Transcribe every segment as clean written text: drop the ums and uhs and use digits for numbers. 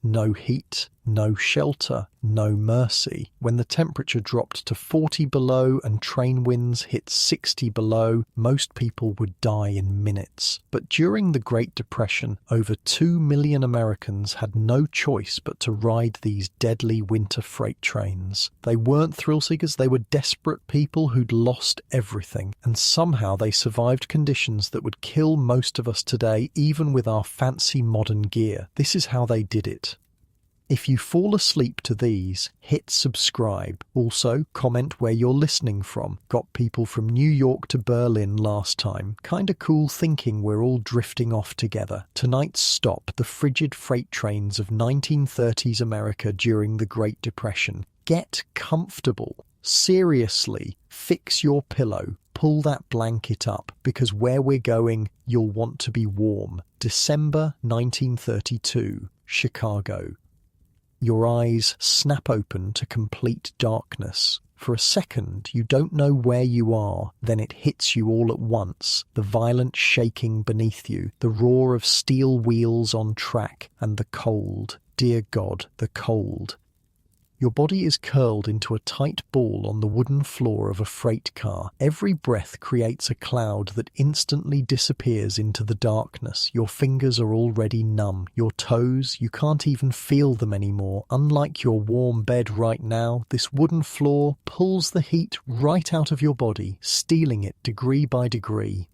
No heat, no shelter, no mercy. When the temperature dropped to 40 below and train winds hit 60 below, most people would die in minutes. But during the Great Depression, over 2 million Americans had no choice but to ride these deadly winter freight trains. They weren't thrill seekers, they were desperate people who'd lost everything, and somehow they survived conditions that would kill most of us today, even with our fancy modern gear. This is how they did it. If you fall asleep to these, hit subscribe. Also, comment where you're listening from. Got people from New York to Berlin last time. Kinda cool thinking we're all drifting off together. Tonight's stop, the frigid freight trains of 1930s America during the Great Depression. Get comfortable. Seriously, fix your pillow. Pull that blanket up, because where we're going, you'll want to be warm. December 1932, Chicago. Your eyes snap open to complete darkness. For a second, you don't know where you are, then it hits you all at once, the violent shaking beneath you, the roar of steel wheels on track, and the cold. Dear God, the cold. Your body is curled into a tight ball on the wooden floor of a freight car. Every breath creates a cloud that instantly disappears into the darkness. Your fingers are already numb. Your toes, you can't even feel them anymore. Unlike your warm bed right now, this wooden floor pulls the heat right out of your body, stealing it degree by degree.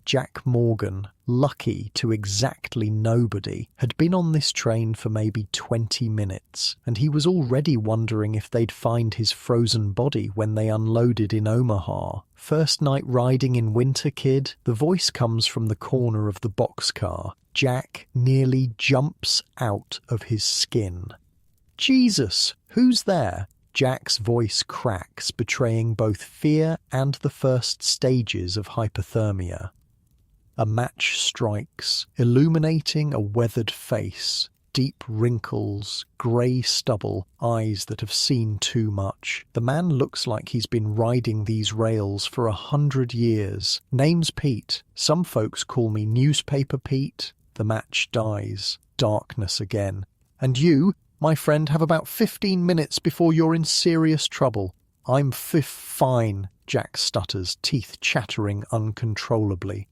Jack Morgan, lucky to exactly nobody, had been on this train for maybe 20 minutes, and he was already wondering if they'd find his frozen body when they unloaded in Omaha. First night riding in winter, kid? The voice comes from the corner of the boxcar. Jack nearly jumps out of his skin. Jesus, who's there? Jack's voice cracks, betraying both fear and the first stages of hypothermia. A match strikes, illuminating a weathered face, deep wrinkles, grey stubble, eyes that have seen too much. The man looks like he's been riding these rails for 100 years. Name's Pete. Some folks call me Newspaper Pete. The match dies. Darkness again. And you, my friend, have about 15 minutes before you're in serious trouble. I'm fine, Jack stutters, teeth chattering uncontrollably.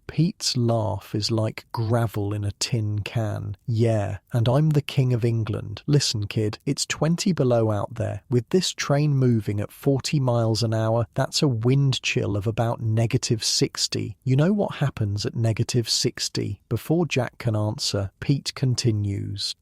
Pete's laugh is like gravel in a tin can. Yeah, and I'm the King of England. Listen, kid, it's 20 below out there. With this train moving at 40 miles an hour, that's a wind chill of about -60. You know what happens at -60? Before Jack can answer, Pete continues.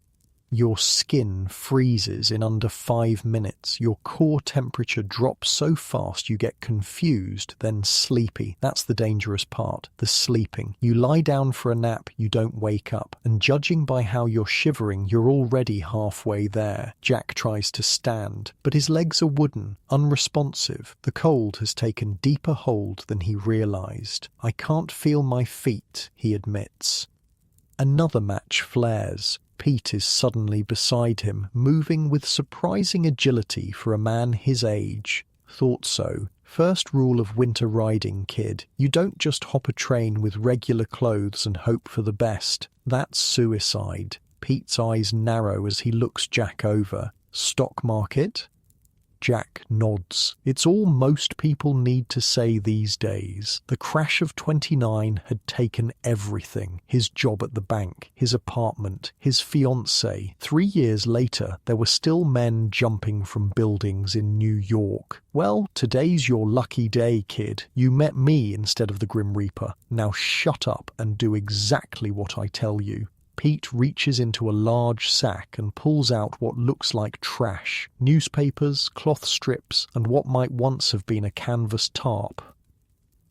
Your skin freezes in under 5 minutes. Your core temperature drops so fast you get confused, then sleepy. That's the dangerous part, the sleeping. You lie down for a nap, you don't wake up. And judging by how you're shivering, you're already halfway there. Jack tries to stand, but his legs are wooden, unresponsive. The cold has taken deeper hold than he realized. I can't feel my feet, he admits. Another match flares. Pete is suddenly beside him, moving with surprising agility for a man his age. Thought so. First rule of winter riding, kid. You don't just hop a train with regular clothes and hope for the best. That's suicide. Pete's eyes narrow as he looks Jack over. Stock market? Jack nods. It's all most people need to say these days. The crash of 29 had taken everything. His job at the bank, his apartment, his fiancée. 3 years later, there were still men jumping from buildings in New York. Well, today's your lucky day, kid. You met me instead of the Grim Reaper. Now shut up and do exactly what I tell you. Pete reaches into a large sack and pulls out what looks like trash, newspapers, cloth strips, and what might once have been a canvas tarp.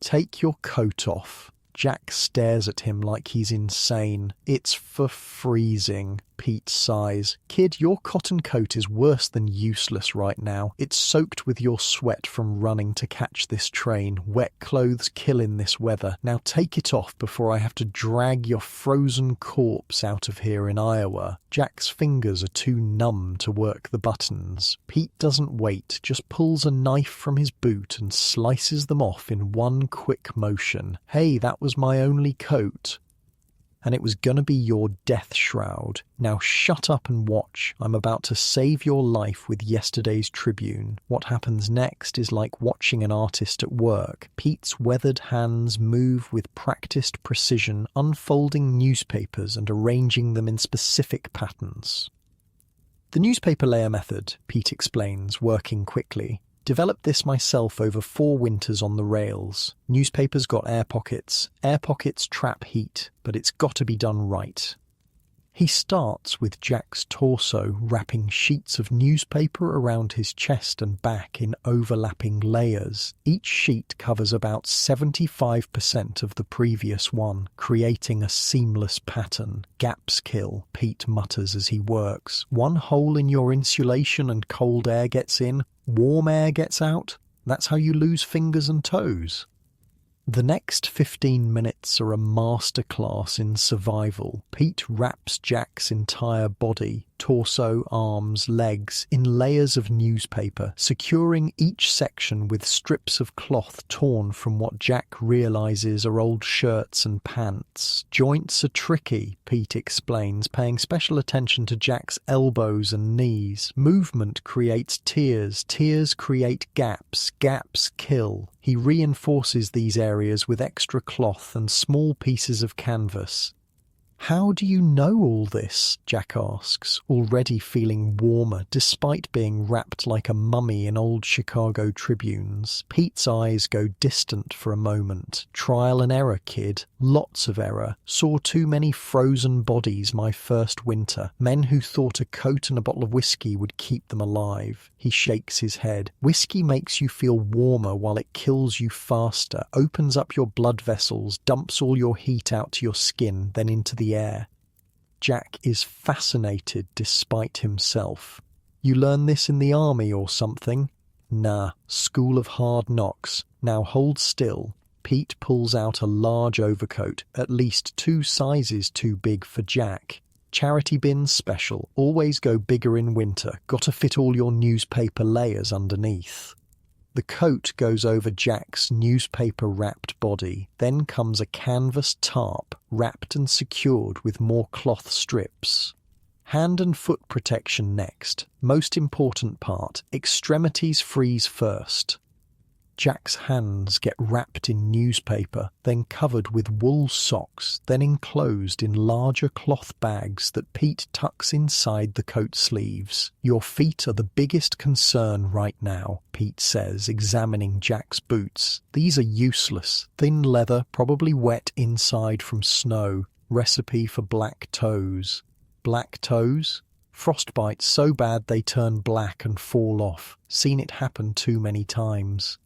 Take your coat off. Jack stares at him like he's insane. It's for freezing, Pete sighs. Kid, your cotton coat is worse than useless right now. It's soaked with your sweat from running to catch this train. Wet clothes kill in this weather. Now take it off before I have to drag your frozen corpse out of here in Iowa. Jack's fingers are too numb to work the buttons. Pete doesn't wait, just pulls a knife from his boot and slices them off in one quick motion. Hey, that was my only coat. and it was gonna be your death shroud. Now shut up and watch. I'm about to save your life with yesterday's Tribune. What happens next is like watching an artist at work. Pete's weathered hands move with practiced precision, unfolding newspapers and arranging them in specific patterns. The newspaper layer method, Pete explains, working quickly. Developed this myself over 4 winters on the rails. Newspapers got air pockets. Air pockets trap heat, but it's got to be done right. He starts with Jack's torso, wrapping sheets of newspaper around his chest and back in overlapping layers. Each sheet covers about 75% of the previous one, creating a seamless pattern. Gaps kill, Pete mutters as he works. One hole in your insulation and cold air gets in, warm air gets out. That's how you lose fingers and toes. The next 15 minutes are a masterclass in survival. Pete wraps Jack's entire body, torso, arms, legs, in layers of newspaper, securing each section with strips of cloth torn from what Jack realizes are old shirts and pants. Joints are tricky, Pete explains, paying special attention to Jack's elbows and knees. Movement creates tears, tears create gaps, gaps kill. He reinforces these areas with extra cloth and small pieces of canvas. "How do you know all this?" Jack asks, already feeling warmer despite being wrapped like a mummy in old Chicago Tribunes. Pete's eyes go distant for a moment. "Trial and error, kid. Lots of error. Saw too many frozen bodies my first winter. Men who thought a coat and a bottle of whiskey would keep them alive." He shakes his head. "Whiskey makes you feel warmer while it kills you faster, opens up your blood vessels, dumps all your heat out to your skin, then into the air." Jack is fascinated despite himself. "You learn this in the army or something?" "Nah, School of Hard Knocks. Now hold still." Pete pulls out a large overcoat, at least 2 sizes too big for Jack. "Charity bins special. Always go bigger in winter. Gotta fit all your newspaper layers underneath." The coat goes over Jack's newspaper-wrapped body. Then comes a canvas tarp, wrapped and secured with more cloth strips. Hand and foot protection next. Most important part, extremities freeze first. Jack's hands get wrapped in newspaper, then covered with wool socks, then enclosed in larger cloth bags that Pete tucks inside the coat sleeves. "Your feet are the biggest concern right now," Pete says, examining Jack's boots. "These are useless. Thin leather, probably wet inside from snow. Recipe for black toes." Black toes? Frostbite so bad they turn black and fall off. Seen it happen too many times.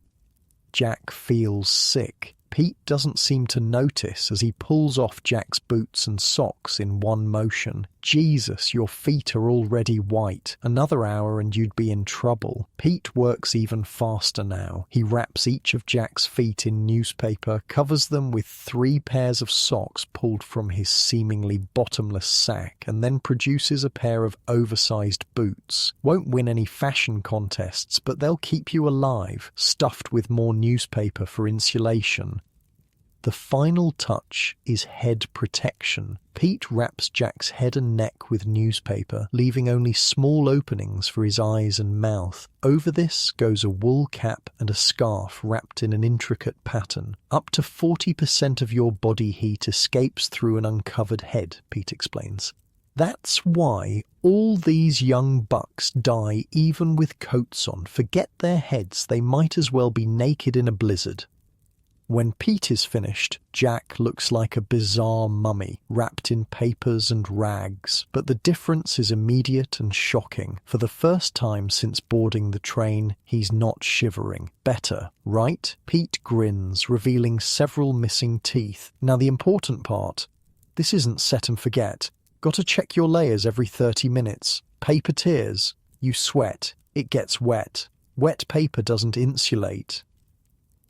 Jack feels sick. Pete doesn't seem to notice as he pulls off Jack's boots and socks in one motion. "Jesus, your feet are already white. Another hour and you'd be in trouble." Pete works even faster now. He wraps each of Jack's feet in newspaper, covers them with 3 pairs of socks pulled from his seemingly bottomless sack, and then produces a pair of oversized boots. Won't win any fashion contests, but they'll keep you alive, stuffed with more newspaper for insulation. The final touch is head protection. Pete wraps Jack's head and neck with newspaper, leaving only small openings for his eyes and mouth. Over this goes a wool cap and a scarf wrapped in an intricate pattern. "Up to 40% of your body heat escapes through an uncovered head," Pete explains. "That's why all these young bucks die even with coats on. Forget their heads, they might as well be naked in a blizzard." When Pete is finished, Jack looks like a bizarre mummy, wrapped in papers and rags. But the difference is immediate and shocking. For the first time since boarding the train, he's not shivering. Better, right? Pete grins, revealing several missing teeth. Now the important part. This isn't set and forget. Gotta check your layers every 30 minutes. Paper tears. You sweat. It gets wet. Wet paper doesn't insulate.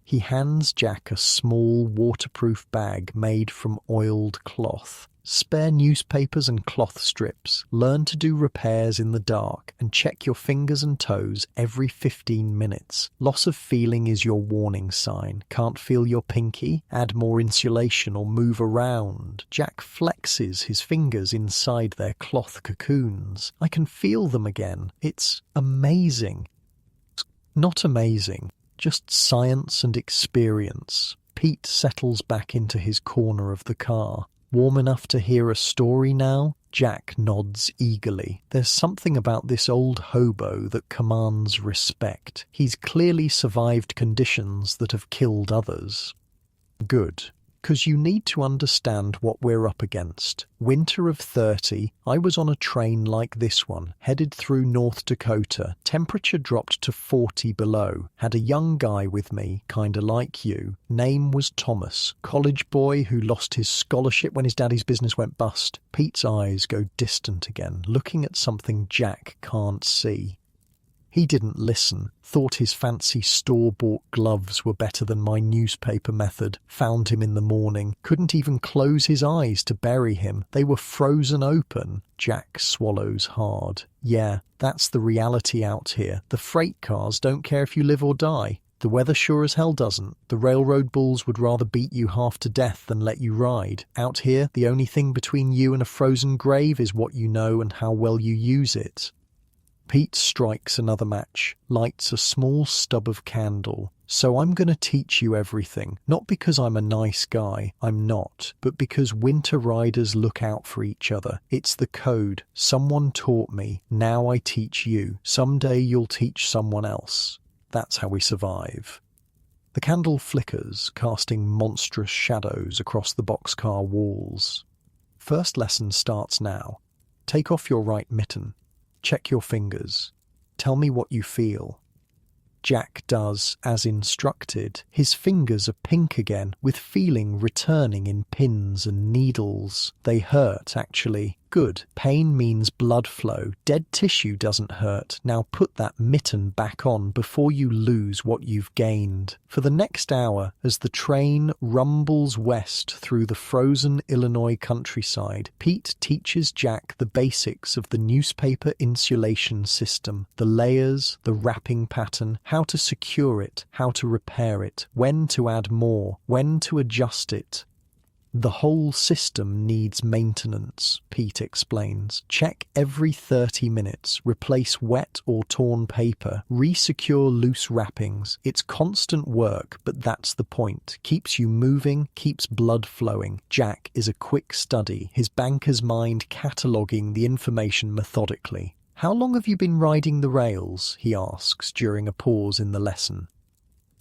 He hands Jack a small waterproof bag made from oiled cloth. Spare newspapers and cloth strips. Learn to do repairs in the dark and check your fingers and toes every 15 minutes. Loss of feeling is your warning sign. Can't feel your pinky? Add more insulation or move around. Jack flexes his fingers inside their cloth cocoons. I can feel them again. It's amazing. Not amazing, just science and experience. Pete settles back into his corner of the car. Warm enough to hear a story now? Jack nods eagerly. There's something about this old hobo that commands respect. He's clearly survived conditions that have killed others. Good. 'Cause you need to understand what we're up against. Winter of 30, I was on a train like this one, headed through North Dakota. Temperature dropped to 40 below. Had a young guy with me, kinda like you. Name was Thomas. College boy who lost his scholarship when his daddy's business went bust. Pete's eyes go distant again, looking at something Jack can't see. He didn't listen, thought his fancy store-bought gloves were better than my newspaper method, found him in the morning, couldn't even close his eyes to bury him. They were frozen open. Jack swallows hard. Yeah, that's the reality out here. The freight cars don't care if you live or die. The weather sure as hell doesn't. The railroad bulls would rather beat you half to death than let you ride. Out here, the only thing between you and a frozen grave is what you know and how well you use it. Pete strikes another match, lights a small stub of candle. So I'm going to teach you everything. Not because I'm a nice guy, I'm not, but because winter riders look out for each other. It's the code. Someone taught me. Now I teach you. Someday you'll teach someone else. That's how we survive. The candle flickers, casting monstrous shadows across the boxcar walls. First lesson starts now. Take off your right mitten. Check your fingers. Tell me what you feel. Jack does as instructed. His fingers are pink again, with feeling returning in pins and needles. They hurt, actually. Good. Pain means blood flow. Dead tissue doesn't hurt. Now put that mitten back on before you lose what you've gained. For the next hour, as the train rumbles west through the frozen Illinois countryside, Pete teaches Jack the basics of the newspaper insulation system, the layers, the wrapping pattern, how to secure it, how to repair it, when to add more, when to adjust it. The whole system needs maintenance, Pete explains. Check every 30 minutes, replace wet or torn paper, re-secure loose wrappings. It's constant work, but that's the point. Keeps you moving, keeps blood flowing. Jack is a quick study, his banker's mind cataloguing the information methodically. How long have you been riding the rails? He asks during a pause in the lesson.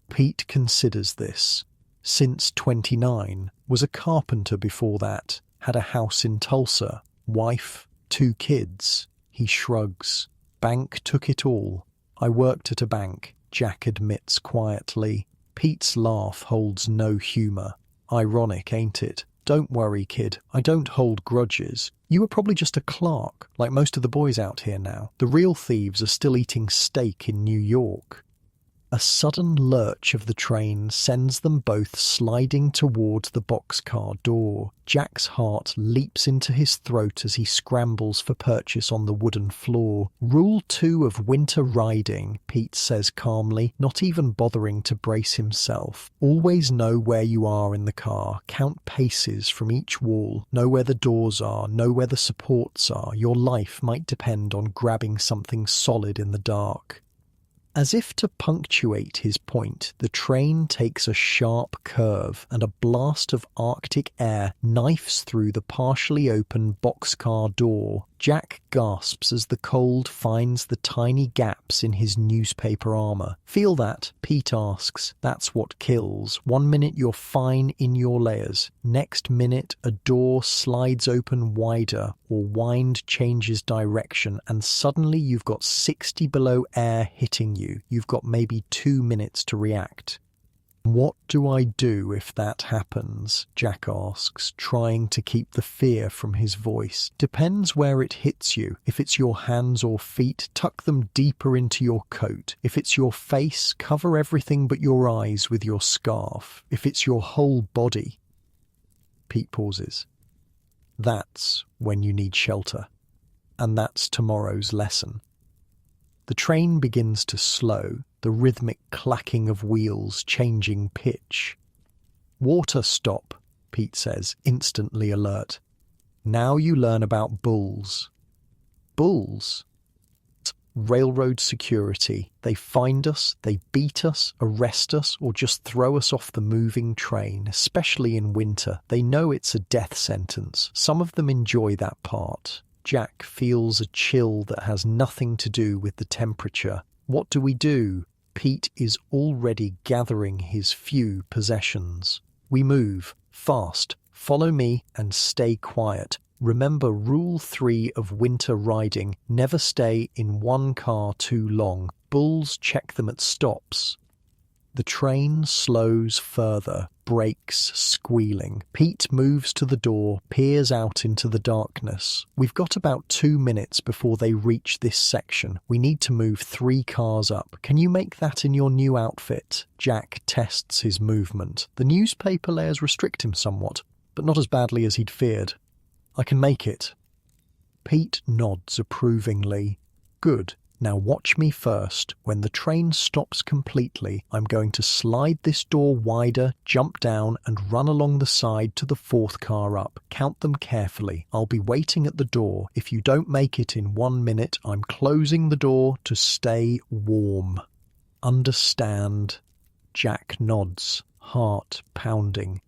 Pete considers this. Since 29, was a carpenter before that, had a house in Tulsa, wife, 2 kids. He shrugs. Bank took it all. I worked at a bank, Jack admits quietly. Pete's laugh holds no humour. Ironic, ain't it? Don't worry, kid. I don't hold grudges. You were probably just a clerk, like most of the boys out here now. The real thieves are still eating steak in New York. A sudden lurch of the train sends them both sliding towards the boxcar door. Jack's heart leaps into his throat as he scrambles for purchase on the wooden floor. Rule 2 of winter riding, Pete says calmly, not even bothering to brace himself. Always know where you are in the car. Count paces from each wall. Know where the doors are. Know where the supports are. Your life might depend on grabbing something solid in the dark. As if to punctuate his point, the train takes a sharp curve and a blast of Arctic air knifes through the partially open boxcar door. Jack gasps as the cold finds the tiny gaps in his newspaper armour. Feel that? Pete asks. That's what kills. 1 minute you're fine in your layers. Next minute a door slides open wider or wind changes direction and suddenly you've got 60 below air hitting you. You've got maybe 2 minutes to react. What do I do if that happens? Jack asks, trying to keep the fear from his voice. Depends where it hits you. If it's your hands or feet, tuck them deeper into your coat. If it's your face, cover everything but your eyes with your scarf. If it's your whole body... Pete pauses. That's when you need shelter. And that's tomorrow's lesson. The train begins to slow, the rhythmic clacking of wheels changing pitch. Water stop, Pete says, instantly alert. Now you learn about bulls. Bulls? Railroad security. They find us, they beat us, arrest us, or just throw us off the moving train, especially in winter. They know it's a death sentence. Some of them enjoy that part. Jack feels a chill that has nothing to do with the temperature. What do we do? Pete is already gathering his few possessions. We move. Fast. Follow me and stay quiet. Remember Rule 3 of winter riding. Never stay in one car too long. Bulls check them at stops. The train slows further, brakes squealing. Pete moves to the door, peers out into the darkness. We've got about 2 minutes before they reach this section. We need to move 3 cars up. Can you make that in your new outfit? Jack tests his movement. The newspaper layers restrict him somewhat, but not as badly as he'd feared. I can make it. Pete nods approvingly. Good. Now watch me first. When the train stops completely, I'm going to slide this door wider, jump down, and run along the side to the 4th car up. Count them carefully. I'll be waiting at the door. If you don't make it in 1 minute, I'm closing the door to stay warm. Understand? Jack nods, heart pounding.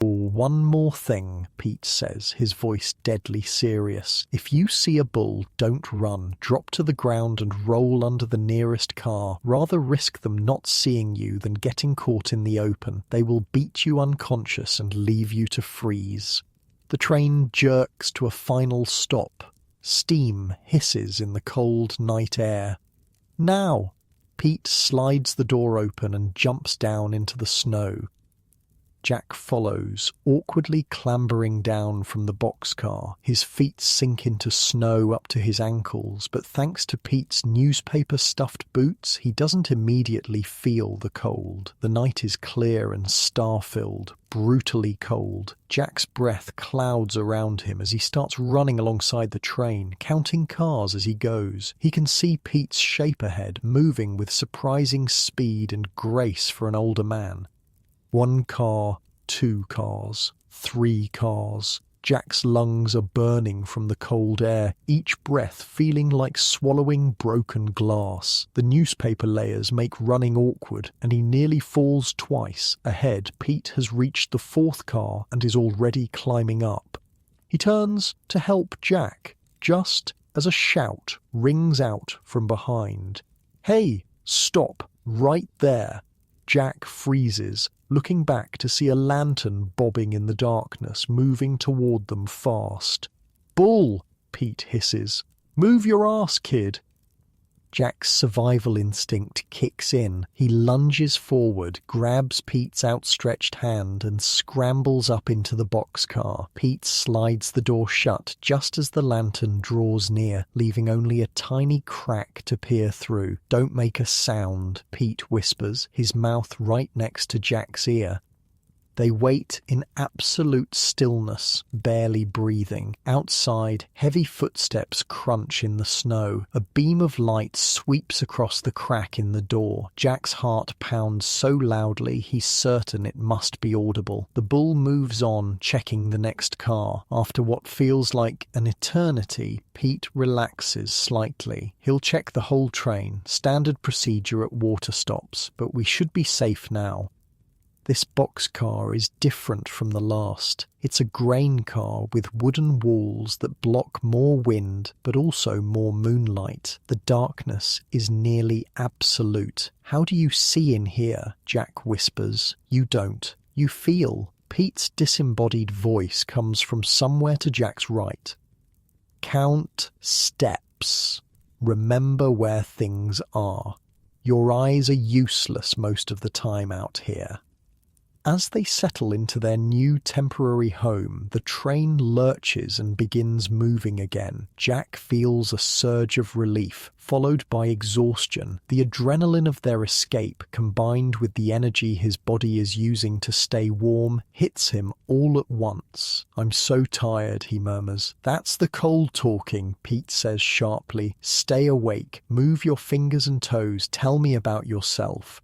One more thing, Pete says, his voice deadly serious. If you see a bull, don't run. Drop to the ground and roll under the nearest car. Rather risk them not seeing you than getting caught in the open. They will beat you unconscious and leave you to freeze. The train jerks to a final stop. Steam hisses in the cold night air. Now! Pete slides the door open and jumps down into the snow. Jack follows, awkwardly clambering down from the boxcar. His feet sink into snow up to his ankles, but thanks to Pete's newspaper-stuffed boots, he doesn't immediately feel the cold. The night is clear and star-filled, brutally cold. Jack's breath clouds around him as he starts running alongside the train, counting cars as he goes. He can see Pete's shape ahead, moving with surprising speed and grace for an older man. 1 car, 2 cars, 3 cars. Jack's lungs are burning from the cold air, each breath feeling like swallowing broken glass. The newspaper layers make running awkward, and he nearly falls twice. Ahead, Pete has reached the 4th car and is already climbing up. He turns to help Jack, just as a shout rings out from behind. "Hey, stop, right there!" Jack freezes, looking back to see a lantern bobbing in the darkness, moving toward them fast. "Bull!" Pete hisses. "Move your ass, kid!" Jack's survival instinct kicks in. He lunges forward, grabs Pete's outstretched hand, and scrambles up into the boxcar. Pete slides the door shut just as the lantern draws near, leaving only a tiny crack to peer through. "Don't make a sound," Pete whispers, his mouth right next to Jack's ear. They wait in absolute stillness, barely breathing. Outside, heavy footsteps crunch in the snow. A beam of light sweeps across the crack in the door. Jack's heart pounds so loudly he's certain it must be audible. The bull moves on, checking the next car. After what feels like an eternity, Pete relaxes slightly. He'll check the whole train, standard procedure at water stops, but we should be safe now. This boxcar is different from the last. It's a grain car with wooden walls that block more wind, but also more moonlight. The darkness is nearly absolute. "How do you see in here?" Jack whispers. "You don't. You feel." Pete's disembodied voice comes from somewhere to Jack's right. "Count steps. Remember where things are. Your eyes are useless most of the time out here. As they settle into their new temporary home, the train lurches and begins moving again. Jack feels a surge of relief, followed by exhaustion. The adrenaline of their escape, combined with the energy his body is using to stay warm, hits him all at once. "I'm so tired," he murmurs. "That's the cold talking," Pete says sharply. "Stay awake. Move your fingers and toes. Tell me about yourself."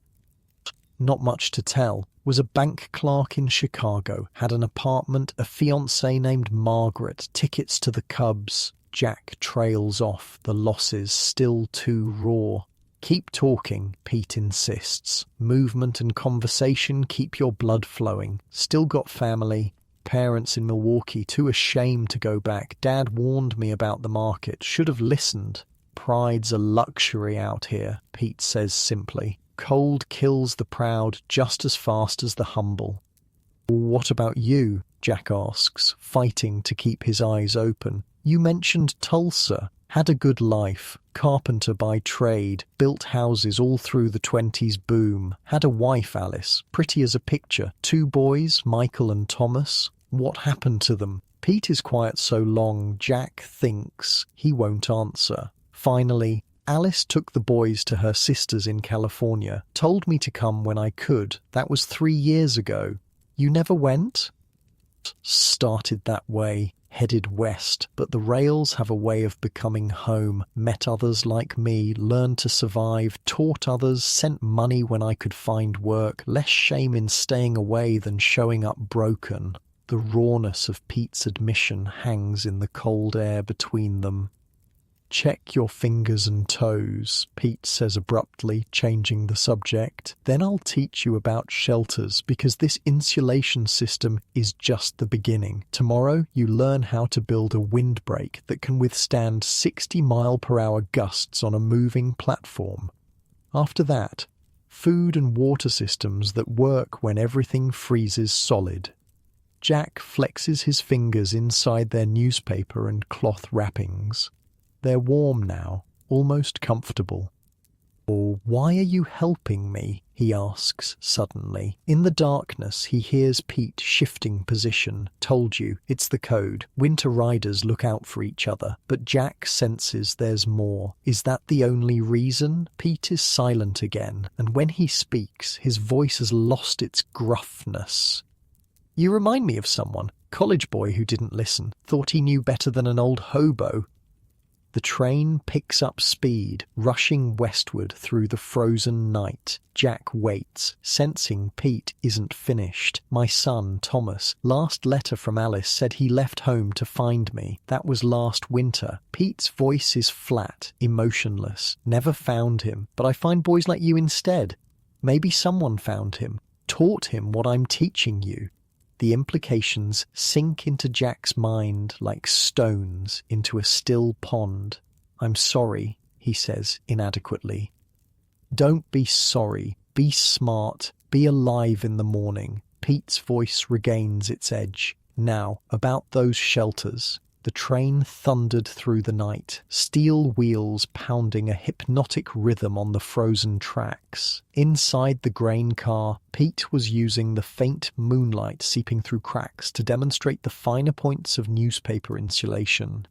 Not much to tell. Was a bank clerk in Chicago, had an apartment, a fiancée named Margaret, tickets to the Cubs. Jack trails off, the losses still too raw. "Keep talking," Pete insists. "Movement and conversation keep your blood flowing. Still got family. Parents in Milwaukee, too ashamed to go back. Dad warned me about the market. Should have listened." "Pride's a luxury out here," Pete says simply. "Cold kills the proud just as fast as the humble." "What about you?" Jack asks, fighting to keep his eyes open. "You mentioned Tulsa. Had a good life. Carpenter by trade. Built houses all through the 20s boom. Had a wife, Alice. Pretty as a picture. 2 boys, Michael and Thomas. What happened to them?" Pete is quiet so long, Jack thinks he won't answer. Finally, "Alice took the boys to her sister's in California. Told me to come when I could. That was 3 years ago. You never went?" "Started that way. Headed west. But the rails have a way of becoming home. Met others like me. Learned to survive. Taught others. Sent money when I could find work. Less shame in staying away than showing up broken." The rawness of Pete's admission hangs in the cold air between them. "Check your fingers and toes," Pete says abruptly, changing the subject. "Then I'll teach you about shelters, because this insulation system is just the beginning. Tomorrow you learn how to build a windbreak that can withstand 60-mile-per-hour gusts on a moving platform. After that, food and water systems that work when everything freezes solid." Jack flexes his fingers inside their newspaper and cloth wrappings. They're warm now, almost comfortable. "Oh, why are you helping me?" he asks suddenly. In the darkness, he hears Pete shifting position. "Told you, it's the code. Winter riders look out for each other." But Jack senses there's more. Is that the only reason? Pete is silent again, and when he speaks, his voice has lost its gruffness. "You remind me of someone. College boy who didn't listen. Thought he knew better than an old hobo." The train picks up speed, rushing westward through the frozen night. Jack waits, sensing Pete isn't finished. "My son, Thomas. Last letter from Alice said he left home to find me. That was last winter." Pete's voice is flat, emotionless. "Never found him, but I find boys like you instead. Maybe someone found him, taught him what I'm teaching you." The implications sink into Jack's mind like stones into a still pond. "I'm sorry," he says inadequately. "Don't be sorry. Be smart. Be alive in the morning." Pete's voice regains its edge. "Now, about those shelters." The train thundered through the night, steel wheels pounding a hypnotic rhythm on the frozen tracks. Inside the grain car, Pete was using the faint moonlight seeping through cracks to demonstrate the finer points of newspaper insulation.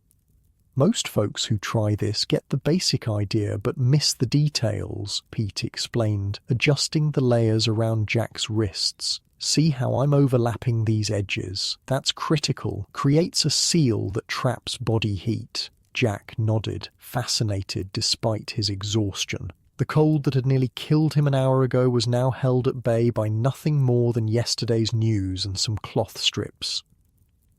"Most folks who try this get the basic idea but miss the details," Pete explained, adjusting the layers around Jack's wrists. "See how I'm overlapping these edges? That's critical. Creates a seal that traps body heat." Jack nodded, fascinated despite his exhaustion. The cold that had nearly killed him an hour ago was now held at bay by nothing more than yesterday's news and some cloth strips.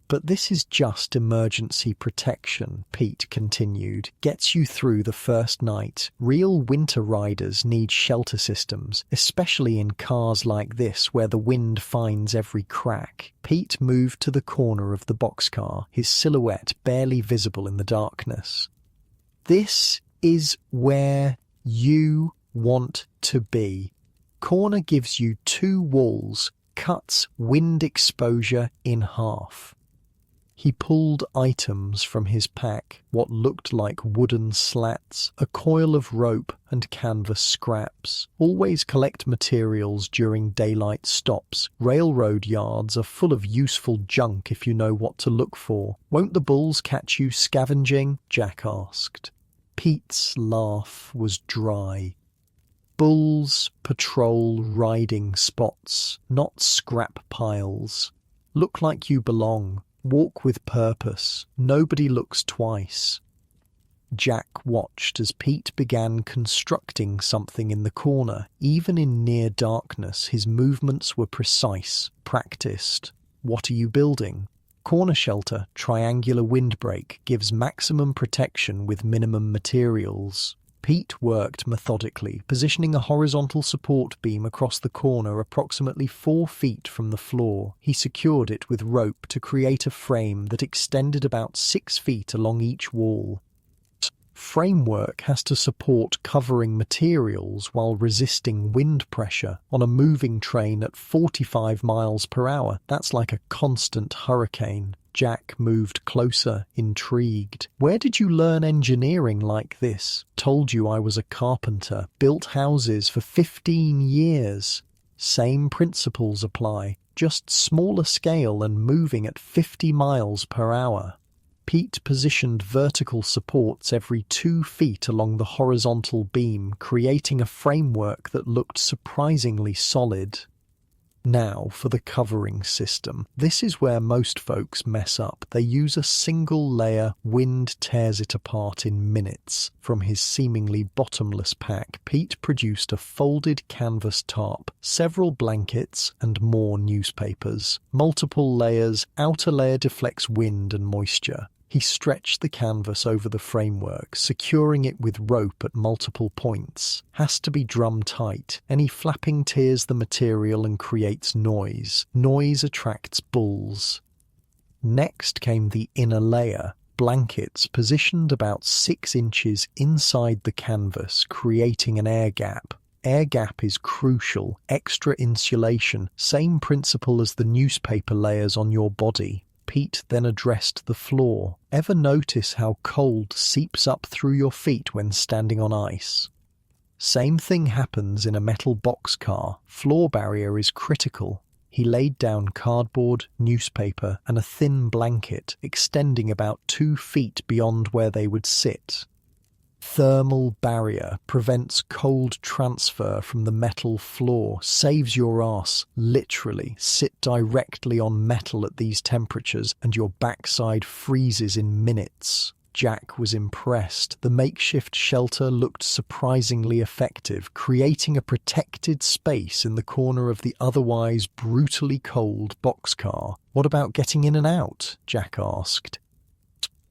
"But this is just emergency protection," Pete continued. "Gets you through the first night. Real winter riders need shelter systems, especially in cars like this where the wind finds every crack." Pete moved to the corner of the boxcar, his silhouette barely visible in the darkness. "This is where you want to be. Corner gives you 2 walls, cuts wind exposure in half." He pulled items from his pack, what looked like wooden slats, a coil of rope, and canvas scraps. Always collect materials during daylight stops. Railroad yards are full of useful junk if you know what to look for. Won't the bulls catch you scavenging? Jack asked. Pete's laugh was dry. Bulls patrol riding spots, not scrap piles. Look like you belong. Walk with purpose. Nobody looks twice. Jack watched as Pete began constructing something in the corner. Even in near darkness, his movements were precise, practiced. What are you building? Corner shelter, triangular windbreak, gives maximum protection with minimum materials. Pete worked methodically, positioning a horizontal support beam across the corner approximately 4 feet from the floor. He secured it with rope to create a frame that extended about 6 feet along each wall. Framework has to support covering materials while resisting wind pressure on a moving train at 45 miles per hour. That's like a constant hurricane. Jack moved closer, intrigued. Where did you learn engineering like this? Told you I was a carpenter. Built houses for 15 years. Same principles apply, just smaller scale and moving at 50 miles per hour. Pete positioned vertical supports every 2 feet along the horizontal beam, creating a framework that looked surprisingly solid. Now for the covering system. This is where most folks mess up. They use a single layer, wind tears it apart in minutes. From his seemingly bottomless pack, Pete produced a folded canvas tarp, several blankets, and more newspapers. Multiple layers, outer layer deflects wind and moisture. He stretched the canvas over the framework, securing it with rope at multiple points. Has to be drum tight. Any flapping tears the material and creates noise. Noise attracts bulls. Next came the inner layer. Blankets positioned about 6 inches inside the canvas, creating an air gap. Air gap is crucial. Extra insulation. Same principle as the newspaper layers on your body. Pete then addressed the floor. Ever notice how cold seeps up through your feet when standing on ice? Same thing happens in a metal boxcar. Floor barrier is critical. He laid down cardboard, newspaper, and a thin blanket, extending about 2 feet beyond where they would sit. Thermal barrier prevents cold transfer from the metal floor, saves your ass. Literally, sit directly on metal at these temperatures and your backside freezes in minutes. Jack was impressed. The makeshift shelter looked surprisingly effective, creating a protected space in the corner of the otherwise brutally cold boxcar. What about getting in and out? Jack asked.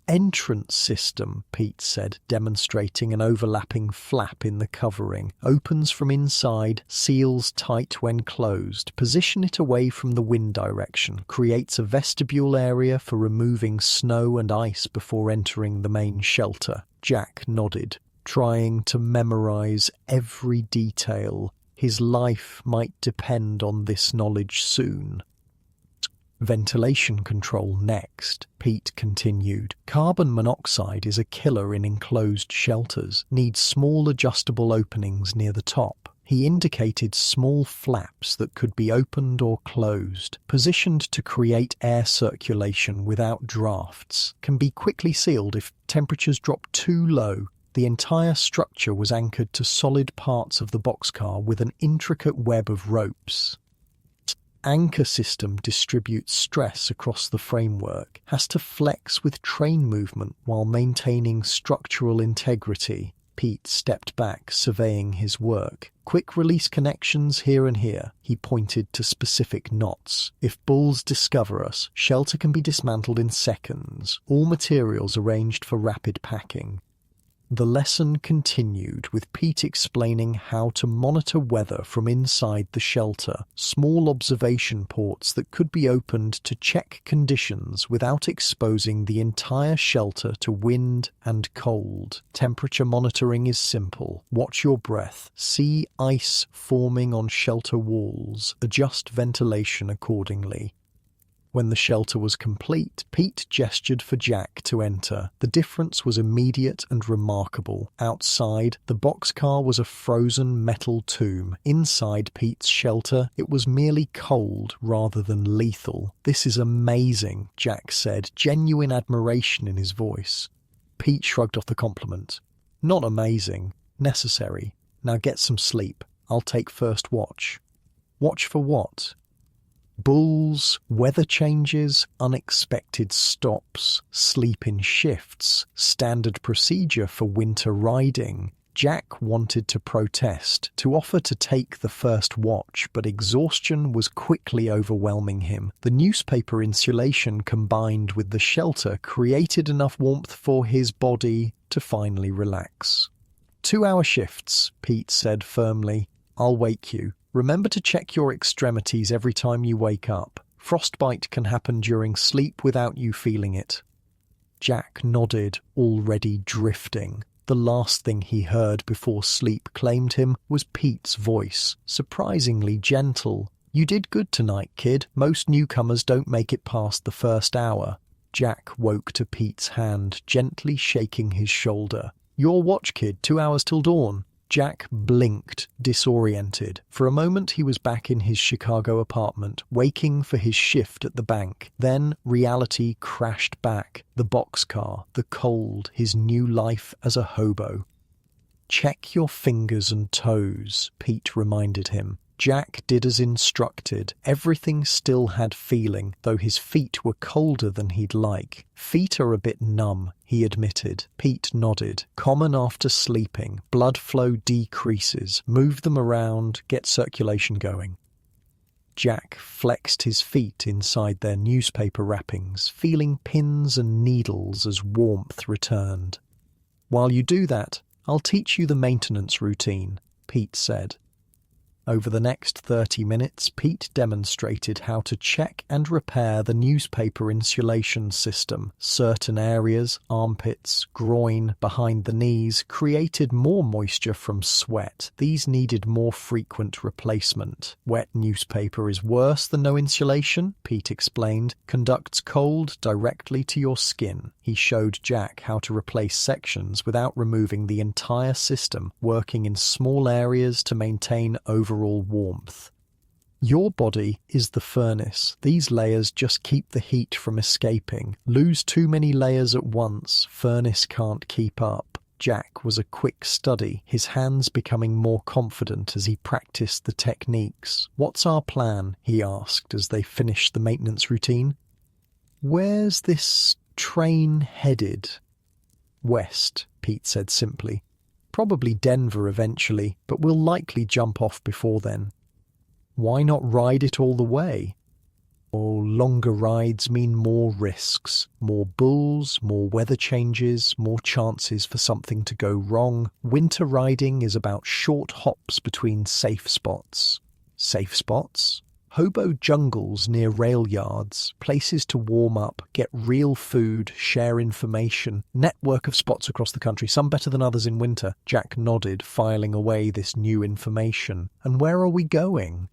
Entrance system, Pete said, demonstrating an overlapping flap in the covering. Opens from inside, seals tight when closed. Position it away from the wind direction. Creates a vestibule area for removing snow and ice before entering the main shelter. Jack nodded, trying to memorize every detail. His life might depend on this knowledge soon. Ventilation control next, Pete continued. Carbon monoxide is a killer in enclosed shelters, needs small adjustable openings near the top. He indicated small flaps that could be opened or closed, positioned to create air circulation without drafts. Can be quickly sealed if temperatures drop too low. The entire structure was anchored to solid parts of the boxcar with an intricate web of ropes. Anchor system distributes stress across the framework, has to flex with train movement while maintaining structural integrity. Pete stepped back, surveying his work. Quick release connections here and here. He pointed to specific knots. If bulls discover us, shelter can be dismantled in seconds. All materials arranged for rapid packing. The lesson continued, with Pete explaining how to monitor weather from inside the shelter, small observation ports that could be opened to check conditions without exposing the entire shelter to wind and cold. Temperature monitoring is simple. Watch your breath. See ice forming on shelter walls. Adjust ventilation accordingly. When the shelter was complete, Pete gestured for Jack to enter. The difference was immediate and remarkable. Outside, the boxcar was a frozen metal tomb. Inside Pete's shelter, it was merely cold rather than lethal. "This is amazing," Jack said, genuine admiration in his voice. Pete shrugged off the compliment. "Not amazing. Necessary. Now get some sleep. I'll take first watch." "Watch for what?" "Bulls, weather changes, unexpected stops, sleep in shifts, standard procedure for winter riding." Jack wanted to protest, to offer to take the first watch, but exhaustion was quickly overwhelming him. The newspaper insulation combined with the shelter created enough warmth for his body to finally relax. 2-hour shifts, Pete said firmly. "I'll wake you. Remember to check your extremities every time you wake up. Frostbite can happen during sleep without you feeling it." Jack nodded, already drifting. The last thing he heard before sleep claimed him was Pete's voice, surprisingly gentle. "You did good tonight, kid. Most newcomers don't make it past the first hour." Jack woke to Pete's hand, gently shaking his shoulder. "Your watch, kid. 2 hours till dawn." Jack blinked, disoriented. For a moment he was back in his Chicago apartment, waking for his shift at the bank. Then reality crashed back. The boxcar, the cold, his new life as a hobo. "Check your fingers and toes," Pete reminded him. Jack did as instructed. Everything still had feeling, though his feet were colder than he'd like. "Feet are a bit numb," he admitted. Pete nodded. "Common after sleeping. Blood flow decreases. Move them around, get circulation going." Jack flexed his feet inside their newspaper wrappings, feeling pins and needles as warmth returned. "While you do that, I'll teach you the maintenance routine," Pete said. Over the next 30 minutes, Pete demonstrated how to check and repair the newspaper insulation system. Certain areas, armpits, groin, behind the knees, created more moisture from sweat. These needed more frequent replacement. "Wet newspaper is worse than no insulation," Pete explained. "Conducts cold directly to your skin." He showed Jack how to replace sections without removing the entire system, working in small areas to maintain overall warmth. "Your body is the furnace. These layers just keep the heat from escaping. Lose too many layers at once, furnace can't keep up." Jack was a quick study, his hands becoming more confident as he practiced the techniques. "What's our plan?" he asked as they finished the maintenance routine. "Where's this train headed?" "West," Pete said simply. "Probably Denver eventually, but we'll likely jump off before then." "Why not ride it all the way?" "Oh, longer rides mean more risks. More bulls, more weather changes, more chances for something to go wrong. Winter riding is about short hops between safe spots." "Safe spots?" "Hobo jungles near rail yards, places to warm up, get real food, share information. Network of spots across the country, some better than others in winter." Jack nodded, filing away this new information. "And where are we going?"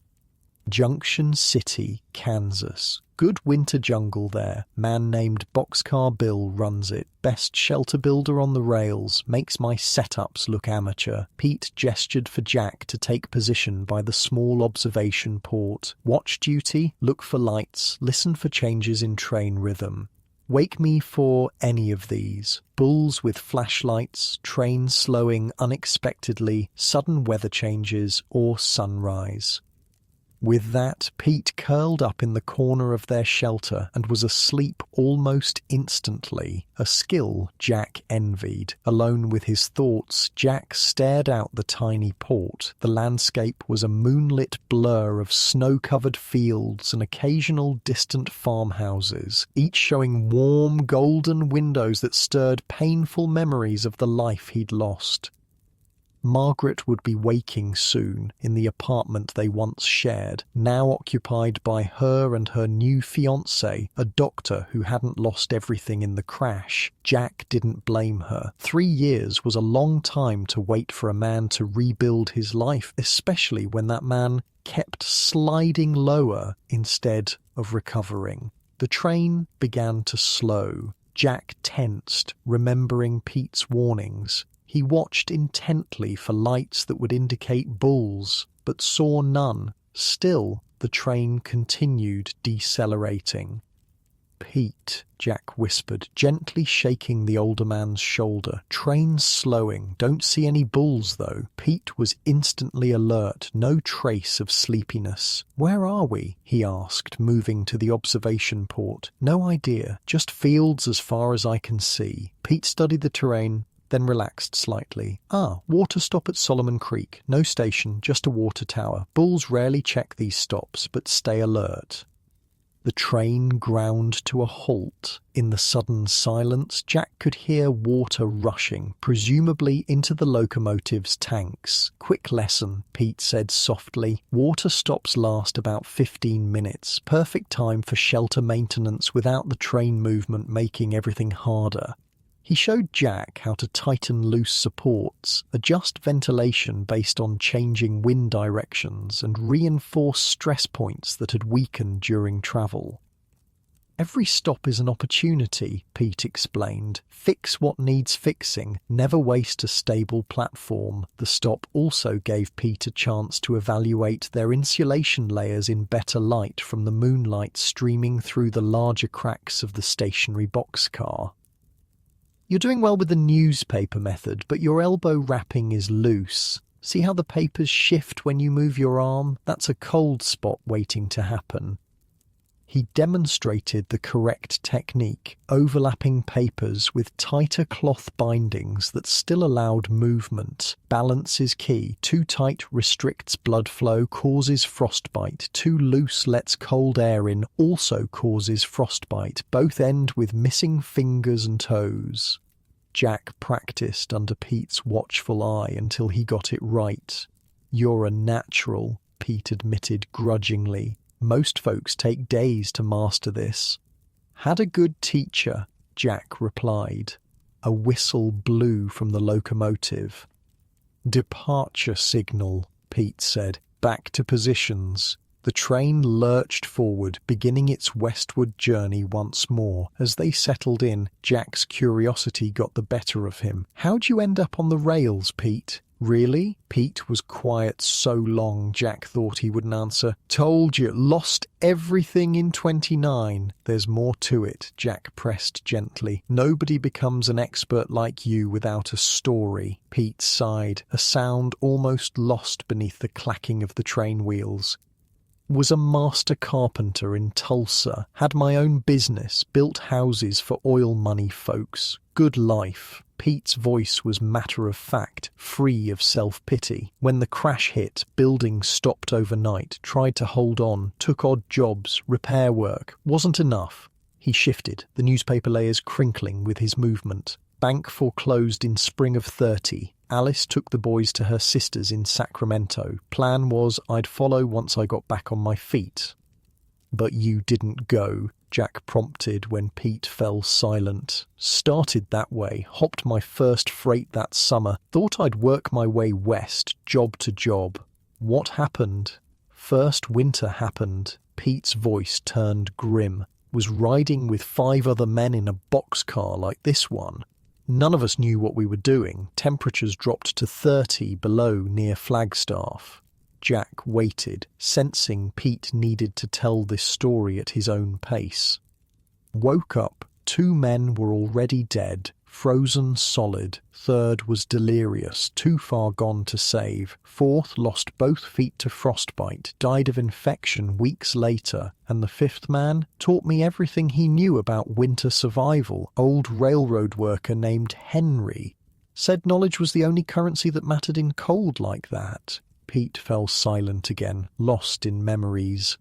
"Junction City, Kansas. Good winter jungle there. Man named Boxcar Bill runs it. Best shelter builder on the rails. Makes my setups look amateur." Pete gestured for Jack to take position by the small observation port. "Watch duty, look for lights, listen for changes in train rhythm. Wake me for any of these. Bulls with flashlights, trains slowing unexpectedly, sudden weather changes, or sunrise." With that, Pete curled up in the corner of their shelter and was asleep almost instantly, a skill Jack envied. Alone with his thoughts, Jack stared out the tiny port. The landscape was a moonlit blur of snow-covered fields and occasional distant farmhouses, each showing warm, golden windows that stirred painful memories of the life he'd lost. Margaret would be waking soon in the apartment they once shared, now occupied by her and her new fiancé, a doctor who hadn't lost everything in the crash. Jack didn't blame her. 3 years was a long time to wait for a man to rebuild his life, especially when that man kept sliding lower instead of recovering. The train began to slow. Jack tensed, remembering Pete's warnings. He watched intently for lights that would indicate bulls, but saw none. Still, the train continued decelerating. "Pete," Jack whispered, gently shaking the older man's shoulder. "Train's slowing. Don't see any bulls, though." Pete was instantly alert, no trace of sleepiness. "Where are we?" he asked, moving to the observation port. "No idea. Just fields as far as I can see." Pete studied the terrain, then relaxed slightly. Water stop at Solomon Creek. No station, just a water tower. Bulls rarely check these stops, but stay alert. The train ground to a halt. In the sudden silence, Jack could hear water rushing, presumably into the locomotive's tanks. "Quick lesson," Pete said softly. "Water stops last about 15 minutes. Perfect time for shelter maintenance without the train movement making everything harder." He showed Jack how to tighten loose supports, adjust ventilation based on changing wind directions, and reinforce stress points that had weakened during travel. "Every stop is an opportunity," Pete explained. "Fix what needs fixing, never waste a stable platform." The stop also gave Pete a chance to evaluate their insulation layers in better light from the moonlight streaming through the larger cracks of the stationary boxcar. "You're doing well with the newspaper method, but your elbow wrapping is loose. See how the papers shift when you move your arm? That's a cold spot waiting to happen." He demonstrated the correct technique, overlapping papers with tighter cloth bindings that still allowed movement. Balance is key. Too tight restricts blood flow, causes frostbite. Too loose lets cold air in, also causes frostbite. Both end with missing fingers and toes. Jack practiced under Pete's watchful eye until he got it right. "You're a natural," Pete admitted grudgingly. "Most folks take days to master this." "Had a good teacher," Jack replied. A whistle blew from the locomotive. "Departure signal," Pete said. "Back to positions." The train lurched forward, beginning its westward journey once more. As they settled in, Jack's curiosity got the better of him. "How'd you end up on the rails, Pete?" "Really?" Pete was quiet so long Jack thought he wouldn't answer. "Told you, lost everything in 29. "There's more to it," Jack pressed gently. "Nobody becomes an expert like you without a story." Pete sighed, a sound almost lost beneath the clacking of the train wheels. "Was a master carpenter in Tulsa. Had my own business, built houses for oil money folks. Good life." Pete's voice was matter-of-fact, free of self-pity. "When the crash hit, buildings stopped overnight, tried to hold on, took odd jobs, repair work. Wasn't enough." He shifted, the newspaper layers crinkling with his movement. "Bank foreclosed in spring of 30. Alice took the boys to her sister's in Sacramento. Plan was I'd follow once I got back on my feet." "But you didn't go," Jack prompted when Pete fell silent. "Started that way, hopped my first freight that summer. Thought I'd work my way west, job to job." "What happened?" "First winter happened." Pete's voice turned grim. "Was riding with 5 other men in a boxcar like this one. None of us knew what we were doing. Temperatures dropped to 30 below near Flagstaff." Jack waited, sensing Pete needed to tell this story at his own pace. "Woke up. 2 men were already dead, frozen solid. 3rd was delirious, too far gone to save. 4th lost both feet to frostbite, died of infection weeks later. And the 5th man taught me everything he knew about winter survival. Old railroad worker named Henry. Said knowledge was the only currency that mattered in cold like that." Pete fell silent again, lost in memories.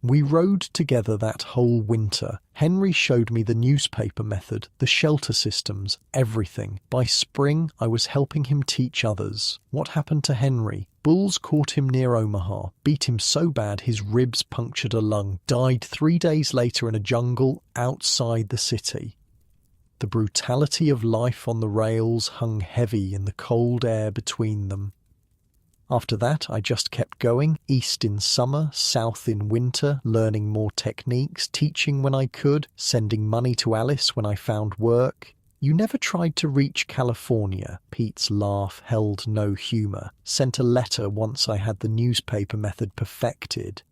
"We rode together that whole winter. Henry showed me the newspaper method, the shelter systems, everything. By spring, I was helping him teach others." "What happened to Henry?" "Bulls caught him near Omaha, beat him so bad his ribs punctured a lung. Died 3 days later in a jungle outside the city." The brutality of life on the rails hung heavy in the cold air between them. After that, I just kept going, east in summer, south in winter, learning more techniques, teaching when I could, sending money to Alice when I found work. You never tried to reach California. Pete's laugh held no humor. Sent a letter once I had the newspaper method perfected.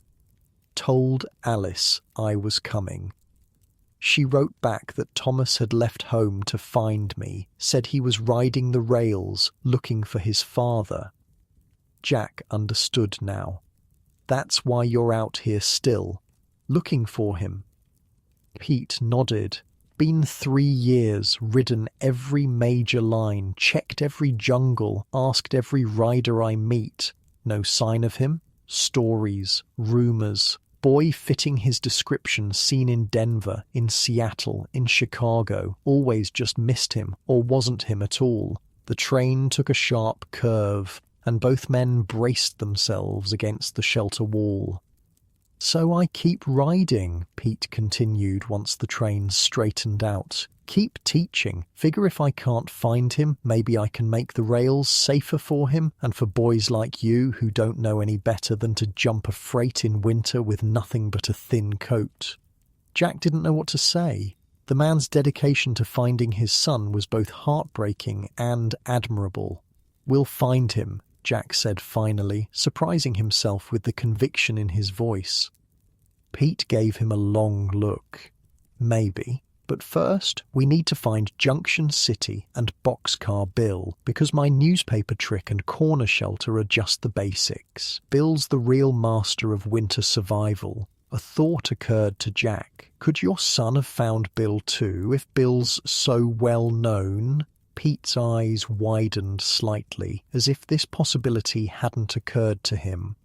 Told Alice I was coming. She wrote back that Thomas had left home to find me, said he was riding the rails, looking for his father. Jack understood now. That's why you're out here still, looking for him. Pete nodded. Been 3 years, ridden every major line, checked every jungle, asked every rider I meet. No sign of him? Stories, rumors. Boy fitting his description seen in Denver, in Seattle, in Chicago. Always just missed him, or wasn't him at all. The train took a sharp curve, and both men braced themselves against the shelter wall. So I keep riding, Pete continued once the train straightened out. Keep teaching. Figure if I can't find him, maybe I can make the rails safer for him, and for boys like you who don't know any better than to jump a freight in winter with nothing but a thin coat. Jack didn't know what to say. The man's dedication to finding his son was both heartbreaking and admirable. We'll find him, Jack said finally, surprising himself with the conviction in his voice. Pete gave him a long look. Maybe. But first, we need to find Junction City and Boxcar Bill, because my newspaper trick and corner shelter are just the basics. Bill's the real master of winter survival. A thought occurred to Jack. Could your son have found Bill too, if Bill's so well known? Pete's eyes widened slightly, as if this possibility hadn't occurred to him.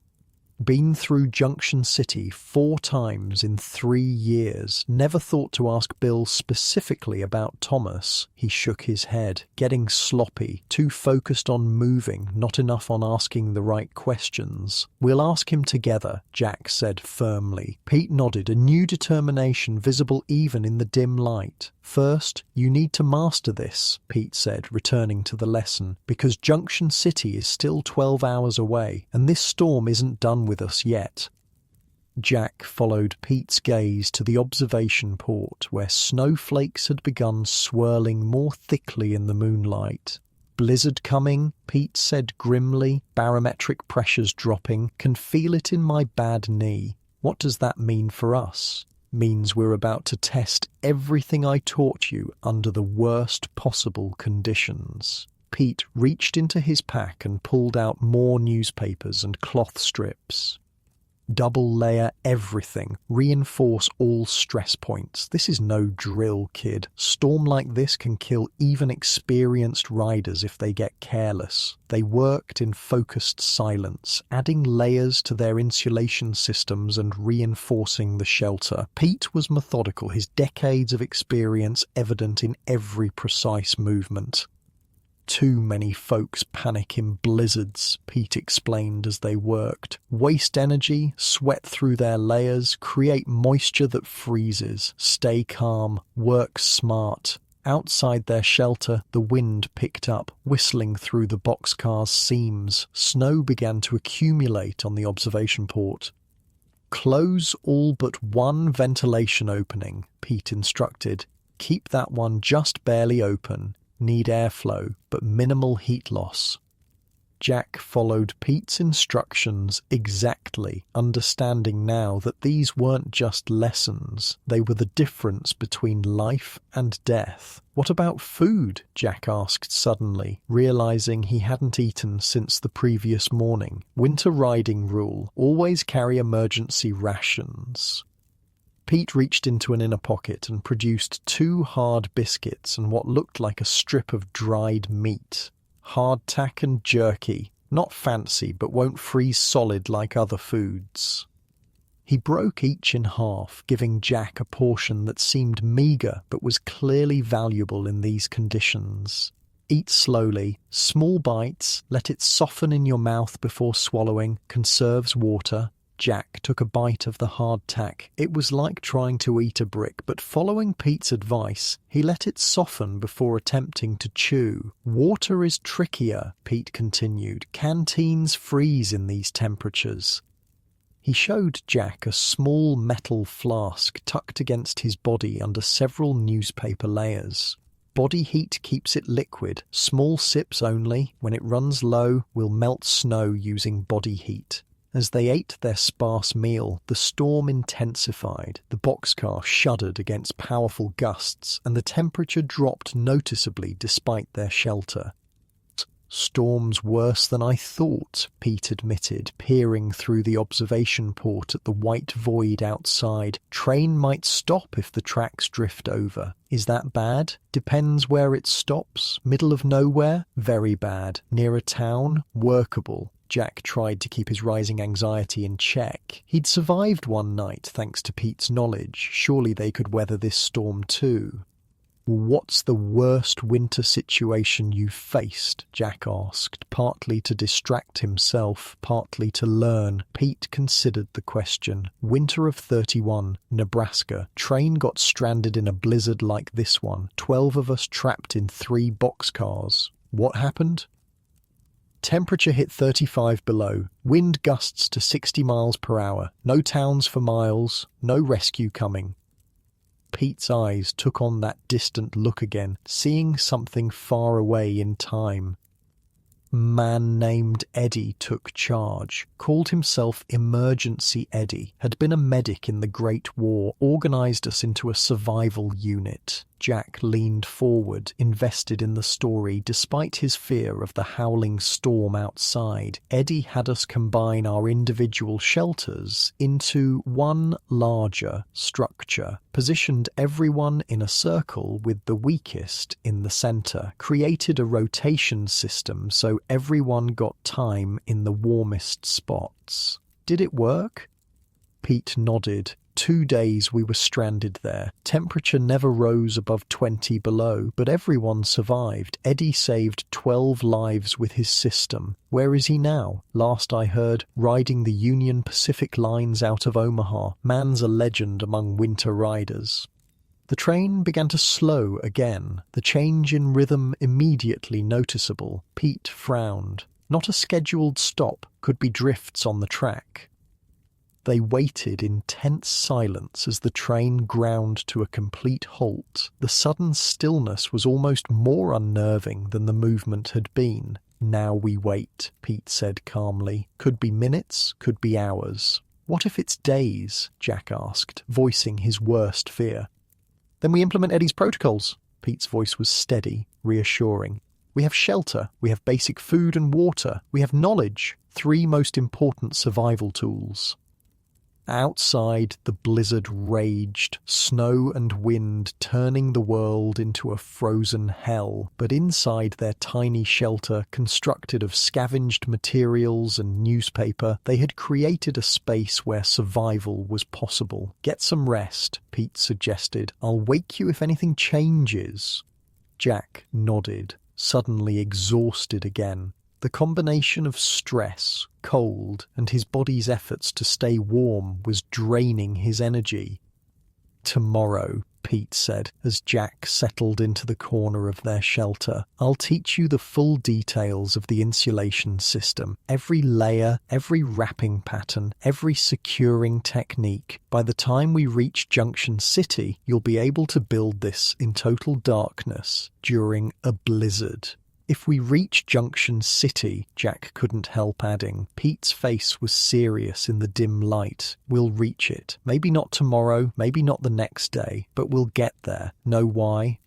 Been through Junction City 4 times in 3 years. Never thought to ask Bill specifically about Thomas. He shook his head, getting sloppy, too focused on moving, not enough on asking the right questions. We'll ask him together, Jack said firmly. Pete nodded, a new determination visible even in the dim light. First, you need to master this, Pete said, returning to the lesson, because Junction City is still 12 hours away, and this storm isn't done with us yet. Jack followed Pete's gaze to the observation port, where snowflakes had begun swirling more thickly in the moonlight. Blizzard coming, Pete said grimly, barometric pressures dropping. Can feel it in my bad knee. What does that mean for us? Means we're about to test everything I taught you under the worst possible conditions. Pete reached into his pack and pulled out more newspapers and cloth strips. Double layer everything. Reinforce all stress points. This is no drill, kid. Storm like this can kill even experienced riders if they get careless. They worked in focused silence, adding layers to their insulation systems and reinforcing the shelter. Pete was methodical, his decades of experience evident in every precise movement. Too many folks panic in blizzards, Pete explained as they worked. Waste energy, sweat through their layers, create moisture that freezes. Stay calm, work smart. Outside their shelter, the wind picked up, whistling through the boxcar's seams. Snow began to accumulate on the observation port. Close all but one ventilation opening, Pete instructed. Keep that one just barely open. Need airflow, but minimal heat loss. Jack followed Pete's instructions exactly, understanding now that these weren't just lessons, they were the difference between life and death. What about food? Jack asked suddenly, realizing he hadn't eaten since the previous morning. Winter riding rule, always carry emergency rations. Pete reached into an inner pocket and produced 2 hard biscuits and what looked like a strip of dried meat. Hardtack and jerky. Not fancy, but won't freeze solid like other foods. He broke each in half, giving Jack a portion that seemed meagre but was clearly valuable in these conditions. Eat slowly, small bites, let it soften in your mouth before swallowing, conserves water. Jack took a bite of the hardtack. It was like trying to eat a brick, but following Pete's advice, he let it soften before attempting to chew. Water is trickier, Pete continued. Canteens freeze in these temperatures. He showed Jack a small metal flask tucked against his body under several newspaper layers. Body heat keeps it liquid. Small sips only. When it runs low, we'll melt snow using body heat. As they ate their sparse meal, the storm intensified. The boxcar shuddered against powerful gusts, and the temperature dropped noticeably despite their shelter. "Storm's worse than I thought," Pete admitted, peering through the observation port at the white void outside. "Train might stop if the tracks drift over. Is that bad? Depends where it stops. Middle of nowhere? Very bad. Near a town? Workable." Jack tried to keep his rising anxiety in check. He'd survived one night thanks to Pete's knowledge. Surely they could weather this storm too. "What's the worst winter situation you've faced?" Jack asked, partly to distract himself, partly to learn. Pete considered the question. "Winter of 31, Nebraska. Train got stranded in a blizzard like this one. 12 of us trapped in 3 boxcars. What happened?" "Temperature hit 35 below. Wind gusts to 60 miles per hour. No towns for miles. No rescue coming." Pete's eyes took on that distant look again, seeing something far away in time. Man named Eddie took charge, called himself Emergency Eddie, had been a medic in the Great War, organized us into a survival unit. Jack leaned forward, invested in the story, despite his fear of the howling storm outside. Eddie had us combine our individual shelters into one larger structure, positioned everyone in a circle with the weakest in the center, created a rotation system so everyone got time in the warmest spots. Did it work? Pete nodded. 2 days we were stranded there. Temperature never rose above 20 below, but everyone survived. Eddie saved 12 lives with his system. Where is he now? Last I heard, riding the Union Pacific lines out of Omaha. Man's a legend among winter riders. The train began to slow again, the change in rhythm immediately noticeable. Pete frowned. Not a scheduled stop, could be drifts on the track. They waited in tense silence as the train ground to a complete halt. The sudden stillness was almost more unnerving than the movement had been. "Now we wait," Pete said calmly. "Could be minutes, could be hours." "What if it's days?" Jack asked, voicing his worst fear. "Then we implement Eddie's protocols." Pete's voice was steady, reassuring. "We have shelter, we have basic food and water, we have knowledge. 3 most important survival tools." Outside, the blizzard raged, snow and wind turning the world into a frozen hell. But inside their tiny shelter, constructed of scavenged materials and newspaper, they had created a space where survival was possible. "Get some rest," Pete suggested. "I'll wake you if anything changes." Jack nodded, suddenly exhausted again. The combination of stress, cold, and his body's efforts to stay warm was draining his energy. "Tomorrow," Pete said, as Jack settled into the corner of their shelter, "I'll teach you the full details of the insulation system. Every layer, every wrapping pattern, every securing technique. By the time we reach Junction City, you'll be able to build this in total darkness during a blizzard." "If we reach Junction City," Jack couldn't help adding. Pete's face was serious in the dim light. "We'll reach it. Maybe not tomorrow, maybe not the next day, but we'll get there. Know why?"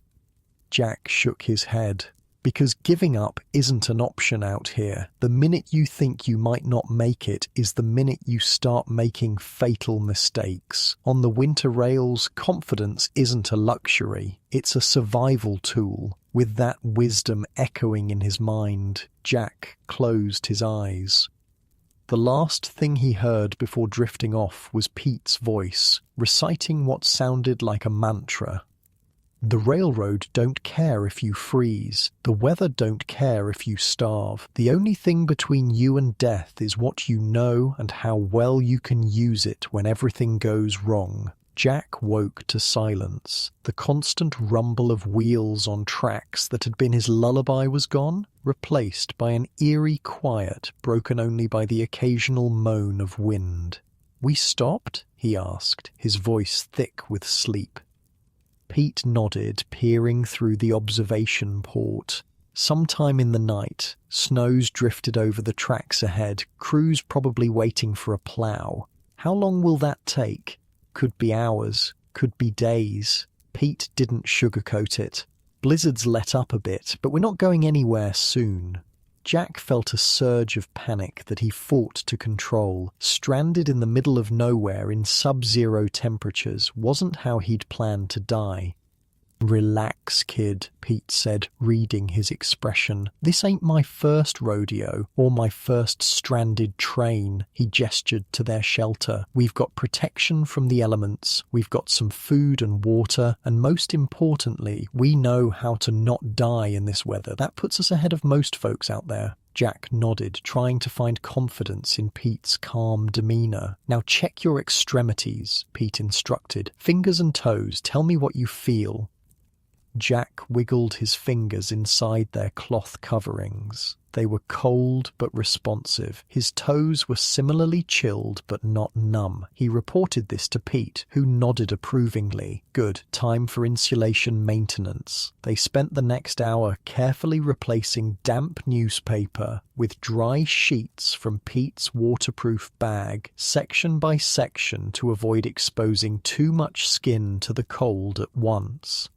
Jack shook his head. "Because giving up isn't an option out here. The minute you think you might not make it is the minute you start making fatal mistakes. On the winter rails, confidence isn't a luxury. It's a survival tool." With that wisdom echoing in his mind, Jack closed his eyes. The last thing he heard before drifting off was Pete's voice, reciting what sounded like a mantra. The railroad don't care if you freeze. The weather don't care if you starve. The only thing between you and death is what you know and how well you can use it when everything goes wrong. Jack woke to silence. The constant rumble of wheels on tracks that had been his lullaby was gone, replaced by an eerie quiet broken only by the occasional moan of wind. "We stopped?" he asked, his voice thick with sleep. Pete nodded, peering through the observation port. Sometime in the night, snows drifted over the tracks ahead, crews probably waiting for a plow. How long will that take? Could be hours, could be days. Pete didn't sugarcoat it. Blizzards let up a bit, but we're not going anywhere soon. Jack felt a surge of panic that he fought to control. Stranded in the middle of nowhere in sub-zero temperatures wasn't how he'd planned to die. "Relax, kid," Pete said, reading his expression. "This ain't my first rodeo, or my first stranded train." He gestured to their shelter. "We've got protection from the elements, we've got some food and water, and most importantly, we know how to not die in this weather. That puts us ahead of most folks out there." Jack nodded, trying to find confidence in Pete's calm demeanor. "Now check your extremities," Pete instructed. "Fingers and toes, tell me what you feel." Jack wiggled his fingers inside their cloth coverings. They were cold but responsive. His toes were similarly chilled but not numb. He reported this to Pete, who nodded approvingly. "Good, time for insulation maintenance." They spent the next hour carefully replacing damp newspaper with dry sheets from Pete's waterproof bag, section by section, to avoid exposing too much skin to the cold at once.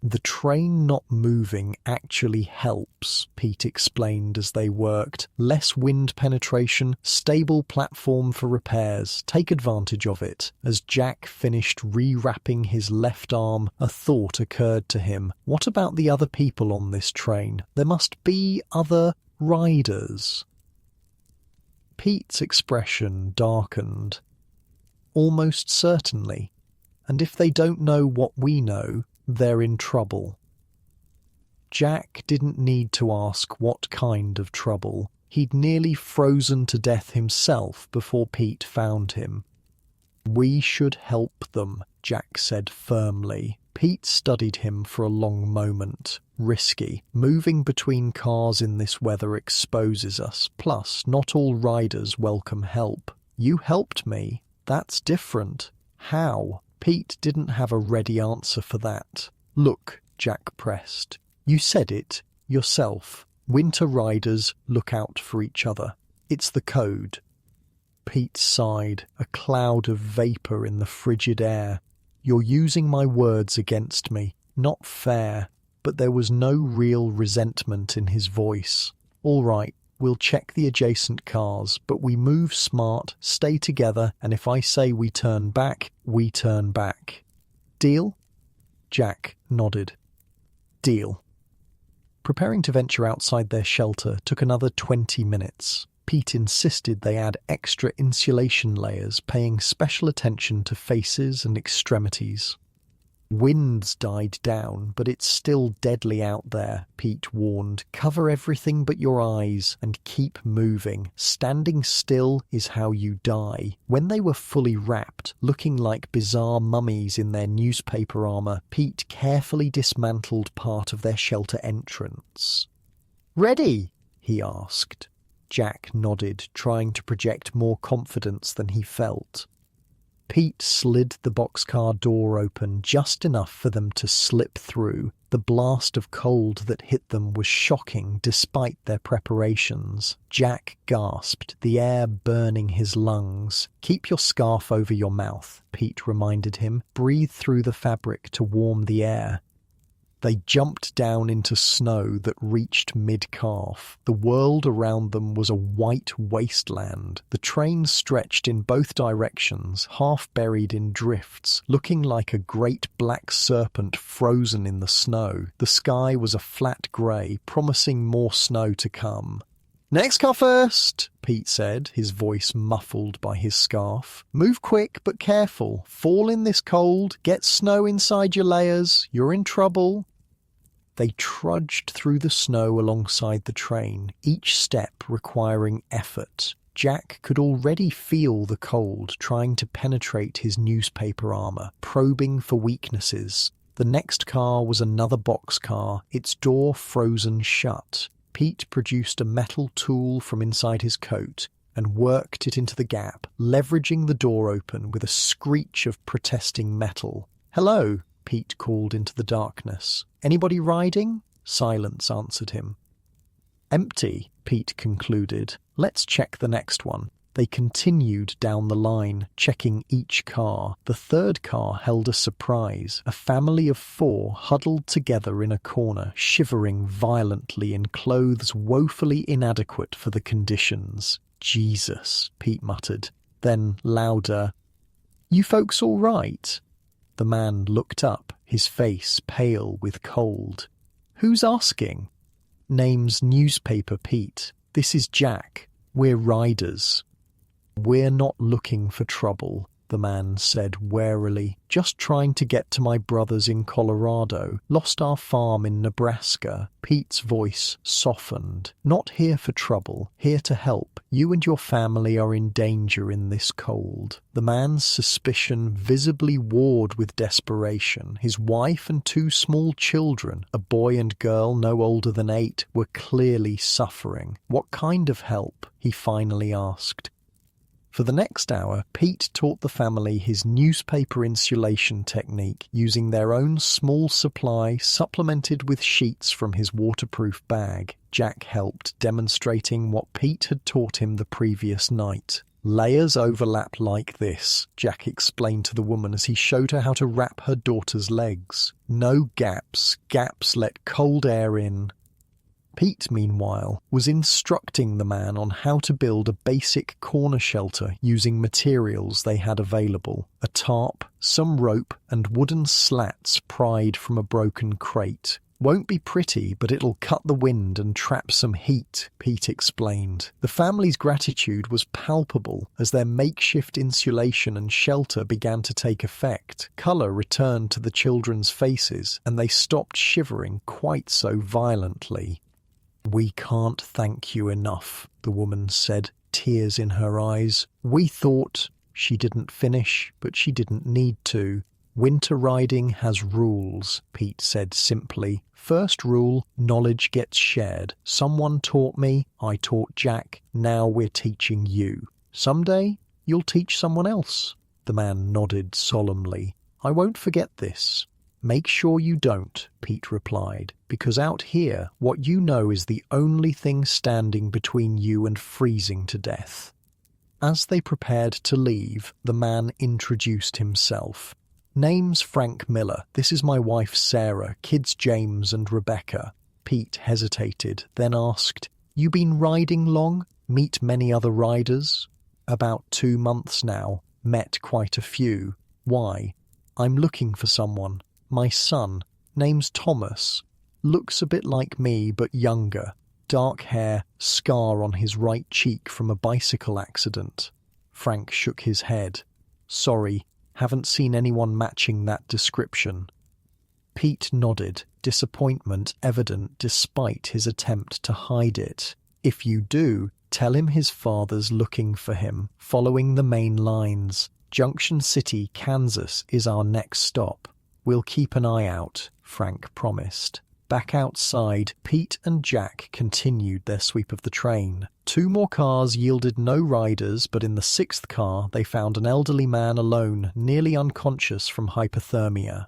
"The train not moving actually helps," Pete explained as they worked. "Less wind penetration, stable platform for repairs. Take advantage of it." As Jack finished rewrapping his left arm, a thought occurred to him. What about the other people on this train? There must be other riders. Pete's expression darkened. "Almost certainly. And if they don't know what we know, they're in trouble." Jack didn't need to ask what kind of trouble. He'd nearly frozen to death himself before Pete found him. "We should help them," Jack said firmly. Pete studied him for a long moment. "Risky. Moving between cars in this weather exposes us. Plus, not all riders welcome help." "You helped me. That's different." "How?" Pete didn't have a ready answer for that. "Look," Jack pressed. "You said it yourself. Winter riders look out for each other. It's the code." Pete sighed, a cloud of vapor in the frigid air. "You're using my words against me. Not fair." But there was no real resentment in his voice. "All right. We'll check the adjacent cars, but we move smart, stay together, and if I say we turn back, we turn back. Deal?" Jack nodded. "Deal." Preparing to venture outside their shelter took another 20 minutes. Pete insisted they add extra insulation layers, paying special attention to faces and extremities. "Winds died down, but it's still deadly out there," Pete warned. "Cover everything but your eyes and keep moving. Standing still is how you die." When they were fully wrapped, looking like bizarre mummies in their newspaper armor, Pete carefully dismantled part of their shelter entrance. "Ready?" he asked. Jack nodded, trying to project more confidence than he felt. Pete slid the boxcar door open just enough for them to slip through. The blast of cold that hit them was shocking despite their preparations. Jack gasped, the air burning his lungs. "Keep your scarf over your mouth," Pete reminded him. "Breathe through the fabric to warm the air." They jumped down into snow that reached mid-calf. The world around them was a white wasteland. The train stretched in both directions, half buried in drifts, looking like a great black serpent frozen in the snow. The sky was a flat grey, promising more snow to come. "Next car first," Pete said, his voice muffled by his scarf. "Move quick but careful. Fall in this cold. Get snow inside your layers. You're in trouble." They trudged through the snow alongside the train, each step requiring effort. Jack could already feel the cold trying to penetrate his newspaper armor, probing for weaknesses. The next car was another boxcar, its door frozen shut. Pete produced a metal tool from inside his coat and worked it into the gap, leveraging the door open with a screech of protesting metal. "Hello," Pete called into the darkness. "Anybody riding?" Silence answered him. "Empty," Pete concluded. "Let's check the next one." They continued down the line, checking each car. The third car held a surprise. A family of 4 huddled together in a corner, shivering violently in clothes woefully inadequate for the conditions. "Jesus," Pete muttered. Then, louder, "You folks all right?" The man looked up, his face pale with cold. "Who's asking?" "Name's Newspaper Pete. This is Jack. We're riders." "We're not looking for trouble," the man said warily. "Just trying to get to my brothers in Colorado. Lost our farm in Nebraska." Pete's voice softened. "Not here for trouble. Here to help. You and your family are in danger in this cold." The man's suspicion visibly warred with desperation. His wife and 2 small children, a boy and girl no older than 8, were clearly suffering. "What kind of help?" he finally asked. For the next hour, Pete taught the family his newspaper insulation technique using their own small supply supplemented with sheets from his waterproof bag. Jack helped, demonstrating what Pete had taught him the previous night. "Layers overlap like this," Jack explained to the woman as he showed her how to wrap her daughter's legs. "No gaps. Gaps let cold air in." Pete, meanwhile, was instructing the man on how to build a basic corner shelter using materials they had available. A tarp, some rope, and wooden slats pried from a broken crate. "Won't be pretty, but it'll cut the wind and trap some heat," Pete explained. The family's gratitude was palpable as their makeshift insulation and shelter began to take effect. Colour returned to the children's faces, and they stopped shivering quite so violently. "We can't thank you enough," the woman said, tears in her eyes. "We thought—" She didn't finish, but she didn't need to. "Winter riding has rules," Pete said simply. "First rule, knowledge gets shared. Someone taught me, I taught Jack, now we're teaching you. Someday, you'll teach someone else." The man nodded solemnly. "I won't forget this." "Make sure you don't," Pete replied, "because out here, what you know is the only thing standing between you and freezing to death." As they prepared to leave, the man introduced himself. "Name's Frank Miller. This is my wife Sarah, kids James and Rebecca." Pete hesitated, then asked, "You been riding long? Meet many other riders?" "About 2 months now. Met quite a few." "Why?" "I'm looking for someone. My son, name's Thomas. Looks a bit like me, but younger. Dark hair, scar on his right cheek from a bicycle accident." Frank shook his head. "Sorry, haven't seen anyone matching that description." Pete nodded, disappointment evident despite his attempt to hide it. "If you do, tell him his father's looking for him, following the main lines. Junction City, Kansas is our next stop. We'll keep an eye out," Frank promised. Back outside, Pete and Jack continued their sweep of the train. 2 more cars yielded no riders, but in the 6th car they found an elderly man alone, nearly unconscious from hypothermia.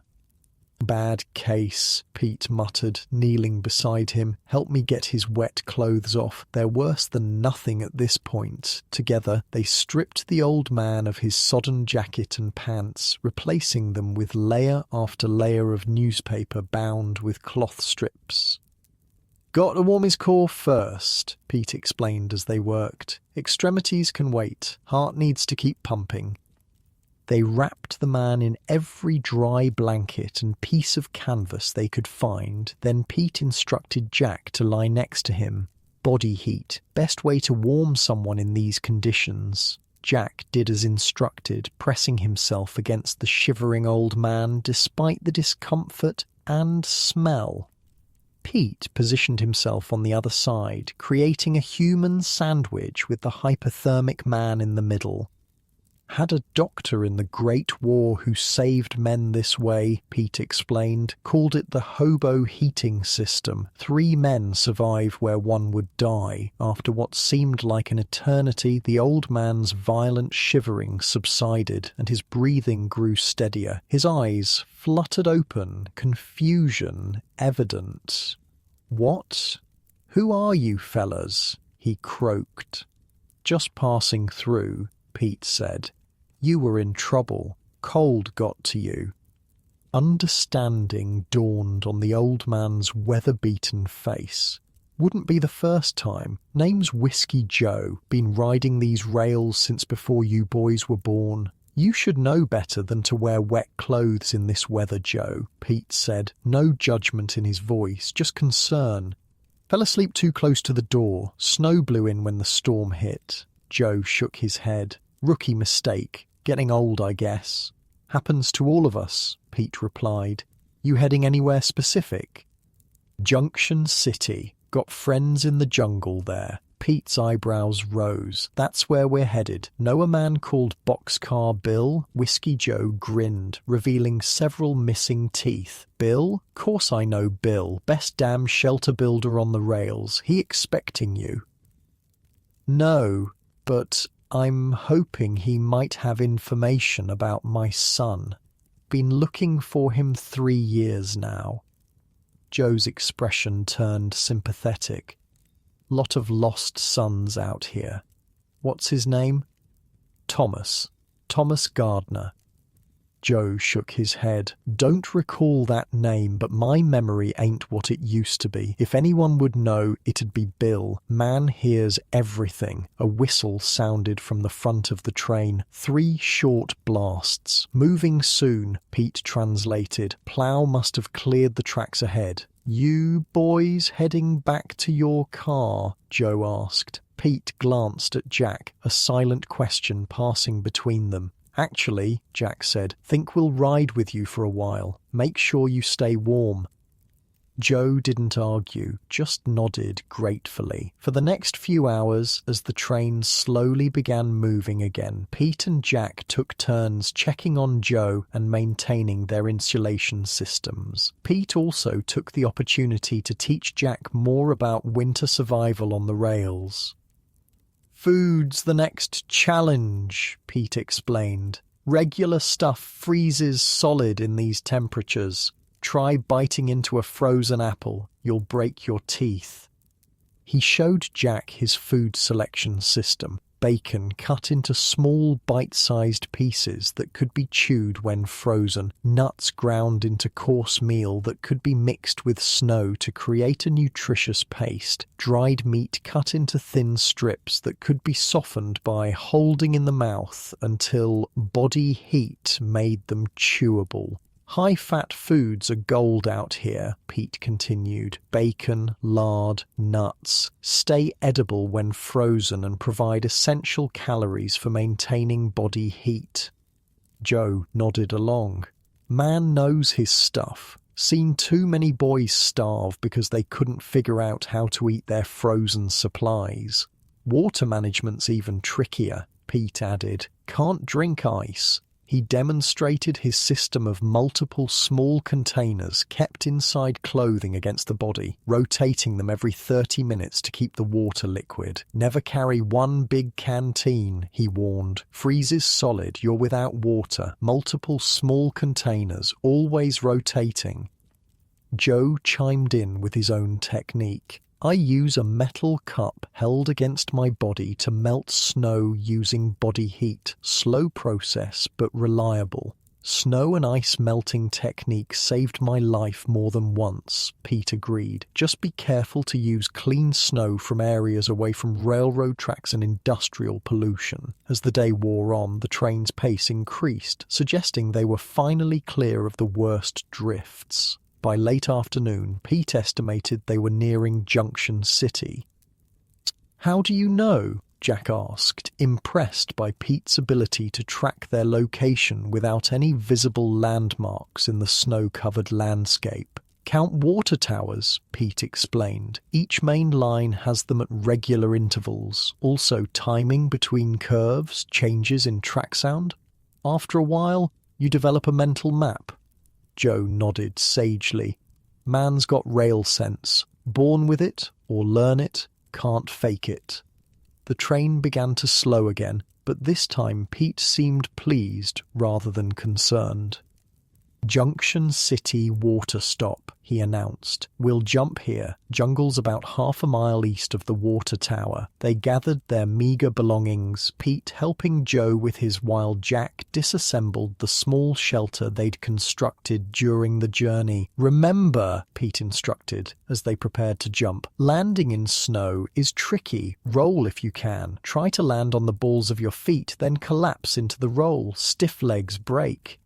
"Bad case," Pete muttered, kneeling beside him. "Help me get his wet clothes off. They're worse than nothing at this point." Together, they stripped the old man of his sodden jacket and pants, replacing them with layer after layer of newspaper bound with cloth strips. "Got to warm his core first," Pete explained as they worked. "Extremities can wait. Heart needs to keep pumping." They wrapped the man in every dry blanket and piece of canvas they could find. Then Pete instructed Jack to lie next to him. Body heat. Best way to warm someone in these conditions. Jack did as instructed, pressing himself against the shivering old man despite the discomfort and smell. Pete positioned himself on the other side, creating a human sandwich with the hypothermic man in the middle. Had a doctor in the Great War who saved men this way, Pete explained, called it the Hobo heating system. 3 men survive where one would die. After what seemed like an eternity, the old man's violent shivering subsided and his breathing grew steadier. His eyes fluttered open, confusion evident. "What? Who are you fellas?" he croaked. "Just passing through," Pete said. "You were in trouble. Cold got to you." Understanding dawned on the old man's weather-beaten face. "Wouldn't be the first time. Name's Whiskey Joe. Been riding these rails since before you boys were born. You should know better than to wear wet clothes in this weather, Joe," Pete said. No judgment in his voice, just concern. "Fell asleep too close to the door. Snow blew in when the storm hit." Joe shook his head. "Rookie mistake. Getting old, I guess." "Happens to all of us," Pete replied. "You heading anywhere specific?" "Junction City. Got friends in the jungle there." Pete's eyebrows rose. "That's where we're headed. Know a man called Boxcar Bill?" Whiskey Joe grinned, revealing several missing teeth. "Bill? Course I know Bill. Best damn shelter builder on the rails. He expecting you?" "No, but I'm hoping he might have information about my son. Been looking for him 3 years now." Joe's expression turned sympathetic. "Lot of lost sons out here. What's his name?" "Thomas. Thomas Gardner." Joe shook his head. "Don't recall that name, but my memory ain't what it used to be. If anyone would know, it'd be Bill. Man hears everything." A whistle sounded from the front of the train. 3 short blasts. "Moving soon," Pete translated. "Plow must have cleared the tracks ahead." "You boys heading back to your car?" Joe asked. Pete glanced at Jack, a silent question passing between them. "Actually," Jack said, "think we'll ride with you for a while. Make sure you stay warm." Joe didn't argue, just nodded gratefully. For the next few hours, as the train slowly began moving again, Pete and Jack took turns checking on Joe and maintaining their insulation systems. Pete also took the opportunity to teach Jack more about winter survival on the rails. "Food's the next challenge," Pete explained. "Regular stuff freezes solid in these temperatures. Try biting into a frozen apple. You'll break your teeth." He showed Jack his food selection system. Bacon cut into small bite-sized pieces that could be chewed when frozen. Nuts ground into coarse meal that could be mixed with snow to create a nutritious paste. Dried meat cut into thin strips that could be softened by holding in the mouth until body heat made them chewable. "High-fat foods are gold out here," Pete continued. "Bacon, lard, nuts. Stay edible when frozen and provide essential calories for maintaining body heat." Joe nodded along. "Man knows his stuff. Seen too many boys starve because they couldn't figure out how to eat their frozen supplies. Water management's even trickier," Pete added. "Can't drink ice." He demonstrated his system of multiple small containers kept inside clothing against the body, rotating them every 30 minutes to keep the water liquid. "Never carry one big canteen," he warned. "Freezes solid, you're without water. Multiple small containers, always rotating." Joe chimed in with his own technique. "I use a metal cup held against my body to melt snow using body heat. Slow process, but reliable. Snow and ice melting technique saved my life more than once," Pete agreed. "Just be careful to use clean snow from areas away from railroad tracks and industrial pollution." As the day wore on, the train's pace increased, suggesting they were finally clear of the worst drifts. By late afternoon, Pete estimated they were nearing Junction City. "How do you know?" Jack asked, impressed by Pete's ability to track their location without any visible landmarks in the snow-covered landscape. "Count water towers," Pete explained. "Each main line has them at regular intervals, also timing between curves, changes in track sound. After a while, you develop a mental map." Joe nodded sagely. "Man's got rail sense. Born with it, or learn it, can't fake it." The train began to slow again, but this time Pete seemed pleased rather than concerned. "Junction City water stop," he announced. "We'll jump here. Jungle's about half a mile east of the water tower." They gathered their meager belongings, Pete helping Joe with his while Jack disassembled the small shelter they'd constructed during the journey. "Remember," Pete instructed as they prepared to jump, "landing in snow is tricky. Roll if you can. Try to land on the balls of your feet, then collapse into the roll. Stiff legs break."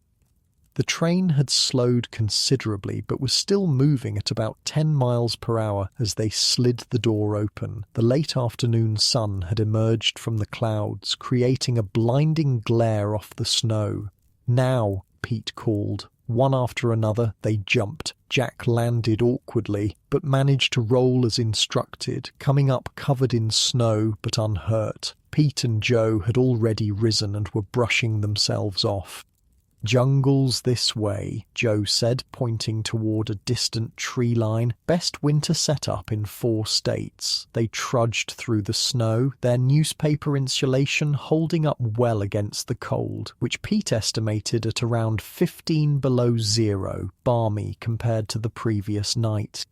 The train had slowed considerably but was still moving at about 10 miles per hour as they slid the door open. The late afternoon sun had emerged from the clouds, creating a blinding glare off the snow. "Now," Pete called. One after another, they jumped. Jack landed awkwardly, but managed to roll as instructed, coming up covered in snow but unhurt. Pete and Joe had already risen and were brushing themselves off. "Jungle's this way," Joe said, pointing toward a distant tree line. "Best winter setup in 4 states." They trudged through the snow, their newspaper insulation holding up well against the cold, which Pete estimated at around 15 below zero, balmy compared to the previous night.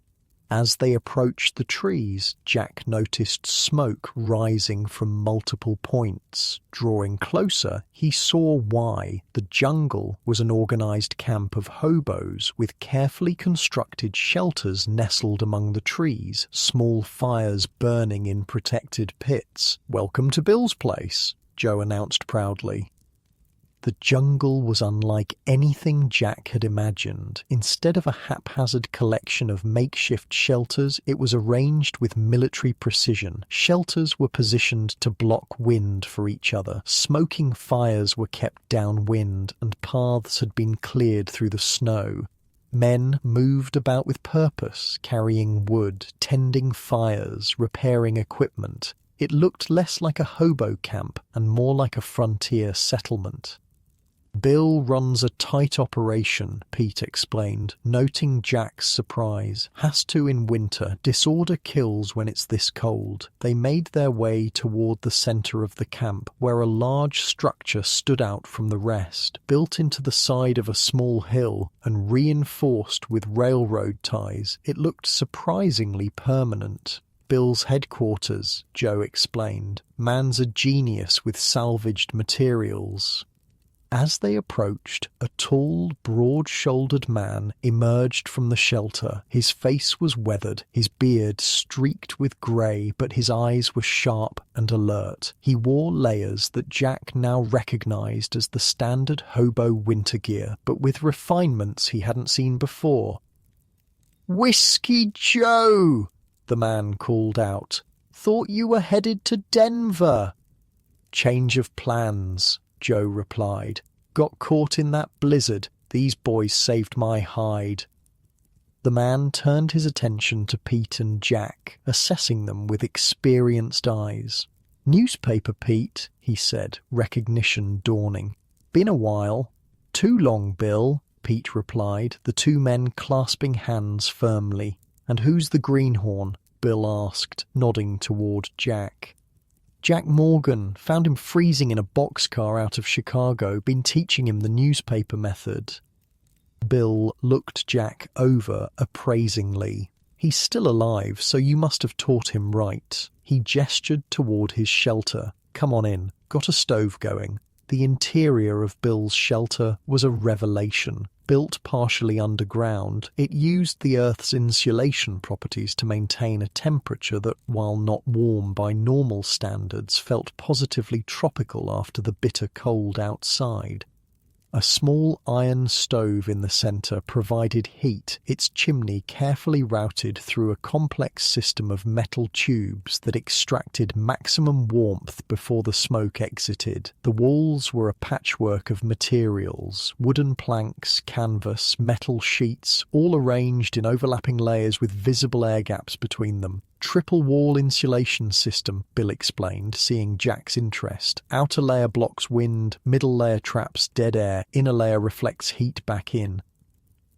As they approached the trees, Jack noticed smoke rising from multiple points. Drawing closer, he saw why. The jungle was an organized camp of hobos with carefully constructed shelters nestled among the trees, small fires burning in protected pits. "Welcome to Bill's place," Joe announced proudly. The jungle was unlike anything Jack had imagined. Instead of a haphazard collection of makeshift shelters, it was arranged with military precision. Shelters were positioned to block wind for each other. Smoking fires were kept downwind, and paths had been cleared through the snow. Men moved about with purpose, carrying wood, tending fires, repairing equipment. It looked less like a hobo camp and more like a frontier settlement. "Bill runs a tight operation," Pete explained, noting Jack's surprise. "Has to in winter. Disorder kills when it's this cold." They made their way toward the center of the camp, where a large structure stood out from the rest, built into the side of a small hill and reinforced with railroad ties. It looked surprisingly permanent. "Bill's headquarters," Joe explained. "Man's a genius with salvaged materials." As they approached, a tall, broad-shouldered man emerged from the shelter. His face was weathered, his beard streaked with grey, but his eyes were sharp and alert. He wore layers that Jack now recognized as the standard hobo winter gear, but with refinements he hadn't seen before. "Whiskey Joe!" the man called out. "Thought you were headed to Denver." "Change of plans," Joe replied. "Got caught in that blizzard. These boys saved my hide." The man turned his attention to Pete and Jack, assessing them with experienced eyes. "Newspaper Pete," he said, recognition dawning. "Been a while." "Too long, Bill," Pete replied, the two men clasping hands firmly. "And who's the greenhorn?" Bill asked, nodding toward Jack. "Jack Morgan. Found him freezing in a boxcar out of Chicago. Been teaching him the newspaper method." Bill looked Jack over appraisingly. "He's still alive, so you must have taught him right." He gestured toward his shelter. "Come on in. Got a stove going." The interior of Bill's shelter was a revelation. Built partially underground, it used the Earth's insulation properties to maintain a temperature that, while not warm by normal standards, felt positively tropical after the bitter cold outside. A small iron stove in the centre provided heat, its chimney carefully routed through a complex system of metal tubes that extracted maximum warmth before the smoke exited. The walls were a patchwork of materials, wooden planks, canvas, metal sheets, all arranged in overlapping layers with visible air gaps between them. Triple wall insulation system, Bill explained, seeing Jack's interest. Outer layer blocks wind, middle layer traps dead air, inner layer reflects heat back in.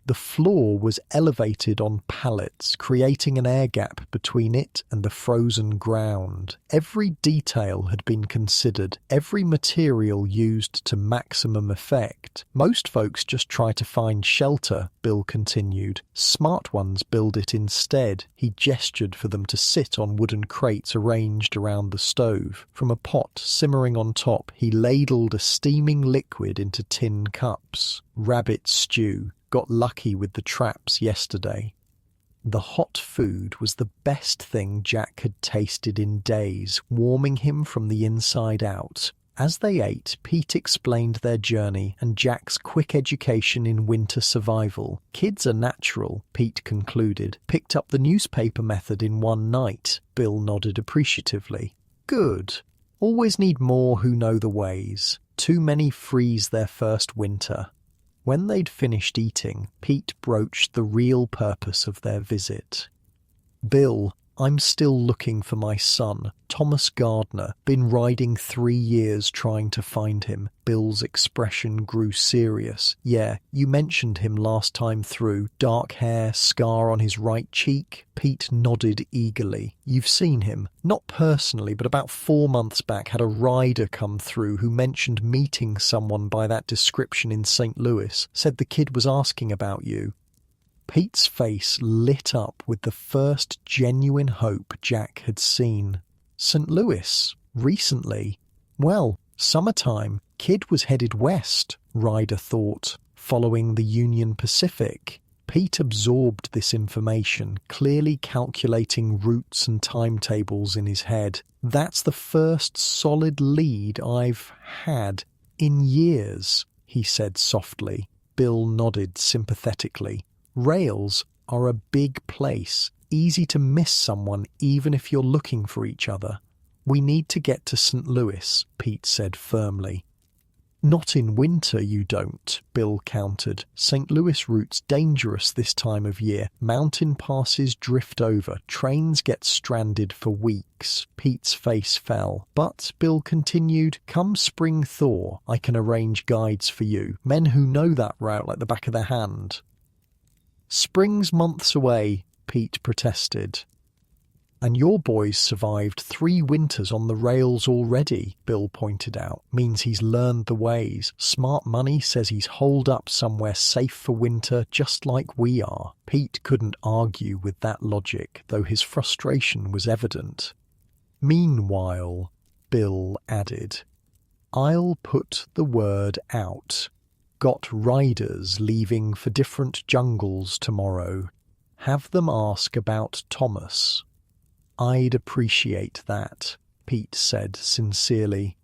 The floor was elevated on pallets, creating an air gap between it and the frozen ground. Every detail had been considered, every material used to maximum effect. Most folks just try to find shelter, Bill continued. Smart ones build it instead. He gestured for them to sit on wooden crates arranged around the stove. From a pot simmering on top, he ladled a steaming liquid into tin cups. Rabbit stew. Got lucky with the traps yesterday. The hot food was the best thing Jack had tasted in days, warming him from the inside out. As they ate, Pete explained their journey and Jack's quick education in winter survival. Kids are natural, Pete concluded. Picked up the newspaper method in one night. Bill nodded appreciatively. Good. Always need more who know the ways. Too many freeze their first winter. When they'd finished eating, Pete broached the real purpose of their visit. Bill, I'm still looking for my son, Thomas Gardner. Been riding 3 years trying to find him. Bill's expression grew serious. Yeah, you mentioned him last time through. Dark hair, scar on his right cheek. Pete nodded eagerly. You've seen him? Not personally, but about 4 months back had a rider come through who mentioned meeting someone by that description in St. Louis. Said the kid was asking about you. Pete's face lit up with the first genuine hope Jack had seen. St. Louis? Recently? Well, summertime. Kid was headed west, Ryder thought, following the Union Pacific. Pete absorbed this information, clearly calculating routes and timetables in his head. That's the first solid lead I've had in years, he said softly. Bill nodded sympathetically. Rails are a big place, easy to miss someone even if you're looking for each other. We need to get to St. Louis, Pete said firmly. Not in winter, you don't, Bill countered. St. Louis route's dangerous this time of year. Mountain passes drift over. Trains get stranded for weeks. Pete's face fell. But, Bill continued, come spring thaw, I can arrange guides for you. Men who know that route like the back of their hand. Spring's months away, Pete protested. And your boy's survived 3 winters on the rails already, Bill pointed out. Means he's learned the ways. Smart money says he's holed up somewhere safe for winter just like we are. Pete couldn't argue with that logic, though his frustration was evident. Meanwhile, Bill added, I'll put the word out. Got riders leaving for different jungles tomorrow. Have them ask about Thomas. I'd appreciate that, Pete said sincerely.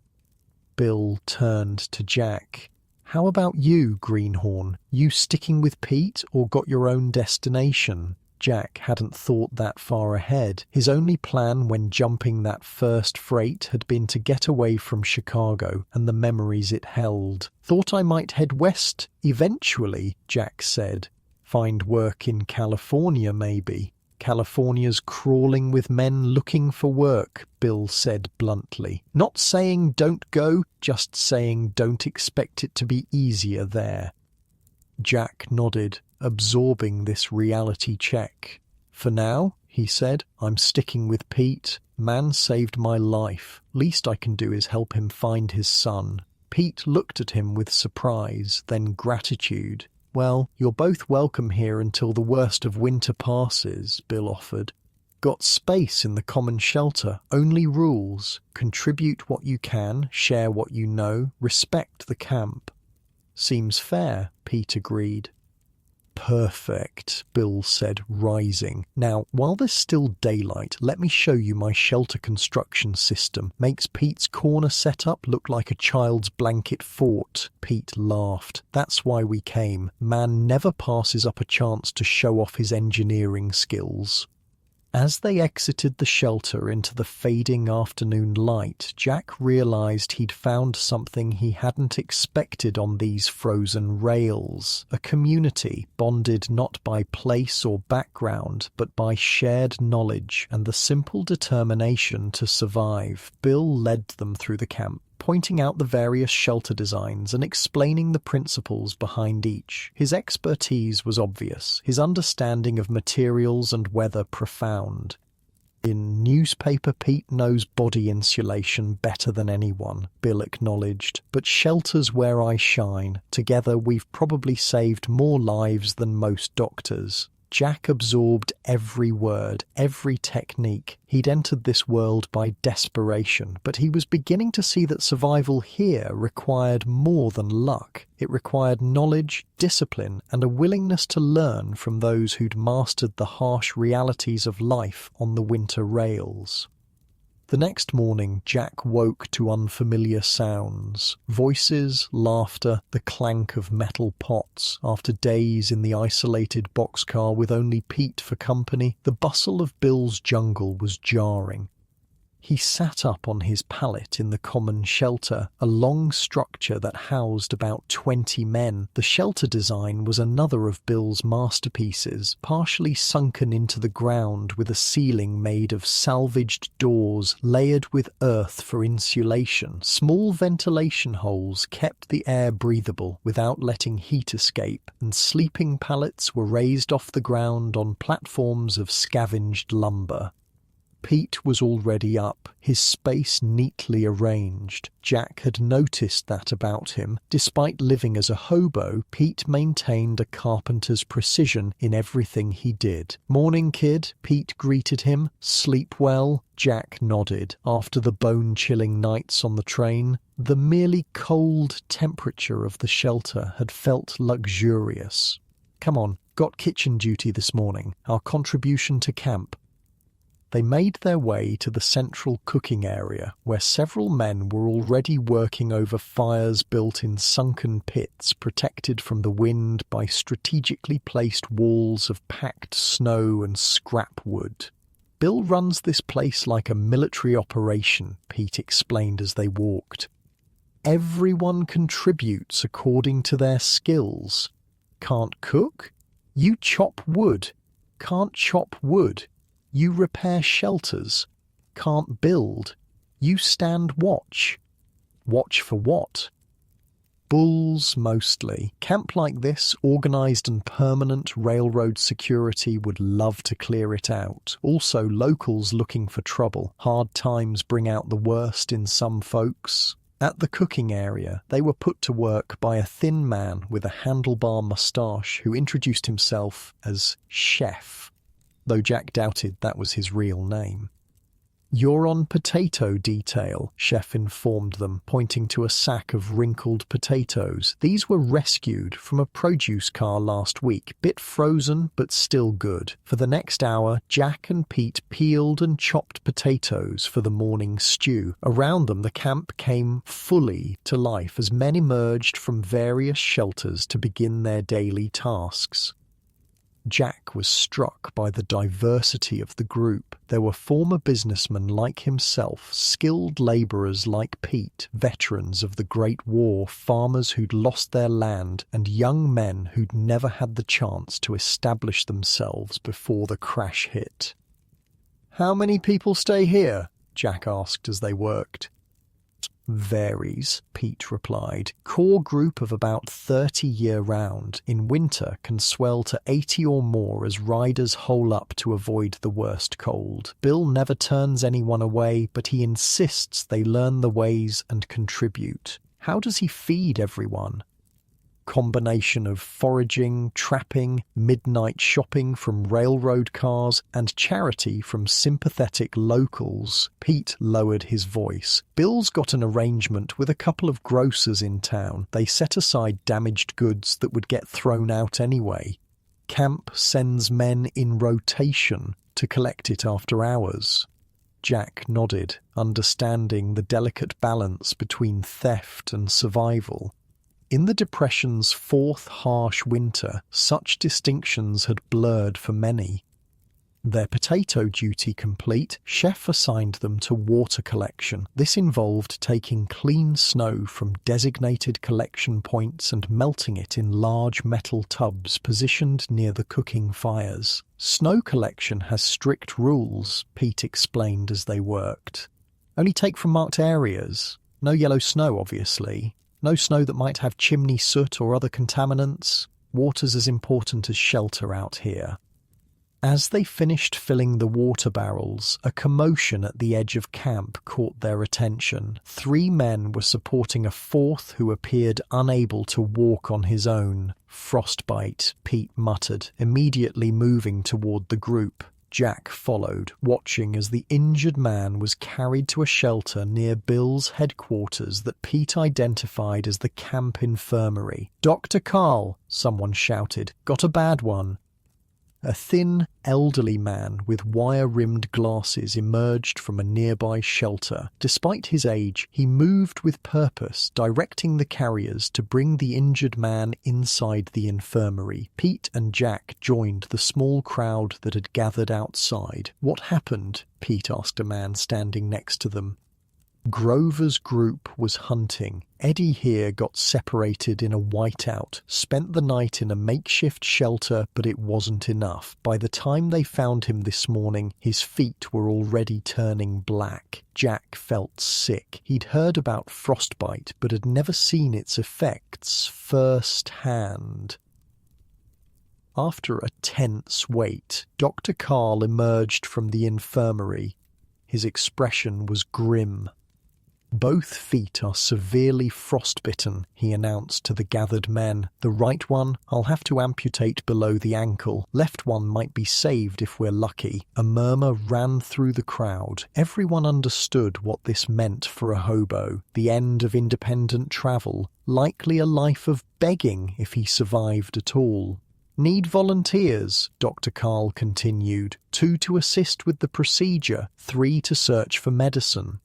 Bill turned to Jack. How about you, Greenhorn? You sticking with Pete or got your own destination? Jack hadn't thought that far ahead. His only plan when jumping that first freight had been to get away from Chicago and the memories it held. Thought I might head west eventually, Jack said. Find work in California, maybe. California's crawling with men looking for work, Bill said bluntly. Not saying don't go, just saying don't expect it to be easier there. Jack nodded, absorbing this reality check. For now, he said, I'm sticking with Pete. Man saved my life. Least I can do is help him find his son. Pete looked at him with surprise, then gratitude. Well, you're both welcome here until the worst of winter passes, Bill offered. Got space in the common shelter, only rules. Contribute what you can, share what you know, respect the camp. Seems fair, Pete agreed. Perfect, Bill said, rising. Now, while there's still daylight, let me show you my shelter construction system. Makes Pete's corner setup look like a child's blanket fort. Pete laughed. That's why we came. Man never passes up a chance to show off his engineering skills. As they exited the shelter into the fading afternoon light, Jack realized he'd found something he hadn't expected on these frozen rails. A community bonded not by place or background, but by shared knowledge and the simple determination to survive. Bill led them through the camp, pointing out the various shelter designs and explaining the principles behind each. His expertise was obvious, his understanding of materials and weather profound. In newspaper, Pete knows body insulation better than anyone, Bill acknowledged. But shelter's where I shine. Together we've probably saved more lives than most doctors. Jack absorbed every word, every technique. He'd entered this world by desperation, but he was beginning to see that survival here required more than luck. It required knowledge, discipline, and a willingness to learn from those who'd mastered the harsh realities of life on the winter rails. The next morning, Jack woke to unfamiliar sounds. Voices, laughter, the clank of metal pots. After days in the isolated boxcar with only Pete for company, the bustle of Bill's jungle was jarring. He sat up on his pallet in the common shelter, a long structure that housed about 20 men. The shelter design was another of Bill's masterpieces, partially sunken into the ground with a ceiling made of salvaged doors layered with earth for insulation. Small ventilation holes kept the air breathable without letting heat escape, and sleeping pallets were raised off the ground on platforms of scavenged lumber. Pete was already up, his space neatly arranged. Jack had noticed that about him. Despite living as a hobo, Pete maintained a carpenter's precision in everything he did. "Morning, kid," Pete greeted him. "Sleep well?" Jack nodded. After the bone-chilling nights on the train, the merely cold temperature of the shelter had felt luxurious. "Come on, got kitchen duty this morning. Our contribution to camp." They made their way to the central cooking area, where several men were already working over fires built in sunken pits protected from the wind by strategically placed walls of packed snow and scrap wood. "Bill runs this place like a military operation," Pete explained as they walked. "Everyone contributes according to their skills. Can't cook? You chop wood. Can't chop wood? You repair shelters. Can't build. You stand watch. Watch for what? Bulls, mostly. Camp like this, organised and permanent railroad security would love to clear it out. Also, locals looking for trouble. Hard times bring out the worst in some folks. At the cooking area, they were put to work by a thin man with a handlebar moustache who introduced himself as Chef, though Jack doubted that was his real name. "You're on potato detail," Chef informed them, pointing to a sack of wrinkled potatoes. These were rescued from a produce car last week, bit frozen but still good. For the next hour, Jack and Pete peeled and chopped potatoes for the morning stew. Around them, the camp came fully to life as men emerged from various shelters to begin their daily tasks. Jack was struck by the diversity of the group. There were former businessmen like himself, skilled labourers like Pete, veterans of the Great War, farmers who'd lost their land, and young men who'd never had the chance to establish themselves before the crash hit. "How many people stay here?" Jack asked as they worked. "Varies," Pete replied. "Core group of about 30 year-round. In winter can swell to 80 or more as riders hole up to avoid the worst cold. Bill never turns anyone away, but he insists they learn the ways and contribute. How does he feed everyone? Combination of foraging, trapping, midnight shopping from railroad cars, and charity from sympathetic locals." Pete lowered his voice. "Bill's got an arrangement with a couple of grocers in town. They set aside damaged goods that would get thrown out anyway." Camp sends men in rotation to collect it after hours. Jack nodded, understanding the delicate balance between theft and survival. In the Depression's fourth harsh winter, such distinctions had blurred for many. Their potato duty complete, Chef assigned them to water collection. This involved taking clean snow from designated collection points and melting it in large metal tubs positioned near the cooking fires. Snow collection has strict rules, Pete explained as they worked. Only take from marked areas. No yellow snow, obviously. No snow that might have chimney soot or other contaminants. Water's as important as shelter out here. As they finished filling the water barrels, a commotion at the edge of camp caught their attention. 3 men were supporting a 4th who appeared unable to walk on his own. "Frostbite," Pete muttered, immediately moving toward the group. Jack followed, watching as the injured man was carried to a shelter near Bill's headquarters that Pete identified as the camp infirmary. "Dr. Carl," someone shouted, "got a bad one." A thin, elderly man with wire-rimmed glasses emerged from a nearby shelter. Despite his age, he moved with purpose, directing the carriers to bring the injured man inside the infirmary. Pete and Jack joined the small crowd that had gathered outside. "What happened?" Pete asked a man standing next to them. Grover's group was hunting. Eddie here got separated in a whiteout, spent the night in a makeshift shelter, but it wasn't enough. By the time they found him this morning, his feet were already turning black. Jack felt sick. He'd heard about frostbite, but had never seen its effects firsthand. After a tense wait, Dr. Carl emerged from the infirmary. His expression was grim. "Both feet are severely frostbitten," he announced to the gathered men. "The right one, I'll have to amputate below the ankle. Left one might be saved if we're lucky." A murmur ran through the crowd. Everyone understood what this meant for a hobo. The end of independent travel, likely a life of begging if he survived at all. "Need volunteers," Dr. Carl continued. 2 to assist with the procedure, 3 to search for medicine.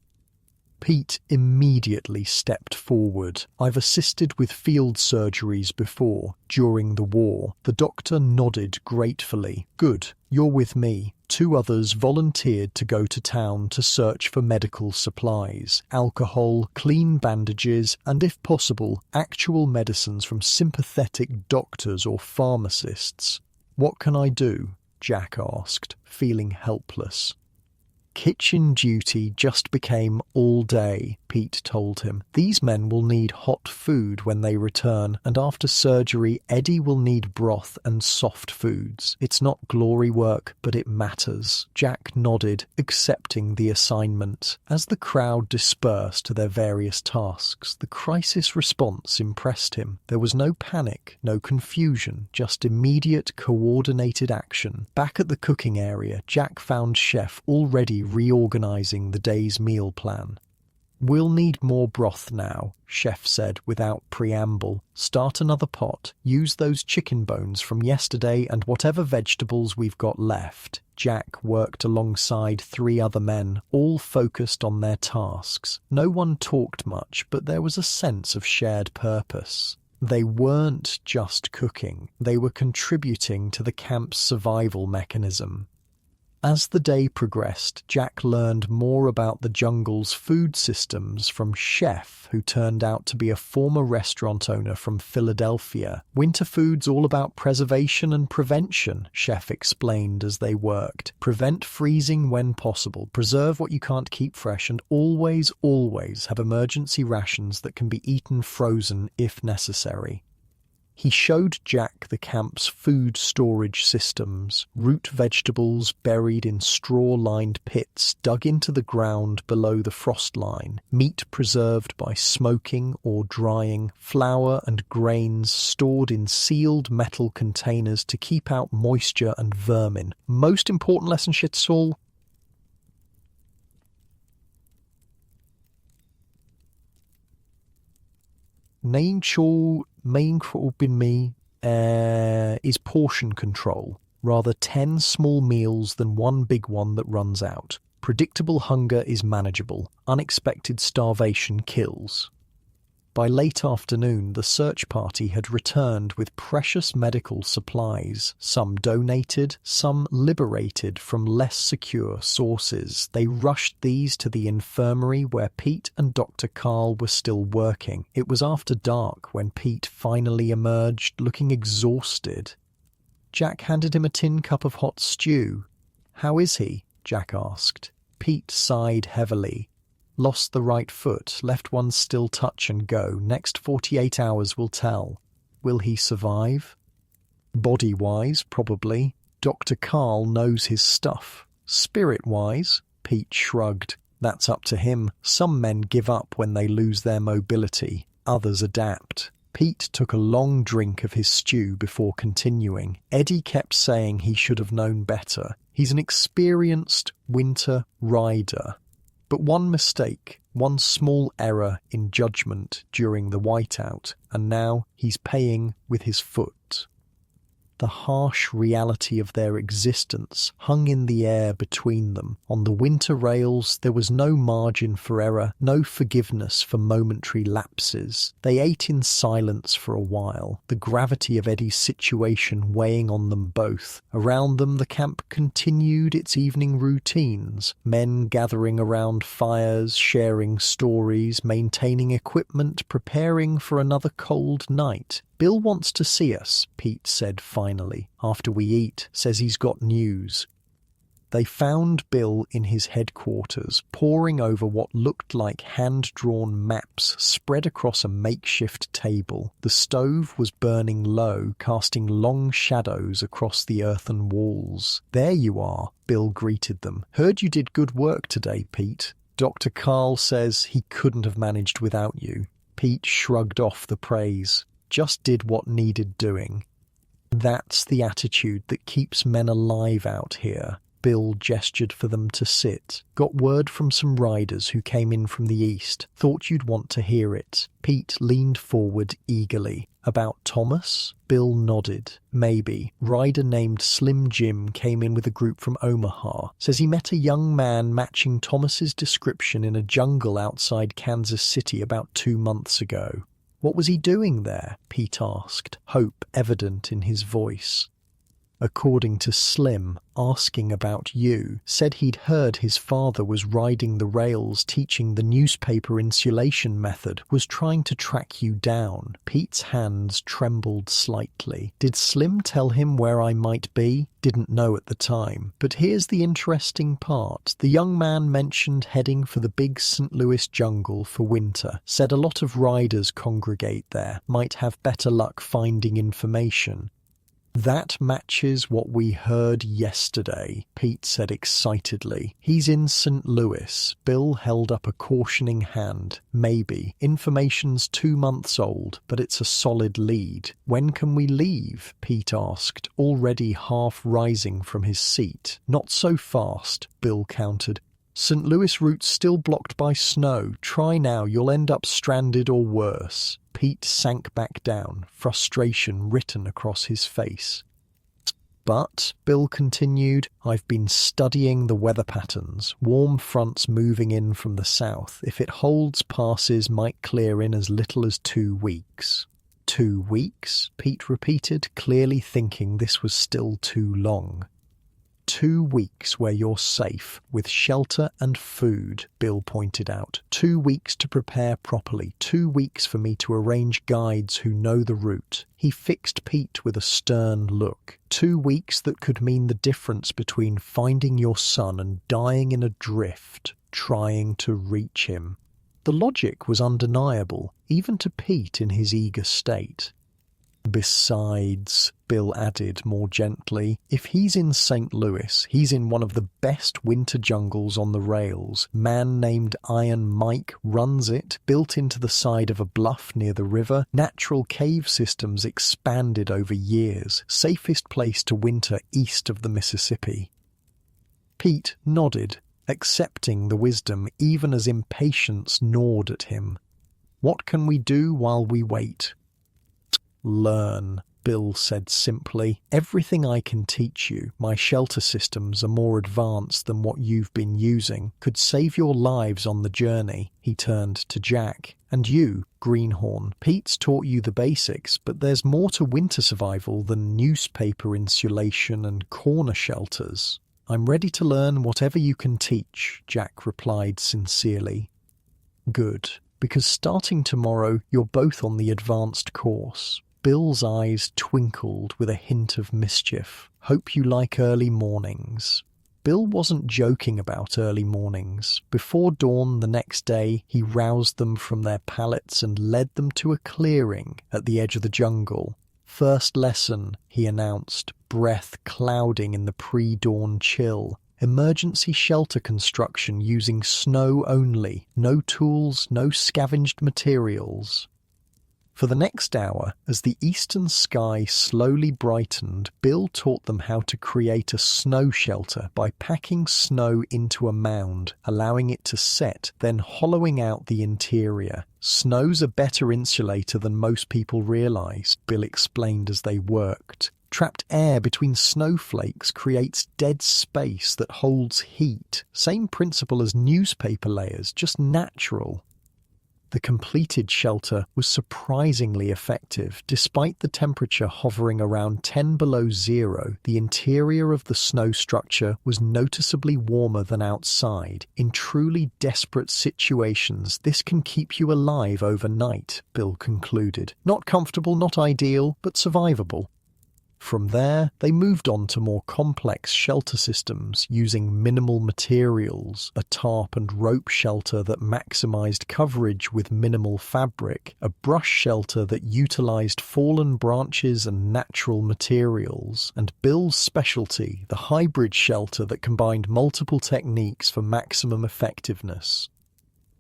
Pete immediately stepped forward. "I've assisted with field surgeries before, during the war." The doctor nodded gratefully. "Good, you're with me." 2 others volunteered to go to town to search for medical supplies, alcohol, clean bandages, and if possible, actual medicines from sympathetic doctors or pharmacists. "What can I do?" Jack asked, feeling helpless. "Kitchen duty just became all day," Pete told him. "These men will need hot food when they return, and after surgery, Eddie will need broth and soft foods. It's not glory work, but it matters." Jack nodded, accepting the assignment. As the crowd dispersed to their various tasks, the crisis response impressed him. There was no panic, no confusion, just immediate, coordinated action. Back at the cooking area, Jack found Chef already reorganizing the day's meal plan. "We'll need more broth now," Chef said without preamble. "Start another pot. Use those chicken bones from yesterday and whatever vegetables we've got left." Jack worked alongside 3 other men, all focused on their tasks. No one talked much, but there was a sense of shared purpose. They weren't just cooking, they were contributing to the camp's survival mechanism. As the day progressed, Jack learned more about the jungle's food systems from Chef, who turned out to be a former restaurant owner from Philadelphia. "Winter food's all about preservation and prevention," Chef explained as they worked. "Prevent freezing when possible, preserve what you can't keep fresh, and always, always have emergency rations that can be eaten frozen if necessary." He showed Jack the camp's food storage systems, root vegetables buried in straw-lined pits dug into the ground below the frost line, meat preserved by smoking or drying, flour and grains stored in sealed metal containers to keep out moisture and vermin. Most important lesson, Shitsall: Nain Chol Main Bin Me Is portion control. Rather 10 small meals than one big one that runs out. Predictable hunger is manageable. Unexpected starvation kills. By late afternoon, the search party had returned with precious medical supplies, some donated, some liberated from less secure sources. They rushed these to the infirmary where Pete and Dr. Carl were still working. It was after dark when Pete finally emerged, looking exhausted. Jack handed him a tin cup of hot stew. "How is he?" Jack asked. Pete sighed heavily. "Lost the right foot, left one still touch and go. Next 48 hours will tell." "Will he survive?" "Body-wise, probably. Dr. Carl knows his stuff. Spirit-wise," Pete shrugged. "That's up to him. Some men give up when they lose their mobility. Others adapt." Pete took a long drink of his stew before continuing. Eddie kept saying he should have known better. He's an experienced winter rider. But one mistake, one small error in judgment during the whiteout, and now he's paying with his foot. The harsh reality of their existence hung in the air between them. On the winter rails, there was no margin for error, no forgiveness for momentary lapses. They ate in silence for a while, the gravity of Eddie's situation weighing on them both. Around them, the camp continued its evening routines, men gathering around fires, sharing stories, maintaining equipment, preparing for another cold night. "Bill wants to see us," Pete said finally, "after we eat. Says he's got news." They found Bill in his headquarters, poring over what looked like hand-drawn maps spread across a makeshift table. The stove was burning low, casting long shadows across the earthen walls. "There you are," Bill greeted them. "Heard you did good work today, Pete. Dr. Carl says he couldn't have managed without you." Pete shrugged off the praise. "Just did what needed doing." "That's the attitude that keeps men alive out here." Bill gestured for them to sit. "Got word from some riders who came in from the east. Thought you'd want to hear it." Pete leaned forward eagerly. "About Thomas?" Bill nodded. "Maybe. Rider named Slim Jim came in with a group from Omaha. Says he met a young man matching Thomas's description in a jungle outside Kansas City about 2 months ago." "What was he doing there?" Pete asked, hope evident in his voice. "According to Slim, asking about you. Said he'd heard his father was riding the rails teaching the newspaper insulation method, was trying to track you down." Pete's hands trembled slightly. "Did Slim tell him where I might be?" "Didn't know at the time. But here's the interesting part. The young man mentioned heading for the big St. Louis jungle for winter. Said a lot of riders congregate there. Might have better luck finding information." "That matches what we heard yesterday," Pete said excitedly. "He's in St. Louis." Bill held up a cautioning hand. "Maybe. Information's 2 months old, but it's a solid lead." "When can we leave?" Pete asked, already half rising from his seat. "Not so fast," Bill countered. "St. Louis route's still blocked by snow. Try now, you'll end up stranded or worse." Pete sank back down, frustration written across his face. "But," Bill continued, "I've been studying the weather patterns. Warm fronts moving in from the south. If it holds, passes might clear in as little as 2 weeks. 2 weeks? Pete repeated, clearly thinking this was still too long. 2 weeks where you're safe, with shelter and food, Bill pointed out. 2 weeks to prepare properly. 2 weeks for me to arrange guides who know the route. He fixed Pete with a stern look. 2 weeks that could mean the difference between finding your son and dying in a drift, trying to reach him. The logic was undeniable, even to Pete in his eager state. Besides, Bill added more gently, if he's in St. Louis, he's in one of the best winter jungles on the rails. Man named Iron Mike runs it, built into the side of a bluff near the river. Natural cave systems expanded over years. Safest place to winter east of the Mississippi. Pete nodded, accepting the wisdom even as impatience gnawed at him. What can we do while we wait? Learn. Bill said simply. "Everything I can teach you, my shelter systems are more advanced than what you've been using, could save your lives on the journey." He turned to Jack. "And you, Greenhorn, Pete's taught you the basics, but there's more to winter survival than newspaper insulation and corner shelters." "I'm ready to learn whatever you can teach," Jack replied sincerely. "Good, because starting tomorrow, you're both on the advanced course." Bill's eyes twinkled with a hint of mischief. "Hope you like early mornings." Bill wasn't joking about early mornings. Before dawn the next day, he roused them from their pallets and led them to a clearing at the edge of the jungle. "First lesson," he announced, breath clouding in the pre-dawn chill. "Emergency shelter construction using snow only. No tools, no scavenged materials." For the next hour, as the eastern sky slowly brightened, Bill taught them how to create a snow shelter by packing snow into a mound, allowing it to set, then hollowing out the interior. "Snow's a better insulator than most people realize," Bill explained as they worked. "Trapped air between snowflakes creates dead space that holds heat. Same principle as newspaper layers, just natural." The completed shelter was surprisingly effective. Despite the temperature hovering around 10 below zero, the interior of the snow structure was noticeably warmer than outside. "In truly desperate situations, this can keep you alive overnight," Bill concluded. "Not comfortable, not ideal, but survivable." From there, they moved on to more complex shelter systems using minimal materials, a tarp and rope shelter that maximized coverage with minimal fabric, a brush shelter that utilized fallen branches and natural materials, and Bill's specialty, the hybrid shelter that combined multiple techniques for maximum effectiveness.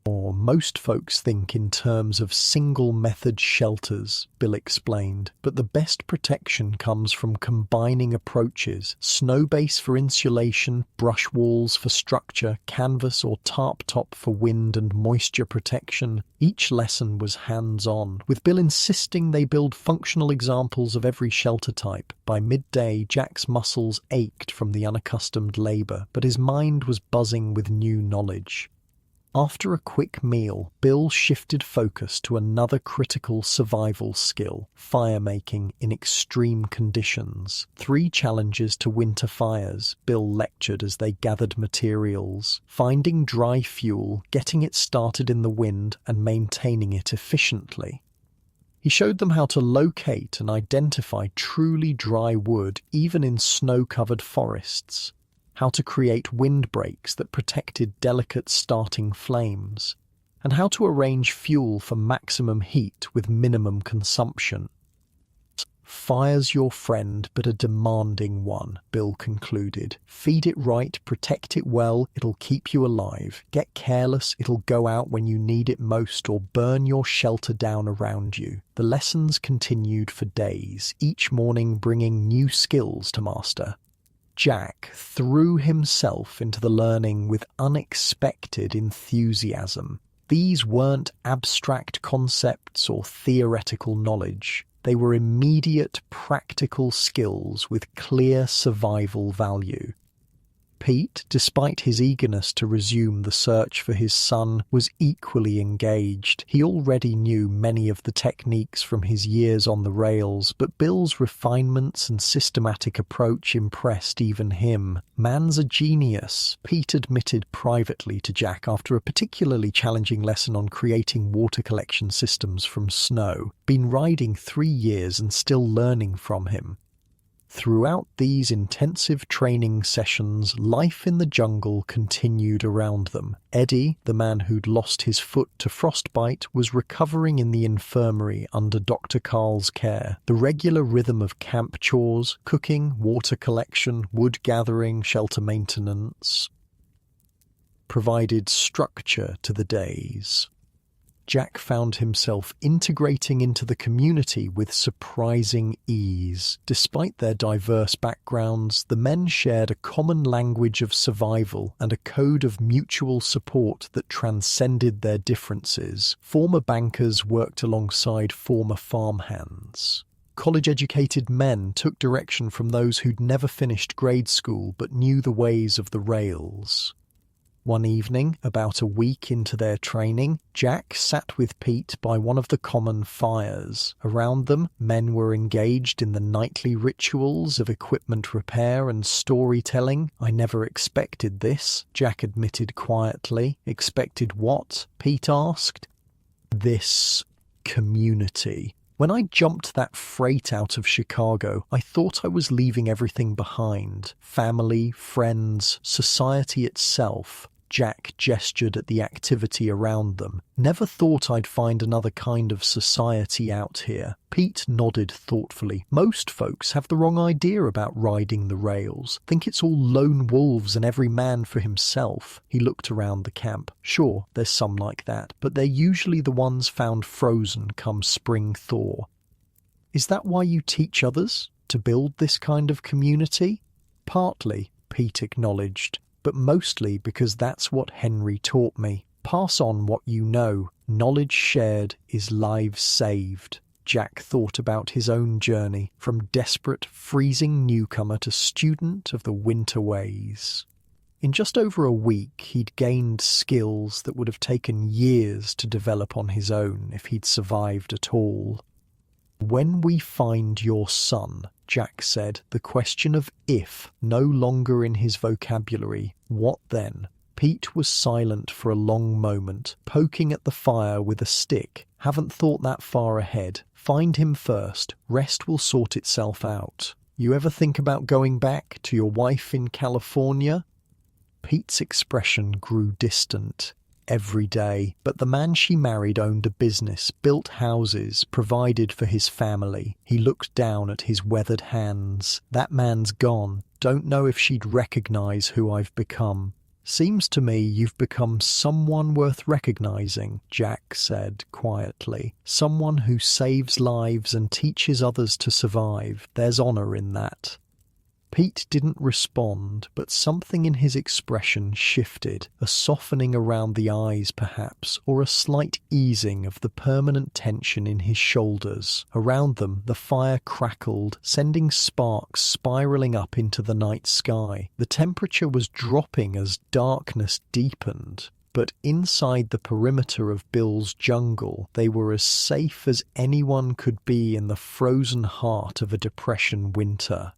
Or most folks think in terms of single-method shelters, Bill explained, but the best protection comes from combining approaches: snow base for insulation, brush walls for structure, canvas or tarp top for wind and moisture protection. Each lesson was hands-on, with Bill insisting they build functional examples of every shelter type. By midday, Jack's muscles ached from the unaccustomed labor, but his mind was buzzing with new knowledge. After a quick meal, Bill shifted focus to another critical survival skill: fire-making in extreme conditions. 3 challenges to winter fires, Bill lectured as they gathered materials: finding dry fuel, getting it started in the wind, and maintaining it efficiently. He showed them how to locate and identify truly dry wood, even in snow-covered forests, how to create windbreaks that protected delicate starting flames, and how to arrange fuel for maximum heat with minimum consumption. "Fire's your friend, but a demanding one," Bill concluded. "Feed it right, protect it well, it'll keep you alive. Get careless, it'll go out when you need it most or burn your shelter down around you." The lessons continued for days, each morning bringing new skills to master. Jack threw himself into the learning with unexpected enthusiasm. These weren't abstract concepts or theoretical knowledge. They were immediate, practical skills with clear survival value. Pete, despite his eagerness to resume the search for his son, was equally engaged. He already knew many of the techniques from his years on the rails, but Bill's refinements and systematic approach impressed even him. "Man's a genius," Pete admitted privately to Jack after a particularly challenging lesson on creating water collection systems from snow. "Been riding 3 years and still learning from him." Throughout these intensive training sessions, life in the jungle continued around them. Eddie, the man who'd lost his foot to frostbite, was recovering in the infirmary under Dr. Carl's care. The regular rhythm of camp chores, cooking, water collection, wood gathering, shelter maintenance, provided structure to the days. Jack found himself integrating into the community with surprising ease. Despite their diverse backgrounds, the men shared a common language of survival and a code of mutual support that transcended their differences. Former bankers worked alongside former farmhands. College-educated men took direction from those who'd never finished grade school but knew the ways of the rails. One evening, about a week into their training, Jack sat with Pete by one of the common fires. Around them, men were engaged in the nightly rituals of equipment repair and storytelling. "I never expected this," Jack admitted quietly. "Expected what?" Pete asked. "This community. When I jumped that freight out of Chicago, I thought I was leaving everything behind. Family, friends, society itself." Jack gestured at the activity around them. "Never thought I'd find another kind of society out here." Pete nodded thoughtfully. "Most folks have the wrong idea about riding the rails. Think it's all lone wolves and every man for himself." He looked around the camp. "Sure, there's some like that, but they're usually the ones found frozen come spring thaw." "Is that why you teach others? To build this kind of community?" "Partly," Pete acknowledged. "But mostly because that's what Henry taught me. Pass on what you know. Knowledge shared is lives saved." Jack thought about his own journey, from desperate, freezing newcomer to student of the winter ways. In just over a week, he'd gained skills that would have taken years to develop on his own if he'd survived at all. "When we find your son," Jack said, the question of if no longer in his vocabulary. "What then?" Pete was silent for a long moment, poking at the fire with a stick. "Haven't thought that far ahead. Find him first. Rest will sort itself out. You ever think about going back to your wife in California?" Pete's expression grew distant. "Every day. But the man she married owned a business, built houses, provided for his family." He looked down at his weathered hands. "That man's gone. Don't know if she'd recognize who I've become." "Seems to me you've become someone worth recognizing," Jack said quietly. "Someone who saves lives and teaches others to survive. There's honor in that." Pete didn't respond, but something in his expression shifted, a softening around the eyes perhaps, or a slight easing of the permanent tension in his shoulders. Around them, the fire crackled, sending sparks spiraling up into the night sky. The temperature was dropping as darkness deepened. But inside the perimeter of Bill's jungle, they were as safe as anyone could be in the frozen heart of a depression winter.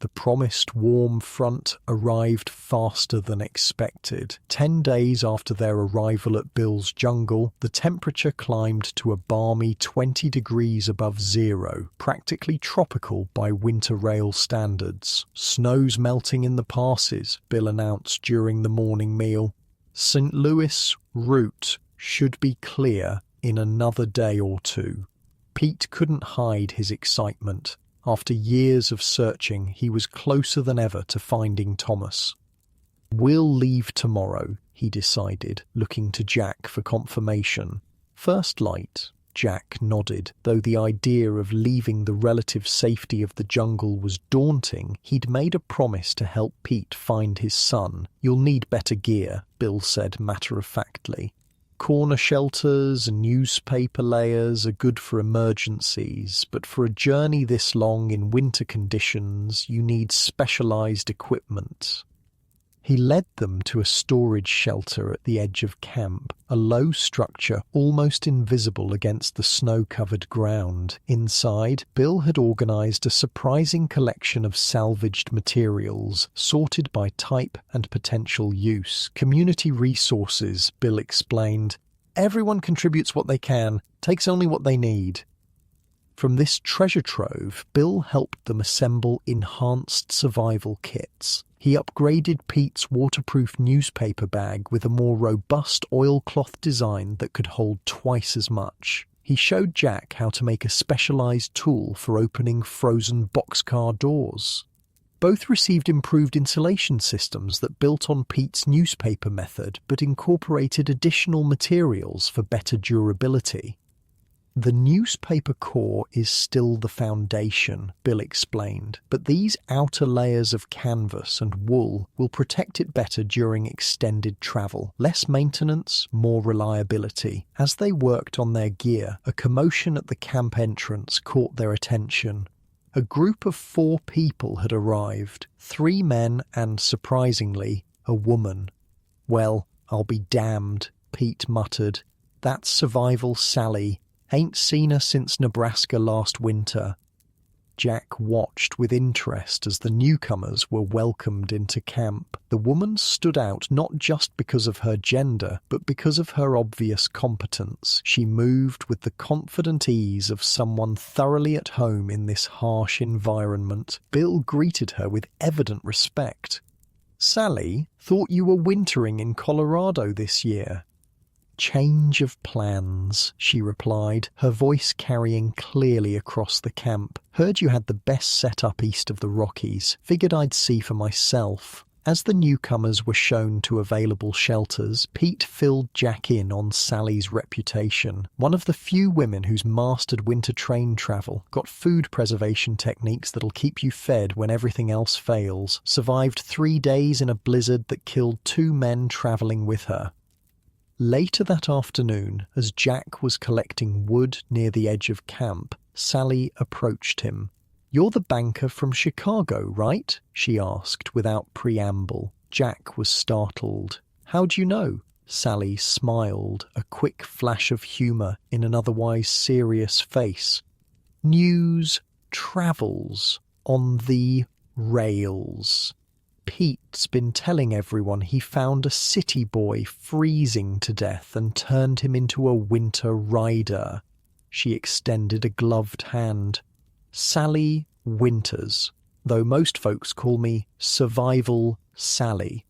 The promised warm front arrived faster than expected. 10 days after their arrival at Bill's jungle, the temperature climbed to a balmy 20 degrees above zero, practically tropical by winter rail standards. "Snow's melting in the passes," Bill announced during the morning meal. "St. Louis route should be clear in another day or two." Pete couldn't hide his excitement. After years of searching, he was closer than ever to finding Thomas. "We'll leave tomorrow," he decided, looking to Jack for confirmation. "First light." Jack nodded. Though the idea of leaving the relative safety of the jungle was daunting, he'd made a promise to help Pete find his son. "You'll need better gear," Bill said matter-of-factly. "Corner shelters and newspaper layers are good for emergencies, but for a journey this long in winter conditions, you need specialized equipment." He led them to a storage shelter at the edge of camp, a low structure almost invisible against the snow-covered ground. Inside, Bill had organized a surprising collection of salvaged materials, sorted by type and potential use. "Community resources," Bill explained. "Everyone contributes what they can, takes only what they need." From this treasure trove, Bill helped them assemble enhanced survival kits. He upgraded Pete's waterproof newspaper bag with a more robust oilcloth design that could hold twice as much. He showed Jack how to make a specialized tool for opening frozen boxcar doors. Both received improved insulation systems that built on Pete's newspaper method but incorporated additional materials for better durability. The newspaper core is still the foundation, Bill explained, but these outer layers of canvas and wool will protect it better during extended travel. Less maintenance, more reliability. As they worked on their gear, a commotion at the camp entrance caught their attention. A group of 4 people had arrived, 3 men and, surprisingly, a woman. "Well, I'll be damned," Pete muttered. "That's Survival Sally. Ain't seen her since Nebraska last winter." Jack watched with interest as the newcomers were welcomed into camp. The woman stood out not just because of her gender, but because of her obvious competence. She moved with the confident ease of someone thoroughly at home in this harsh environment. Bill greeted her with evident respect. "Sally, thought you were wintering in Colorado this year." "Change of plans," she replied, her voice carrying clearly across the camp. "Heard you had the best setup east of the Rockies. Figured I'd see for myself." As the newcomers were shown to available shelters, Pete filled Jack in on Sally's reputation. One of the few women who's mastered winter train travel, got food preservation techniques that'll keep you fed when everything else fails, survived 3 days in a blizzard that killed 2 men traveling with her. Later that afternoon, as Jack was collecting wood near the edge of camp, Sally approached him. "You're the banker from Chicago, right?" she asked without preamble. Jack was startled. "How'd you know?" Sally smiled, a quick flash of humor in an otherwise serious face. "News travels on the rails. Pete's been telling everyone he found a city boy freezing to death and turned him into a winter rider." She extended a gloved hand. "Sally Winters, though most folks call me Survival Sally."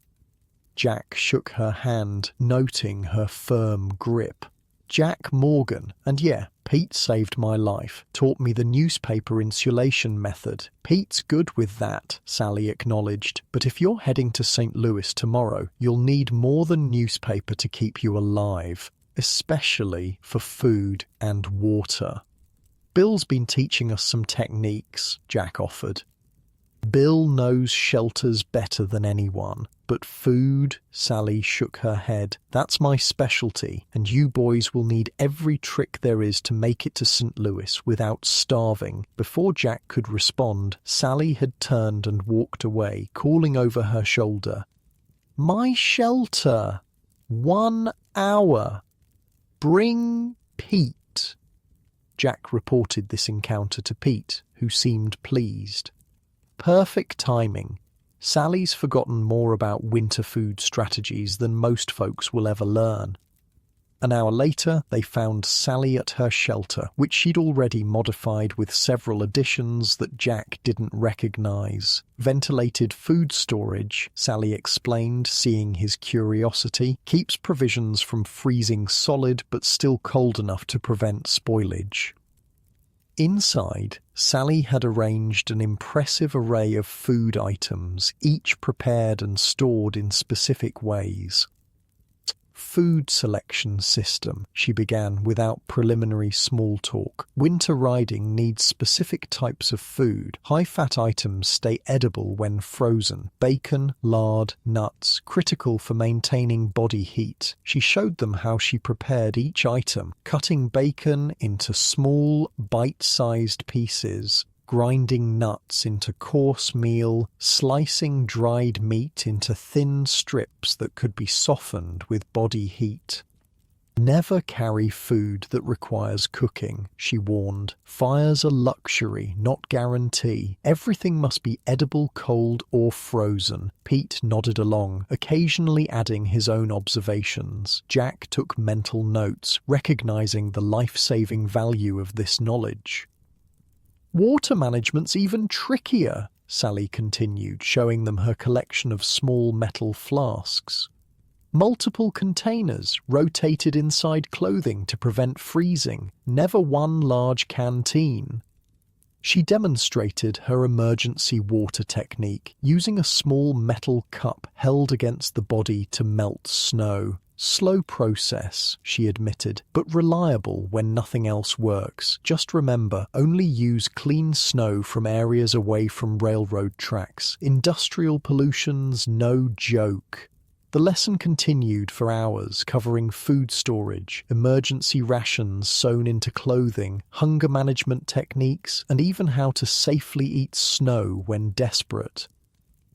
Jack shook her hand, noting her firm grip. "Jack Morgan, and yeah, Pete saved my life, taught me the newspaper insulation method." "Pete's good with that," Sally acknowledged, "but if you're heading to St. Louis tomorrow, you'll need more than newspaper to keep you alive, especially for food and water." "Bill's been teaching us some techniques," Jack offered. "Bill knows shelters better than anyone, but food," Sally shook her head, "that's my specialty, and you boys will need every trick there is to make it to St. Louis without starving." Before Jack could respond, Sally had turned and walked away, calling over her shoulder, "My shelter! 1 hour! Bring Pete!" Jack reported this encounter to Pete, who seemed pleased. Perfect timing. Sally's forgotten more about winter food strategies than most folks will ever learn. An hour later, they found Sally at her shelter, which she'd already modified with several additions that Jack didn't recognize. "Ventilated food storage," Sally explained, seeing his curiosity, "keeps provisions from freezing solid but still cold enough to prevent spoilage." Inside, Sally had arranged an impressive array of food items, each prepared and stored in specific ways. "Food selection system," she began without preliminary small talk. "Winter riding needs specific types of food. High-fat items stay edible when frozen. Bacon, lard, nuts, critical for maintaining body heat." She showed them how she prepared each item, cutting bacon into small, bite-sized pieces, grinding nuts into coarse meal, slicing dried meat into thin strips that could be softened with body heat. "Never carry food that requires cooking," she warned. "Fire's a luxury, not guarantee. Everything must be edible, cold, or frozen." Pete nodded along, occasionally adding his own observations. Jack took mental notes, recognizing the life-saving value of this knowledge. "Water management's even trickier," Sally continued, showing them her collection of small metal flasks. "Multiple containers rotated inside clothing to prevent freezing, never one large canteen." She demonstrated her emergency water technique, using a small metal cup held against the body to melt snow. Slow process, she admitted, but reliable when nothing else works. Just remember, only use clean snow from areas away from railroad tracks. Industrial pollution's no joke. The lesson continued for hours, covering food storage, emergency rations sewn into clothing, hunger management techniques, and even how to safely eat snow when desperate.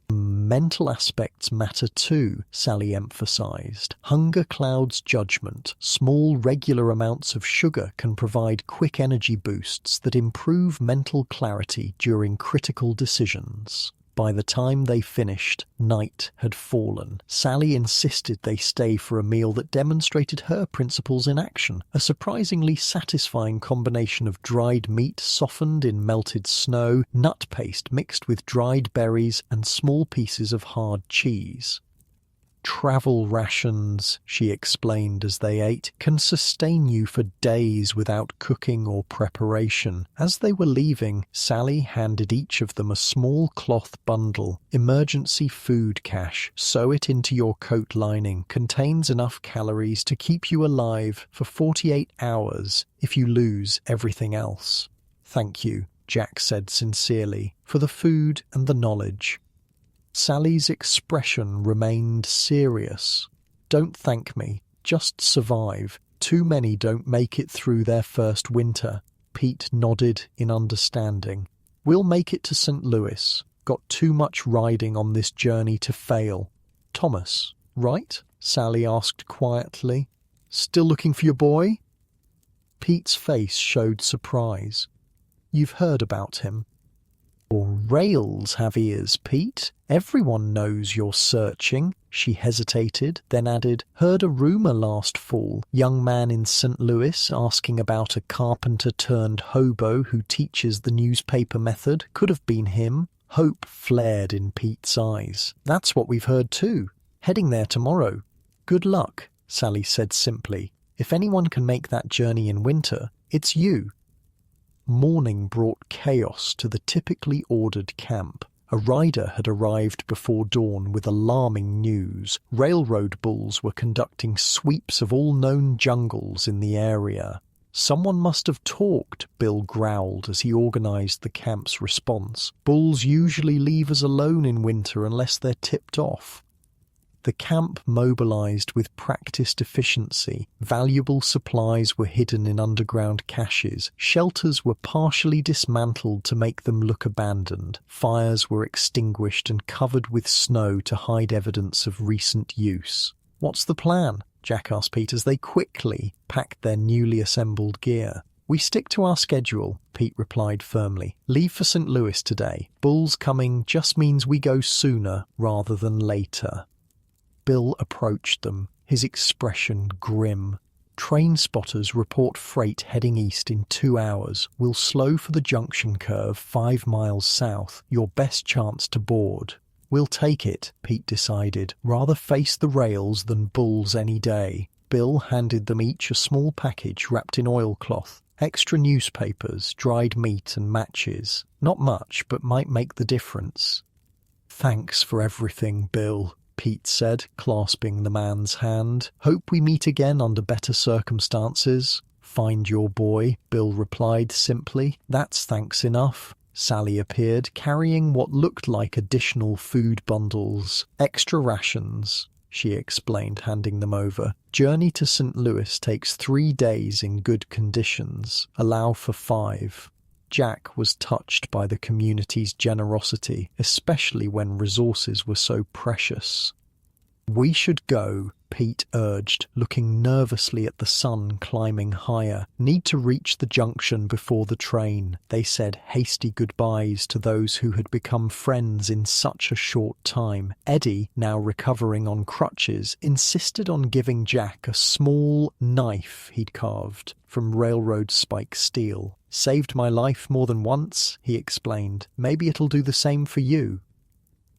Mental aspects matter too, Sally emphasized. Hunger clouds judgment. Small, regular amounts of sugar can provide quick energy boosts that improve mental clarity during critical decisions. By the time they finished, night had fallen. Sally insisted they stay for a meal that demonstrated her principles in action, a surprisingly satisfying combination of dried meat softened in melted snow, nut paste mixed with dried berries, and small pieces of hard cheese. Travel rations, she explained as they ate, can sustain you for days without cooking or preparation. As they were leaving, Sally handed each of them a small cloth bundle. Emergency food cache. Sew it into your coat lining. Contains enough calories to keep you alive for 48 hours if you lose everything else. Thank you, Jack said sincerely, for the food and the knowledge. Sally's expression remained serious. Don't thank me, just survive. Too many don't make it through their first winter. Pete nodded in understanding. We'll make it to St. Louis. Got too much riding on this journey to fail. Thomas, right? Sally asked quietly. Still looking for your boy? Pete's face showed surprise. You've heard about him. Your rails have ears, Pete. Everyone knows you're searching. She hesitated, then added, heard a rumour last fall. Young man in St. Louis asking about a carpenter-turned-hobo who teaches the newspaper method. Could have been him. Hope flared in Pete's eyes. That's what we've heard too. Heading there tomorrow. Good luck, Sally said simply. If anyone can make that journey in winter, it's you. Morning brought chaos to the typically ordered camp. A rider had arrived before dawn with alarming news. Railroad bulls were conducting sweeps of all known jungles in the area. Someone must have talked, Bill growled as he organized the camp's response. Bulls usually leave us alone in winter unless they're tipped off. The camp mobilized with practiced efficiency. Valuable supplies were hidden in underground caches. Shelters were partially dismantled to make them look abandoned. Fires were extinguished and covered with snow to hide evidence of recent use. What's the plan? Jack asked Pete as they quickly packed their newly assembled gear. We stick to our schedule, Pete replied firmly. Leave for St. Louis today. Bulls coming just means we go sooner rather than later. Bill approached them, his expression grim. Train spotters report freight heading east in 2 hours. We'll slow for the junction curve 5 miles south, your best chance to board. We'll take it, Pete decided. Rather face the rails than bulls any day. Bill handed them each a small package wrapped in oilcloth. Extra newspapers, dried meat and matches. Not much, but might make the difference. Thanks for everything, Bill, Pete said, clasping the man's hand. Hope we meet again under better circumstances. Find your boy, Bill replied simply. That's thanks enough. Sally appeared, carrying what looked like additional food bundles. Extra rations, she explained, handing them over. Journey to St. Louis takes 3 days in good conditions. Allow for 5. Jack was touched by the community's generosity, especially when resources were so precious. We should go, Pete urged, looking nervously at the sun climbing higher. Need to reach the junction before the train. They said hasty goodbyes to those who had become friends in such a short time. Eddie, now recovering on crutches, insisted on giving Jack a small knife he'd carved from railroad spike steel. Saved my life more than once, he explained. Maybe it'll do the same for you.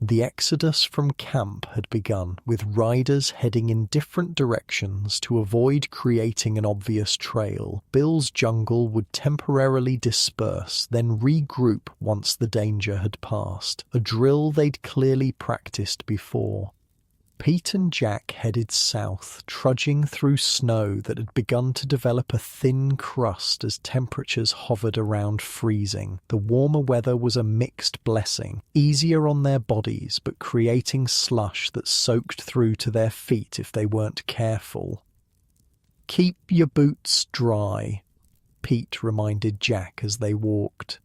The exodus from camp had begun, with riders heading in different directions to avoid creating an obvious trail. Bill's jungle would temporarily disperse, then regroup once the danger had passed, a drill they'd clearly practiced before. Pete and Jack headed south, trudging through snow that had begun to develop a thin crust as temperatures hovered around freezing. The warmer weather was a mixed blessing, easier on their bodies but creating slush that soaked through to their feet if they weren't careful. "Keep your boots dry," Pete reminded Jack as they walked.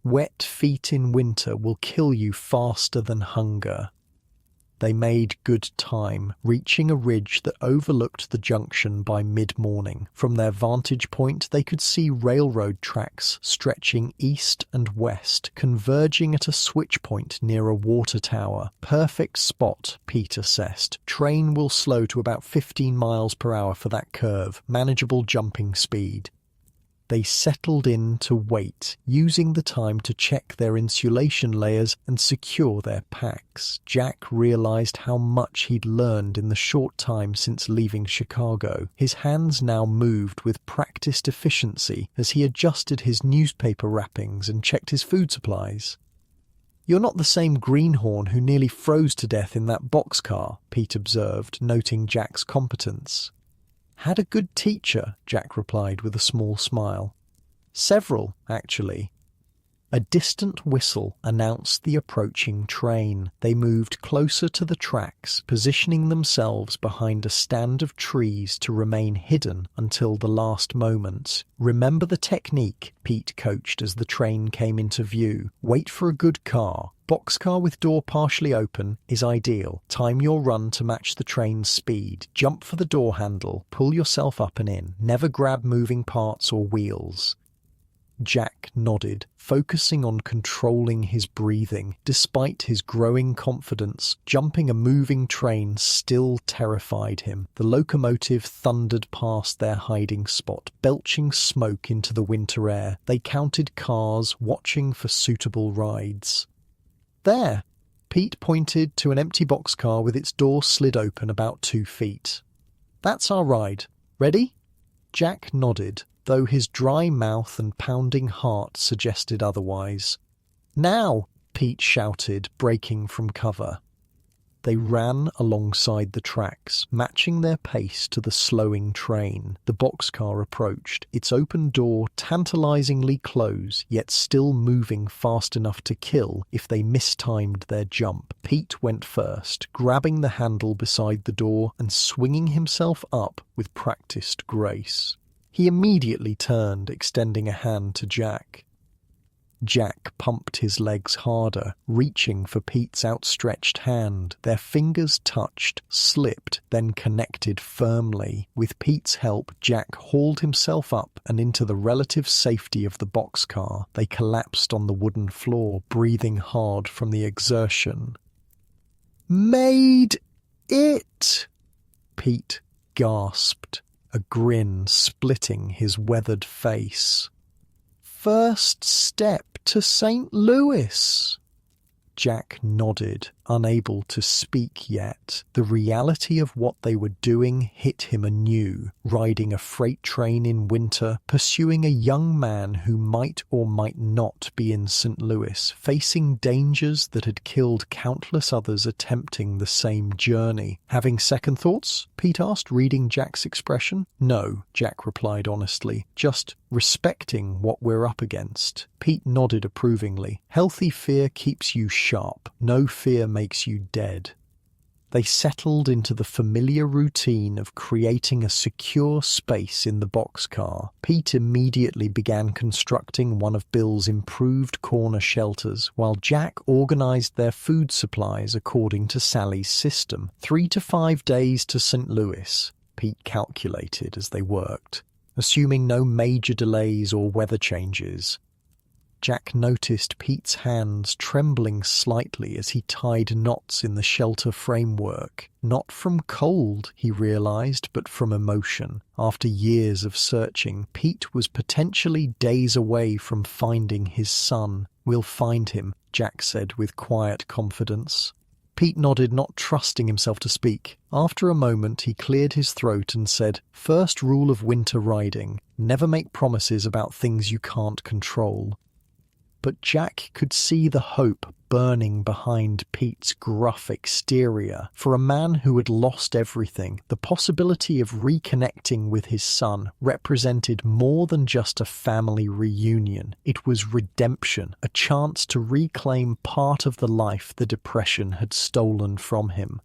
"Wet feet in winter will kill you faster than hunger." They made good time, reaching a ridge that overlooked the junction by mid-morning. From their vantage point, they could see railroad tracks stretching east and west, converging at a switch point near a water tower. "Perfect spot," Pete assessed. "Train will slow to about 15 miles per hour for that curve. Manageable jumping speed." They settled in to wait, using the time to check their insulation layers and secure their packs. Jack realized how much he'd learned in the short time since leaving Chicago. His hands now moved with practiced efficiency as he adjusted his newspaper wrappings and checked his food supplies. "You're not the same greenhorn who nearly froze to death in that boxcar," Pete observed, noting Jack's competence. "Had a good teacher," Jack replied with a small smile. "Several, actually." A distant whistle announced the approaching train. They moved closer to the tracks, positioning themselves behind a stand of trees to remain hidden until the last moment. "Remember the technique," Pete coached as the train came into view. "Wait for a good car. Boxcar with door partially open is ideal. Time your run to match the train's speed. Jump for the door handle. Pull yourself up and in. Never grab moving parts or wheels." Jack nodded, focusing on controlling his breathing. Despite his growing confidence, jumping a moving train still terrified him. The locomotive thundered past their hiding spot, belching smoke into the winter air. They counted cars, watching for suitable rides. "There!" Pete pointed to an empty boxcar with its door slid open about 2 feet. "That's our ride. Ready?" Jack nodded, though his dry mouth and pounding heart suggested otherwise. "Now!" Pete shouted, breaking from cover. They ran alongside the tracks, matching their pace to the slowing train. The boxcar approached, its open door tantalizingly close, yet still moving fast enough to kill if they mistimed their jump. Pete went first, grabbing the handle beside the door and swinging himself up with practiced grace. He immediately turned, extending a hand to Jack. Jack pumped his legs harder, reaching for Pete's outstretched hand. Their fingers touched, slipped, then connected firmly. With Pete's help, Jack hauled himself up and into the relative safety of the boxcar. They collapsed on the wooden floor, breathing hard from the exertion. "Made it!" Pete gasped, a grin splitting his weathered face. "First step to St. Louis." Jack nodded, unable to speak yet. The reality of what they were doing hit him anew. Riding a freight train in winter, pursuing a young man who might or might not be in St. Louis, facing dangers that had killed countless others attempting the same journey. "Having second thoughts?" Pete asked, reading Jack's expression. "No," Jack replied honestly. "Just respecting what we're up against." Pete nodded approvingly. "Healthy fear keeps you sharp. No fear makes you dead." They settled into the familiar routine of creating a secure space in the boxcar. Pete immediately began constructing one of Bill's improved corner shelters, while Jack organized their food supplies according to Sally's system. 3 to 5 days to St. Louis, Pete calculated as they worked, assuming no major delays or weather changes. Jack noticed Pete's hands trembling slightly as he tied knots in the shelter framework. Not from cold, he realized, but from emotion. After years of searching, Pete was potentially days away from finding his son. "We'll find him," Jack said with quiet confidence. Pete nodded, not trusting himself to speak. After a moment, he cleared his throat and said, "First rule of winter riding, never make promises about things you can't control." but Jack could see the hope burning behind Pete's gruff exterior. For a man who had lost everything, the possibility of reconnecting with his son represented more than just a family reunion. It was redemption, a chance to reclaim part of the life the depression had stolen from him.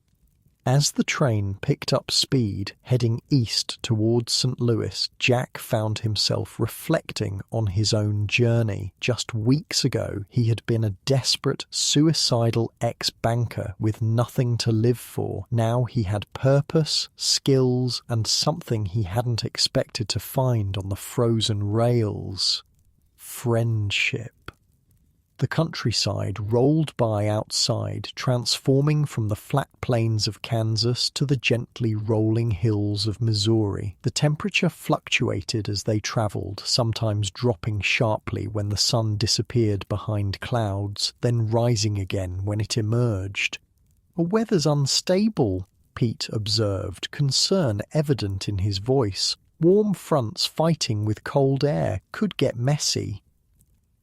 As the train picked up speed, heading east towards St. Louis, Jack found himself reflecting on his own journey. Just weeks ago, he had been a desperate, suicidal ex-banker with nothing to live for. Now he had purpose, skills, and something he hadn't expected to find on the frozen rails. Friendship. The countryside rolled by outside, transforming from the flat plains of Kansas to the gently rolling hills of Missouri. The temperature fluctuated as they traveled, sometimes dropping sharply when the sun disappeared behind clouds, then rising again when it emerged. "The weather's unstable," Pete observed, concern evident in his voice. "Warm fronts fighting with cold air could get messy."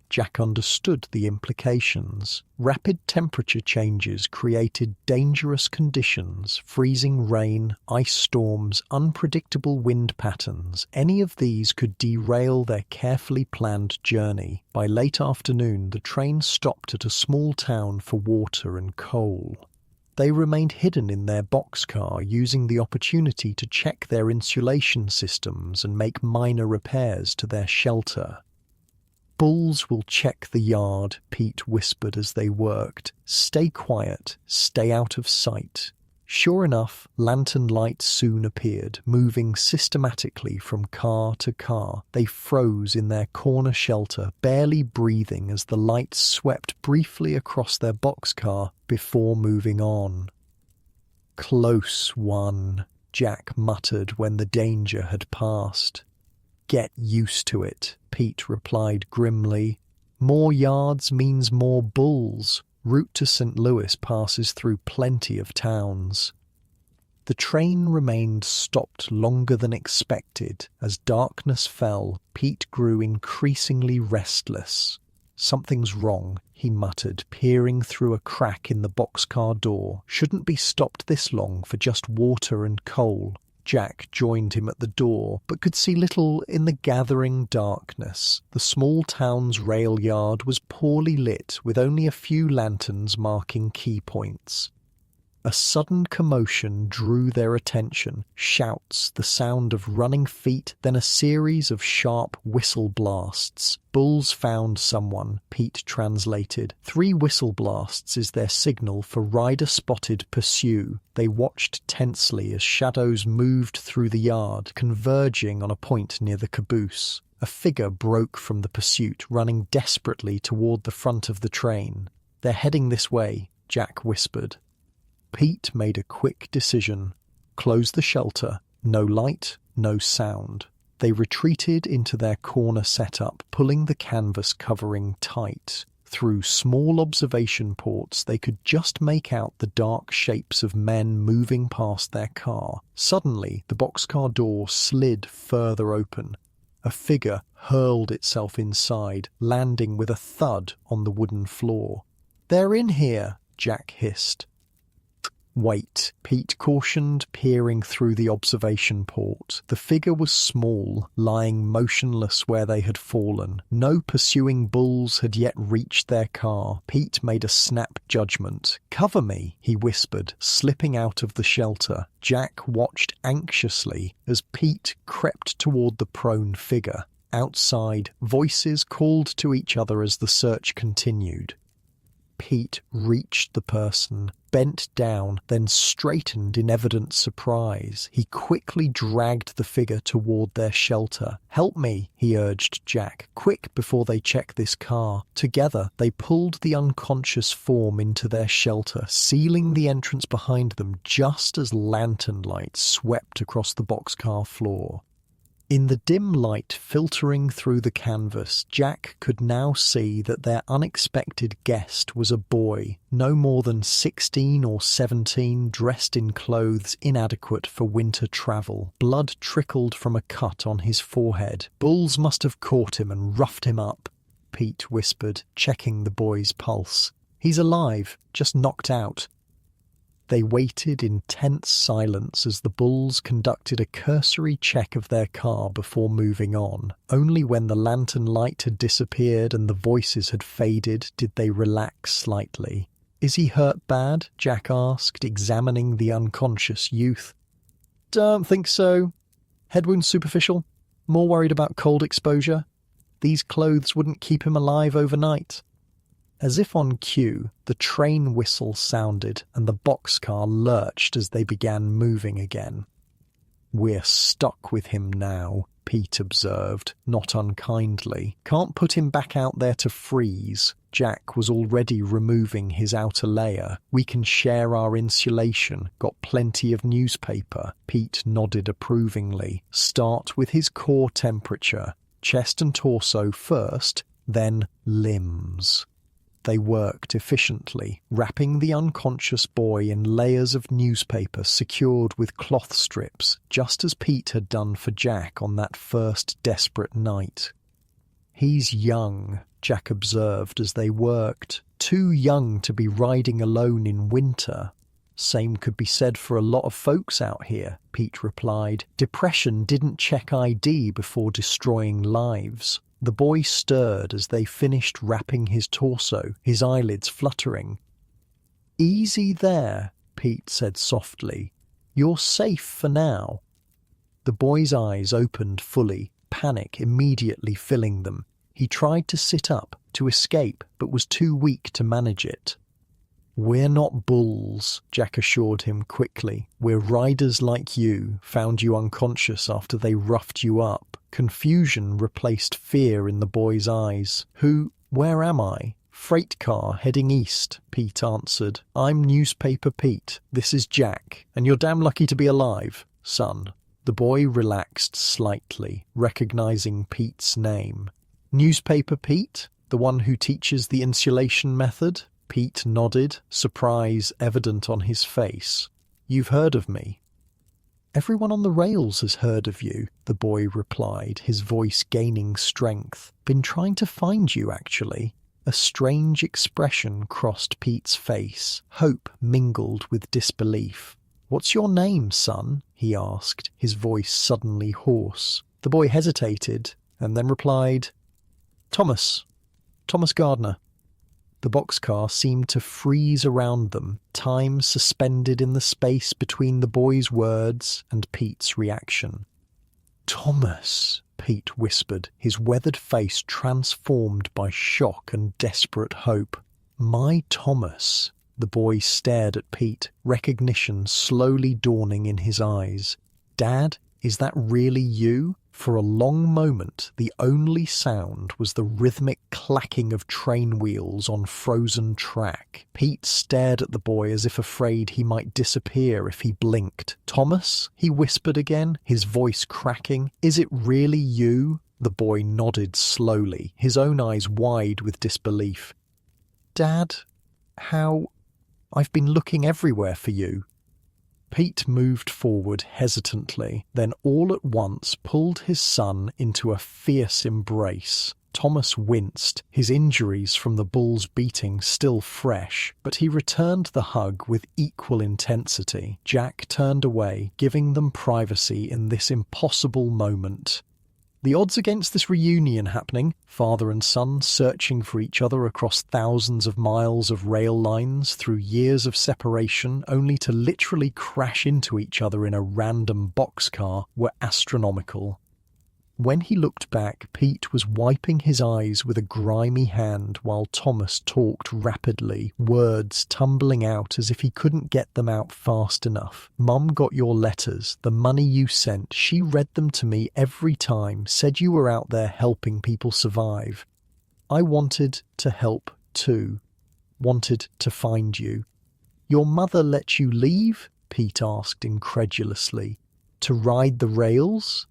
Jack understood the implications. Rapid temperature changes created dangerous conditions, freezing rain, ice storms, unpredictable wind patterns. Any of these could derail their carefully planned journey. By late afternoon, the train stopped at a small town for water and coal. They remained hidden in their boxcar, using the opportunity to check their insulation systems and make minor repairs to their shelter. "Bulls will check the yard," Pete whispered as they worked. "Stay quiet, stay out of sight." Sure enough, lantern lights soon appeared, moving systematically from car to car. They froze in their corner shelter, barely breathing as the lights swept briefly across their boxcar before moving on. "Close one," Jack muttered when the danger had passed. "Get used to it," Pete replied grimly. "More yards means more bulls. Route to St. Louis passes through plenty of towns." The train remained stopped longer than expected. As darkness fell, Pete grew increasingly restless. "Something's wrong," he muttered, peering through a crack in the boxcar door. "Shouldn't be stopped this long for just water and coal." Jack joined him at the door, but could see little in the gathering darkness. The small town's rail yard was poorly lit, with only a few lanterns marking key points. A sudden commotion drew their attention. Shouts, the sound of running feet, then a series of sharp whistle blasts. "Bulls found someone," Pete translated. 3 whistle blasts is their signal for rider spotted pursue. They watched tensely as shadows moved through the yard, converging on a point near the caboose. A figure broke from the pursuit, running desperately toward the front of the train. "They're heading this way," Jack whispered. Pete made a quick decision. Close the shelter. No light, no sound. They retreated into their corner setup, pulling the canvas covering tight. Through small observation ports, they could just make out the dark shapes of men moving past their car. Suddenly, the boxcar door slid further open. A figure hurled itself inside, landing with a thud on the wooden floor. "They're in here," Jack hissed. "Wait," Pete cautioned, peering through the observation port. The figure was small, lying motionless where they had fallen. No pursuing bulls had yet reached their car. Pete made a snap judgment. "Cover me," he whispered, slipping out of the shelter. Jack watched anxiously as Pete crept toward the prone figure. Outside, voices called to each other as the search continued. Pete reached the person, bent down, then straightened in evident surprise. He quickly dragged the figure toward their shelter. "Help me," he urged Jack. "Quick, before they check this car." Together, they pulled the unconscious form into their shelter, sealing the entrance behind them just as lantern lights swept across the boxcar floor. In the dim light filtering through the canvas, Jack could now see that their unexpected guest was a boy, no more than 16 or 17, dressed in clothes inadequate for winter travel. Blood trickled from a cut on his forehead. Bulls must have caught him and roughed him up. Pete whispered, checking the boy's pulse. "He's alive, just knocked out." They waited in tense silence as the bulls conducted a cursory check of their car before moving on. Only when the lantern light had disappeared and the voices had faded did they relax slightly. "Is he hurt bad?" Jack asked, examining the unconscious youth. "Don't think so. Head wound superficial. More worried about cold exposure. These clothes wouldn't keep him alive overnight." As if on cue, the train whistle sounded and the boxcar lurched as they began moving again. "We're stuck with him now," Pete observed, not unkindly. "Can't put him back out there to freeze." Jack was already removing his outer layer. "We can share our insulation. Got plenty of newspaper." Pete nodded approvingly. "Start with his core temperature. Chest and torso first, then limbs." They worked efficiently, wrapping the unconscious boy in layers of newspaper secured with cloth strips, just as Pete had done for Jack on that first desperate night. "He's young," Jack observed as they worked. "Too young to be riding alone in winter." "Same could be said for a lot of folks out here," Pete replied. "Depression didn't check ID before destroying lives." The boy stirred as they finished wrapping his torso, his eyelids fluttering. "Easy there," Pete said softly. "You're safe for now." The boy's eyes opened fully, panic immediately filling them. He tried to sit up, to escape, but was too weak to manage it. "We're not bulls," Jack assured him quickly. "We're riders like you, found you unconscious after they roughed you up." Confusion replaced fear in the boy's eyes. Where am I?" "Freight car heading east," Pete answered. "I'm Newspaper Pete. This is Jack. And you're damn lucky to be alive, son." The boy relaxed slightly, recognizing Pete's name. "Newspaper Pete? The one who teaches the insulation method?" Pete nodded, surprise evident on his face. "You've heard of me?" "Everyone on the rails has heard of you," the boy replied, his voice gaining strength. "Been trying to find you, actually." A strange expression crossed Pete's face, hope mingled with disbelief. "What's your name, son?" he asked, his voice suddenly hoarse. The boy hesitated, and then replied, Thomas Gardner." The boxcar seemed to freeze around them, time suspended in the space between the boy's words and Pete's reaction. "Thomas," Pete whispered, his weathered face transformed by shock and desperate hope. "My Thomas." The boy stared at Pete, recognition slowly dawning in his eyes. "Dad, is that really you?" For a long moment, the only sound was the rhythmic clacking of train wheels on frozen track. Pete stared at the boy as if afraid he might disappear if he blinked. "Thomas?" he whispered again, his voice cracking. "Is it really you?" The boy nodded slowly, his own eyes wide with disbelief. "Dad, how? I've been looking everywhere for you." Pete moved forward hesitantly, then all at once pulled his son into a fierce embrace. Thomas winced, his injuries from the bull's beating still fresh, but he returned the hug with equal intensity. Jack turned away, giving them privacy in this impossible moment. The odds against this reunion happening, father and son searching for each other across thousands of miles of rail lines through years of separation only to literally crash into each other in a random boxcar, were astronomical. When he looked back, Pete was wiping his eyes with a grimy hand while Thomas talked rapidly, words tumbling out as if he couldn't get them out fast enough. "Mum got your letters, the money you sent. She read them to me every time, said you were out there helping people survive. I wanted to help too. Wanted to find you." "Your mother let you leave?" Pete asked incredulously. "To ride the rails?"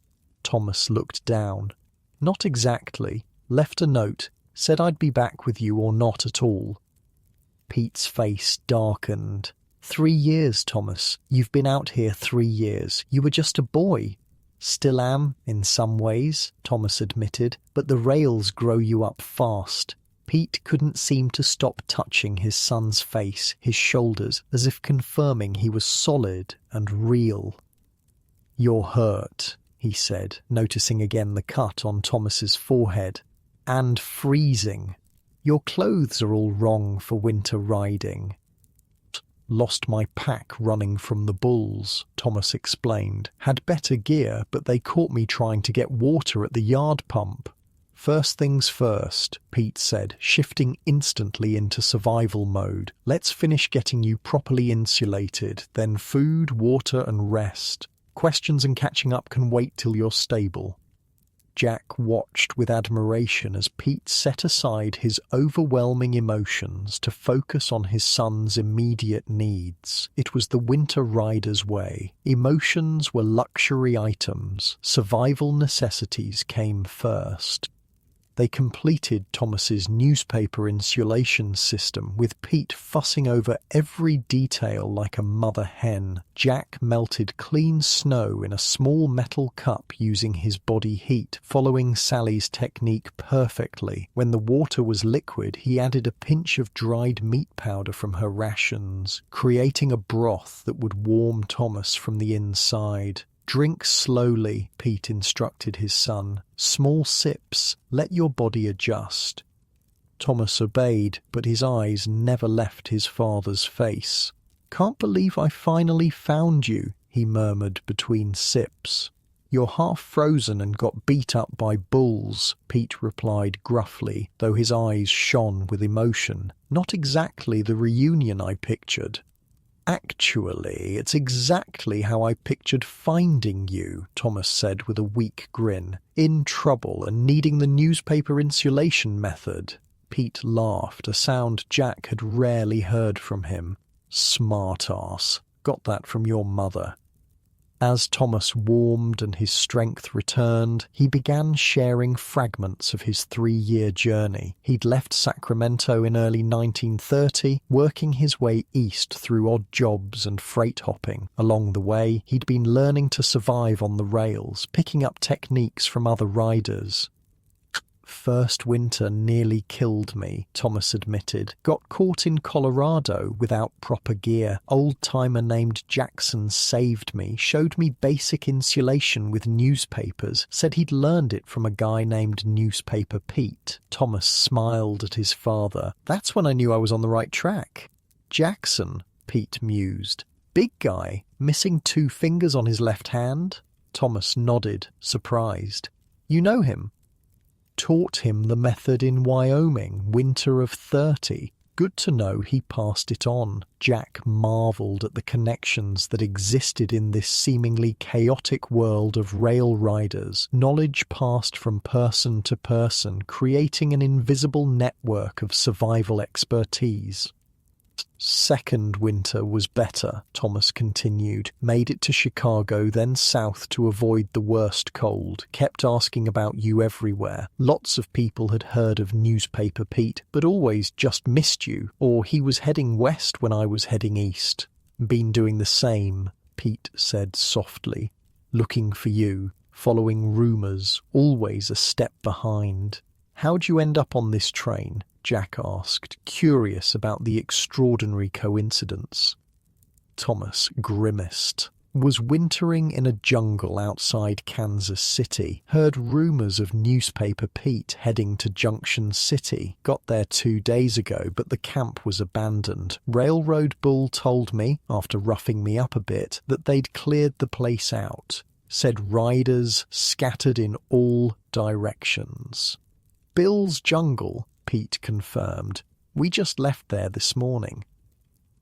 Thomas looked down. "Not exactly. Left a note. Said I'd be back with you or not at all." Pete's face darkened. 3 years, Thomas. You've been out here 3 years. You were just a boy. Still am, in some ways, Thomas admitted, but the rails grow you up fast. Pete couldn't seem to stop touching his son's face, his shoulders, as if confirming he was solid and real. "You're hurt," he said, noticing again the cut on Thomas's forehead. "And freezing. Your clothes are all wrong for winter riding." "Lost my pack running from the bulls," Thomas explained. "Had better gear, but they caught me trying to get water at the yard pump." "First things first," Pete said, shifting instantly into survival mode. "Let's finish getting you properly insulated, then food, water and rest. Questions and catching up can wait till you're stable." Jack watched with admiration as Pete set aside his overwhelming emotions to focus on his son's immediate needs. It was the winter rider's way. Emotions were luxury items. Survival necessities came first. They completed Thomas's newspaper insulation system, with Pete fussing over every detail like a mother hen. Jack melted clean snow in a small metal cup using his body heat, following Sally's technique perfectly. When the water was liquid, he added a pinch of dried meat powder from her rations, creating a broth that would warm Thomas from the inside. "Drink slowly," Pete instructed his son. "Small sips. Let your body adjust." Thomas obeyed, but his eyes never left his father's face. "Can't believe I finally found you," he murmured between sips. "You're half frozen and got beat up by bulls," Pete replied gruffly, though his eyes shone with emotion. "Not exactly the reunion I pictured." "Actually, it's exactly how I pictured finding you," Thomas said with a weak grin. "In trouble and needing the newspaper insulation method." Pete laughed, a sound Jack had rarely heard from him. "Smart ass. Got that from your mother." As Thomas warmed and his strength returned, he began sharing fragments of his 3-year journey. He'd left Sacramento in early 1930, working his way east through odd jobs and freight hopping. Along the way, he'd been learning to survive on the rails, picking up techniques from other riders. "First winter nearly killed me," Thomas admitted. "Got caught in Colorado without proper gear. Old-timer named Jackson saved me, showed me basic insulation with newspapers, said he'd learned it from a guy named Newspaper Pete." Thomas smiled at his father. "That's when I knew I was on the right track." "Jackson," Pete mused. "Big guy, missing 2 fingers on his left hand?" Thomas nodded, surprised. "You know him?" "Taught him the method in Wyoming, winter of 30. Good to know he passed it on." Jack marveled at the connections that existed in this seemingly chaotic world of rail riders, knowledge passed from person to person, creating an invisible network of survival expertise. "Second winter was better," Thomas continued. "Made it to Chicago, then south to avoid the worst cold. Kept asking about you everywhere. Lots of people had heard of Newspaper Pete, but always just missed you, or he was heading west when I was heading east." "Been doing the same," Pete said softly. "Looking for you, following rumors, always a step behind." "How'd you end up on this train?" Jack asked, curious about the extraordinary coincidence. Thomas grimaced. "Was wintering in a jungle outside Kansas City. Heard rumors of Newspaper Pete heading to Junction City. Got there 2 days ago, but the camp was abandoned. Railroad Bull told me, after roughing me up a bit, that they'd cleared the place out. Said riders scattered in all directions." "Bill's Jungle," Pete confirmed. "We just left there this morning."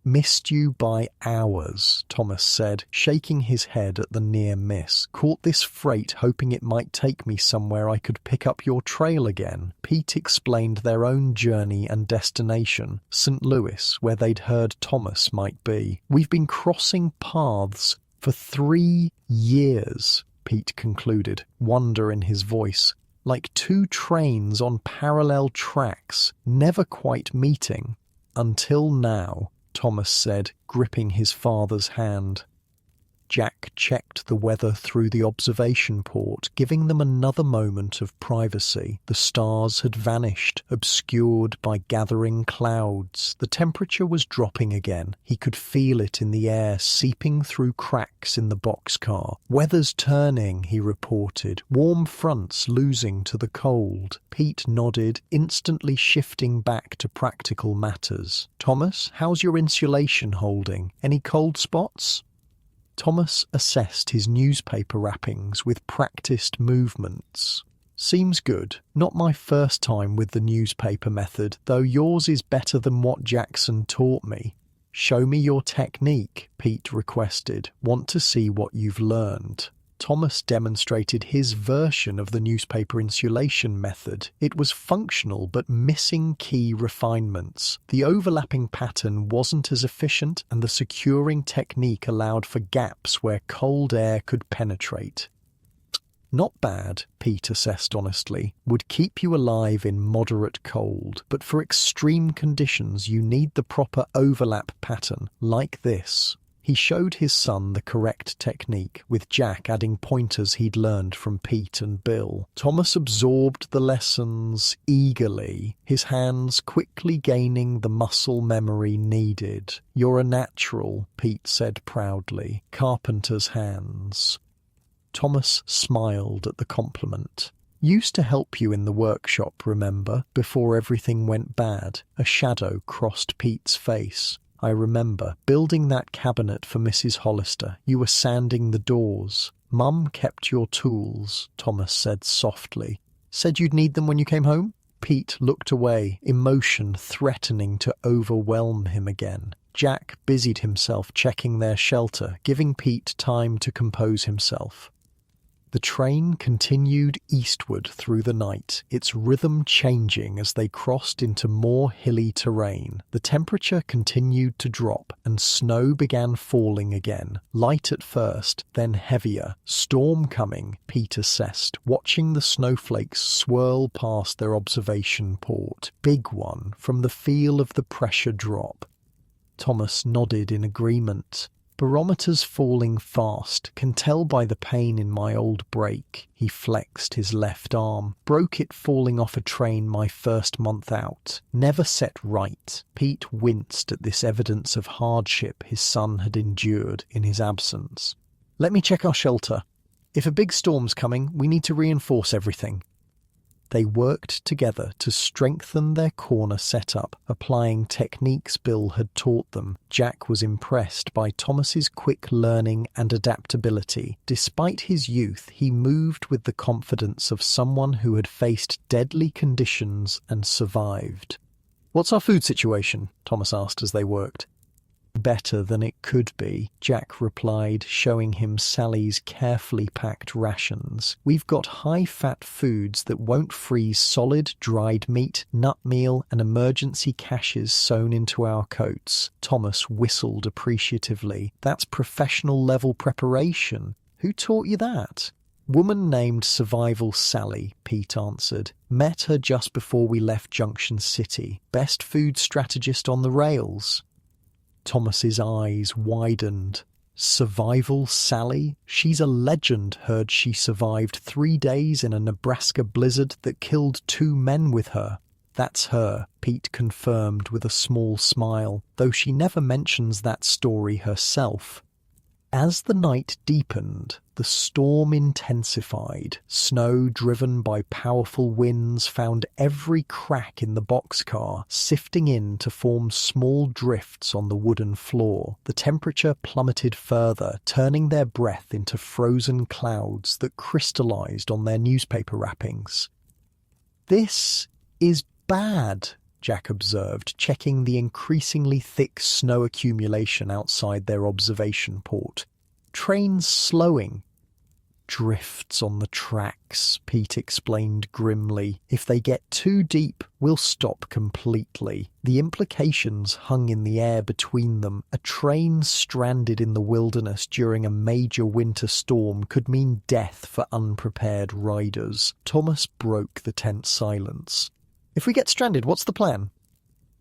"Missed you by hours," Thomas said, shaking his head at the near miss. "Caught this freight hoping it might take me somewhere I could pick up your trail again." Pete explained their own journey and destination, St. Louis, where they'd heard Thomas might be. "We've been crossing paths for 3 years, Pete concluded, wonder in his voice. "Like 2 trains on parallel tracks, never quite meeting. Until now," Thomas said, gripping his father's hand. Jack checked the weather through the observation port, giving them another moment of privacy. The stars had vanished, obscured by gathering clouds. The temperature was dropping again. He could feel it in the air, seeping through cracks in the boxcar. "Weather's turning," he reported. "Warm fronts losing to the cold." Pete nodded, instantly shifting back to practical matters. "Thomas, how's your insulation holding? Any cold spots?" Thomas assessed his newspaper wrappings with practiced movements. "Seems good. Not my first time with the newspaper method, though yours is better than what Jackson taught me." "Show me your technique," Pete requested. "Want to see what you've learned." Thomas demonstrated his version of the newspaper insulation method. It was functional but missing key refinements. The overlapping pattern wasn't as efficient, and the securing technique allowed for gaps where cold air could penetrate. "Not bad," Pete assessed honestly. "Would keep you alive in moderate cold, but for extreme conditions you need the proper overlap pattern, like this." He showed his son the correct technique, with Jack adding pointers he'd learned from Pete and Bill. Thomas absorbed the lessons eagerly, his hands quickly gaining the muscle memory needed. "You're a natural," Pete said proudly. "Carpenter's hands." Thomas smiled at the compliment. "Used to help you in the workshop, remember, before everything went bad." A shadow crossed Pete's face. "I remember building that cabinet for Mrs. Hollister. You were sanding the doors. Mum kept your tools," Thomas said softly. "Said you'd need them when you came home?" Pete looked away, emotion threatening to overwhelm him again. Jack busied himself checking their shelter, giving Pete time to compose himself. The train continued eastward through the night, its rhythm changing as they crossed into more hilly terrain. The temperature continued to drop, and snow began falling again, light at first, then heavier. "Storm coming," Pete assessed, watching the snowflakes swirl past their observation port. "Big one, from the feel of the pressure drop." Thomas nodded in agreement. "Barometer's falling fast, can tell by the pain in my old brake." He flexed his left arm. "Broke it falling off a train my first month out. Never set right." Pete winced at this evidence of hardship his son had endured in his absence. "Let me check our shelter. If a big storm's coming, we need to reinforce everything." They worked together to strengthen their corner setup, applying techniques Bill had taught them. Jack was impressed by Thomas's quick learning and adaptability. Despite his youth, he moved with the confidence of someone who had faced deadly conditions and survived. "What's our food situation?" Thomas asked as they worked. "Better than it could be," Jack replied, showing him Sally's carefully packed rations. "We've got high-fat foods that won't freeze, solid dried meat, nut meal, and emergency caches sewn into our coats." Thomas whistled appreciatively. "That's professional-level preparation. Who taught you that?" "Woman named Survival Sally," Pete answered. "Met her just before we left Junction City. Best food strategist on the rails." Thomas's eyes widened. "Survival Sally? She's a legend. Heard she survived 3 days in a Nebraska blizzard that killed 2 men with her." "That's her," Pete confirmed with a small smile, though she never mentions that story herself. As the night deepened, the storm intensified. Snow driven by powerful winds found every crack in the boxcar, sifting in to form small drifts on the wooden floor. The temperature plummeted further, turning their breath into frozen clouds that crystallized on their newspaper wrappings. "This is bad," Jack observed, checking the increasingly thick snow accumulation outside their observation port. "Train's slowing." "Drifts on the tracks," Pete explained grimly. "If they get too deep, we'll stop completely." The implications hung in the air between them. A train stranded in the wilderness during a major winter storm could mean death for unprepared riders. Thomas broke the tense silence. "If we get stranded, what's the plan?"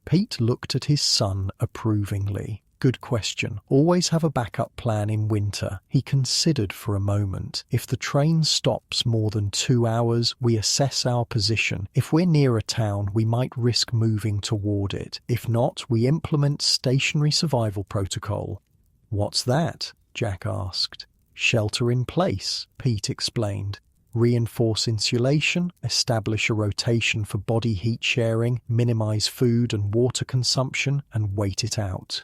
Pete looked at his son approvingly. Good question. Always have a backup plan in winter. He considered for a moment. If the train stops more than 2 hours, we assess our position. If we're near a town, we might risk moving toward it. If not, we implement stationary survival protocol. What's that? Jack asked. Shelter in place, Pete explained. Reinforce insulation, establish a rotation for body heat sharing, minimize food and water consumption, and wait it out.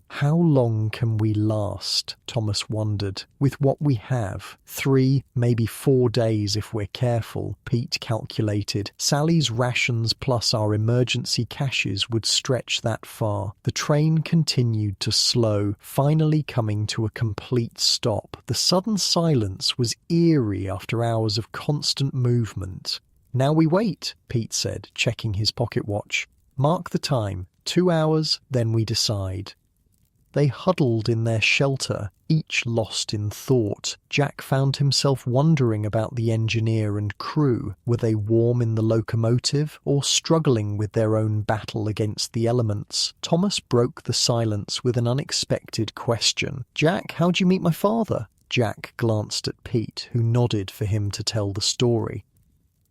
How long can we last? Thomas wondered. With what we have, 3, maybe 4 days if we're careful, Pete calculated. Sally's rations plus our emergency caches would stretch that far. The train continued to slow, finally coming to a complete stop. The sudden silence was eerie after hours of constant movement. Now we wait, Pete said, checking his pocket watch. Mark the time. 2 hours, then we decide. They huddled in their shelter, each lost in thought. Jack found himself wondering about the engineer and crew. Were they warm in the locomotive, or struggling with their own battle against the elements? Thomas broke the silence with an unexpected question. Jack, how'd you meet my father? Jack glanced at Pete, who nodded for him to tell the story.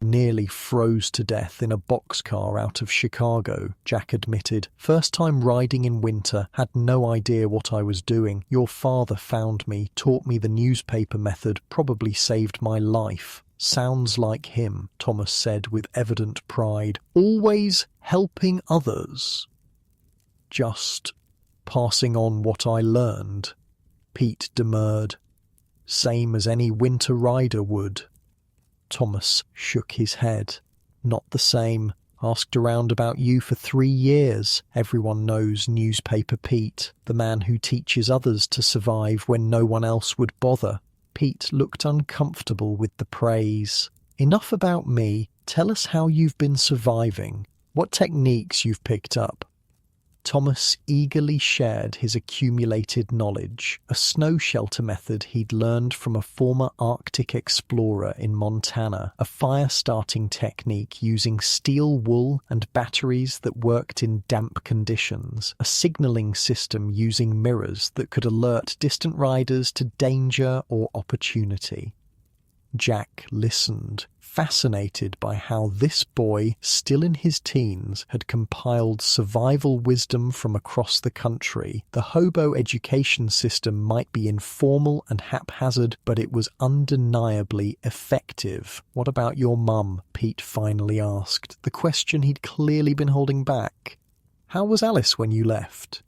Nearly froze to death in a boxcar out of Chicago, Jack admitted. First time riding in winter, had no idea what I was doing. Your father found me, taught me the newspaper method, probably saved my life. Sounds like him, Thomas said with evident pride. Always helping others. Just passing on what I learned. Pete demurred. Same as any winter rider would. Thomas shook his head. Not the same. Asked around about you for 3 years. Everyone knows Newspaper Pete, the man who teaches others to survive when no one else would bother. Pete looked uncomfortable with the praise. Enough about me. Tell us how you've been surviving. What techniques you've picked up. Thomas eagerly shared his accumulated knowledge, a snow shelter method he'd learned from a former Arctic explorer in Montana, a fire-starting technique using steel wool and batteries that worked in damp conditions, a signaling system using mirrors that could alert distant riders to danger or opportunity. Jack listened, fascinated by how this boy, still in his teens, had compiled survival wisdom from across the country. The Hobo education system might be informal and haphazard, but it was undeniably effective. What about your mum? Pete finally asked, the question he'd clearly been holding back. How was Alice when you left?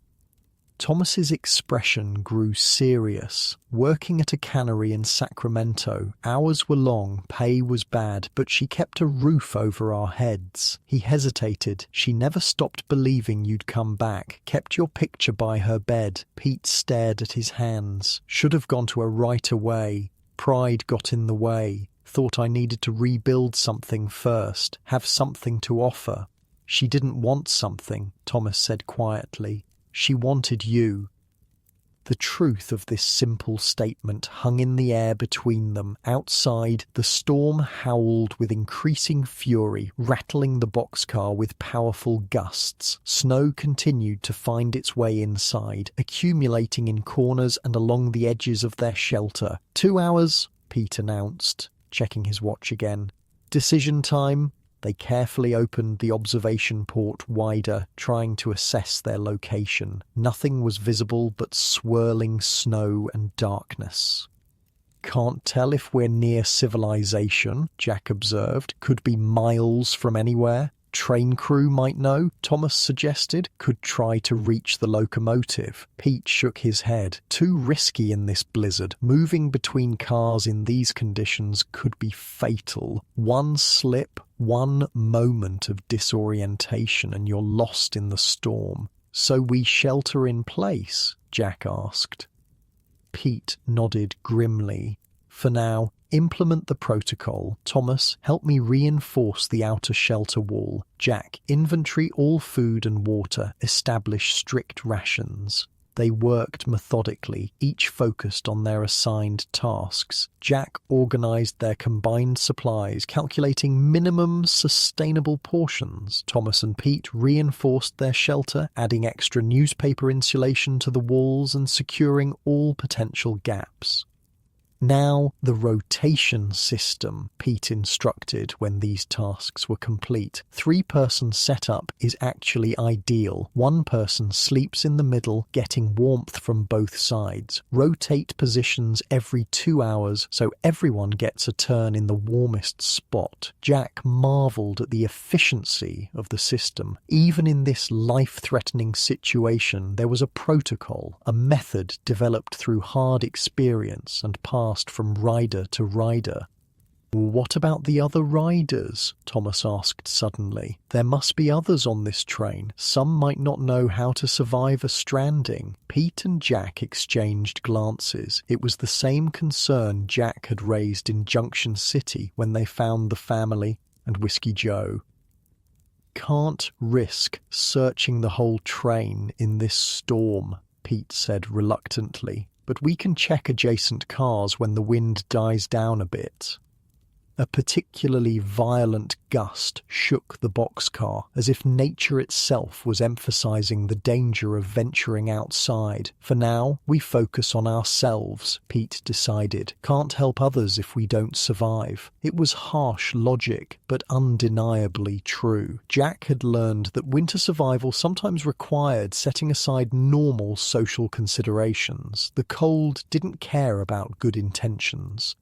Thomas's expression grew serious. Working at a cannery in Sacramento, hours were long, pay was bad, but she kept a roof over our heads. He hesitated. She never stopped believing you'd come back. Kept your picture by her bed. Pete stared at his hands. Should have gone to her right away. Pride got in the way. Thought I needed to rebuild something first. Have something to offer. She didn't want something, Thomas said quietly. She wanted you. The truth of this simple statement hung in the air between them. Outside, the storm howled with increasing fury, rattling the boxcar with powerful gusts. Snow continued to find its way inside, accumulating in corners and along the edges of their shelter. 2 hours, Pete announced, checking his watch again. Decision time. They carefully opened the observation port wider, trying to assess their location. Nothing was visible but swirling snow and darkness. Can't tell if we're near civilization, Jack observed. Could be miles from anywhere. Train crew might know, Thomas suggested. Could try to reach the locomotive. Pete shook his head. Too risky in this blizzard. Moving between cars in these conditions could be fatal. One slip, one moment of disorientation and you're lost in the storm. So we shelter in place? Jack asked. Pete nodded grimly. For now, implement the protocol. Thomas, help me reinforce the outer shelter wall. Jack, inventory all food and water. Establish strict rations. They worked methodically, each focused on their assigned tasks. Jack organized their combined supplies, calculating minimum sustainable portions. Thomas and Pete reinforced their shelter, adding extra newspaper insulation to the walls and securing all potential gaps. Now the rotation system, Pete instructed when these tasks were complete. 3-person setup is actually ideal. 1 person sleeps in the middle, getting warmth from both sides. Rotate positions every 2 hours so everyone gets a turn in the warmest spot. Jack marveled at the efficiency of the system. Even in this life-threatening situation, there was a protocol, a method developed through hard experience and passed from rider to rider. "What about the other riders?" Thomas asked suddenly. "There must be others on this train. Some might not know how to survive a stranding." Pete and Jack exchanged glances. It was the same concern Jack had raised in Junction City when they found the family and Whiskey Joe. "Can't risk searching the whole train in this storm," Pete said reluctantly. "But we can check adjacent cars when the wind dies down a bit." A particularly violent gust shook the boxcar, as if nature itself was emphasizing the danger of venturing outside. "For now, we focus on ourselves," Pete decided. "Can't help others if we don't survive." It was harsh logic, but undeniably true. Jack had learned that winter survival sometimes required setting aside normal social considerations. The cold didn't care about good intentions.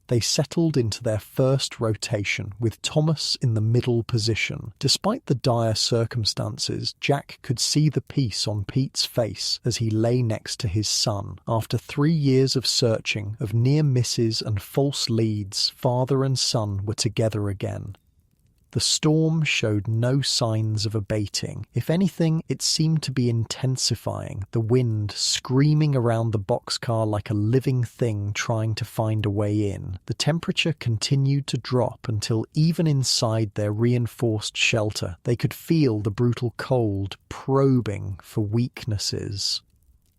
They settled into their first rotation, with Thomas in the middle position. Despite the dire circumstances, Jack could see the peace on Pete's face as he lay next to his son. After 3 years of searching, of near misses and false leads, father and son were together again. The storm showed no signs of abating. If anything, it seemed to be intensifying, the wind screaming around the boxcar like a living thing trying to find a way in. The temperature continued to drop until even inside their reinforced shelter, they could feel the brutal cold probing for weaknesses.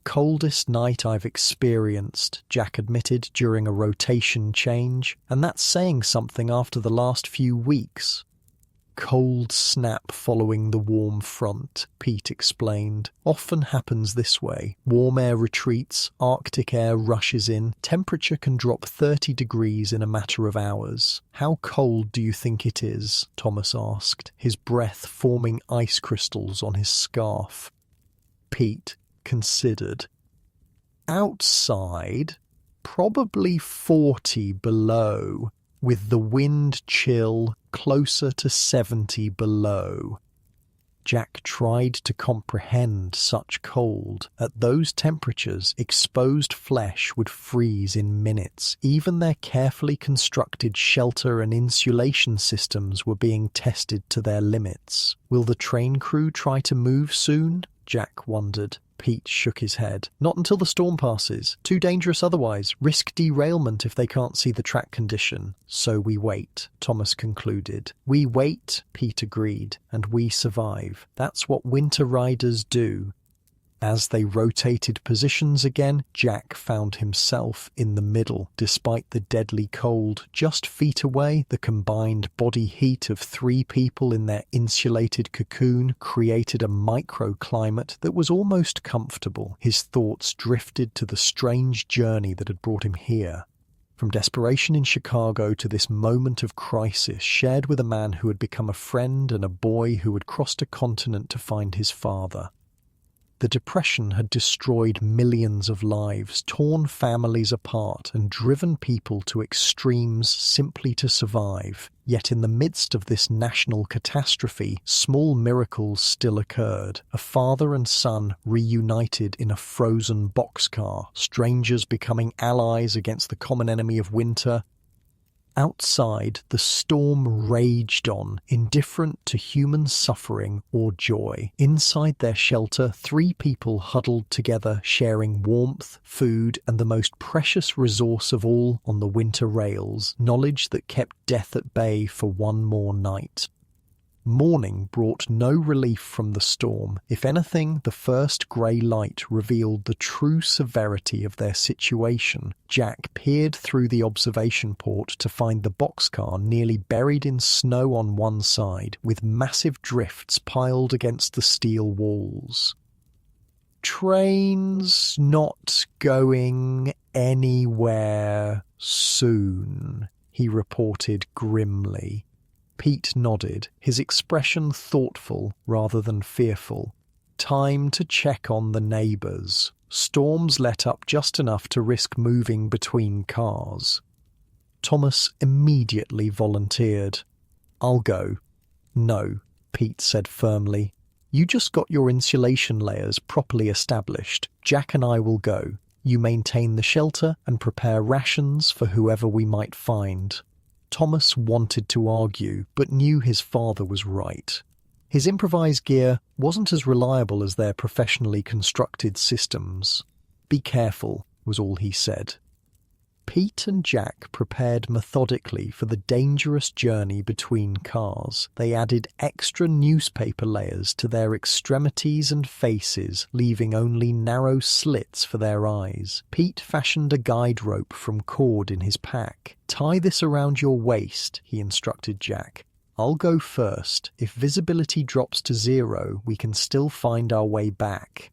"Coldest night I've experienced," Jack admitted during a rotation change, and that's saying something after the last few weeks. "Cold snap following the warm front," Pete explained. "Often happens this way. Warm air retreats, Arctic air rushes in, temperature can drop 30 degrees in a matter of hours." "How cold do you think it is?" Thomas asked, his breath forming ice crystals on his scarf. Pete considered. "Outside, probably 40 below, with the wind chill closer to 70 below." Jack tried to comprehend such cold. At those temperatures, exposed flesh would freeze in minutes. Even their carefully constructed shelter and insulation systems were being tested to their limits. "Will the train crew try to move soon?" Jack wondered. Pete shook his head. "Not until the storm passes. Too dangerous otherwise. Risk derailment if they can't see the track condition. So we wait," Thomas concluded. "We wait," Pete agreed, "and we survive. That's what winter riders do." As they rotated positions again, Jack found himself in the middle. Despite the deadly cold, just feet away, the combined body heat of 3 people in their insulated cocoon created a microclimate that was almost comfortable. His thoughts drifted to the strange journey that had brought him here. From desperation in Chicago to this moment of crisis shared with a man who had become a friend and a boy who had crossed a continent to find his father. The Depression had destroyed millions of lives, torn families apart, and driven people to extremes simply to survive. Yet in the midst of this national catastrophe, small miracles still occurred. A father and son reunited in a frozen boxcar, strangers becoming allies against the common enemy of winter. Outside, the storm raged on, indifferent to human suffering or joy. Inside their shelter, 3 people huddled together, sharing warmth, food, and the most precious resource of all on the winter rails, knowledge that kept death at bay for one more night. Morning brought no relief from the storm. If anything, the first grey light revealed the true severity of their situation. Jack peered through the observation port to find the boxcar nearly buried in snow on one side, with massive drifts piled against the steel walls. "Train's not going anywhere soon," he reported grimly. Pete nodded, his expression thoughtful rather than fearful. "Time to check on the neighbours. Storms let up just enough to risk moving between cars." Thomas immediately volunteered. "I'll go." "No," Pete said firmly. "You just got your insulation layers properly established. Jack and I will go. You maintain the shelter and prepare rations for whoever we might find." Thomas wanted to argue, but knew his father was right. His improvised gear wasn't as reliable as their professionally constructed systems. "Be careful," was all he said. Pete and Jack prepared methodically for the dangerous journey between cars. They added extra newspaper layers to their extremities and faces, leaving only narrow slits for their eyes. Pete fashioned a guide rope from cord in his pack. "Tie this around your waist," he instructed Jack. "I'll go first. If visibility drops to 0, we can still find our way back."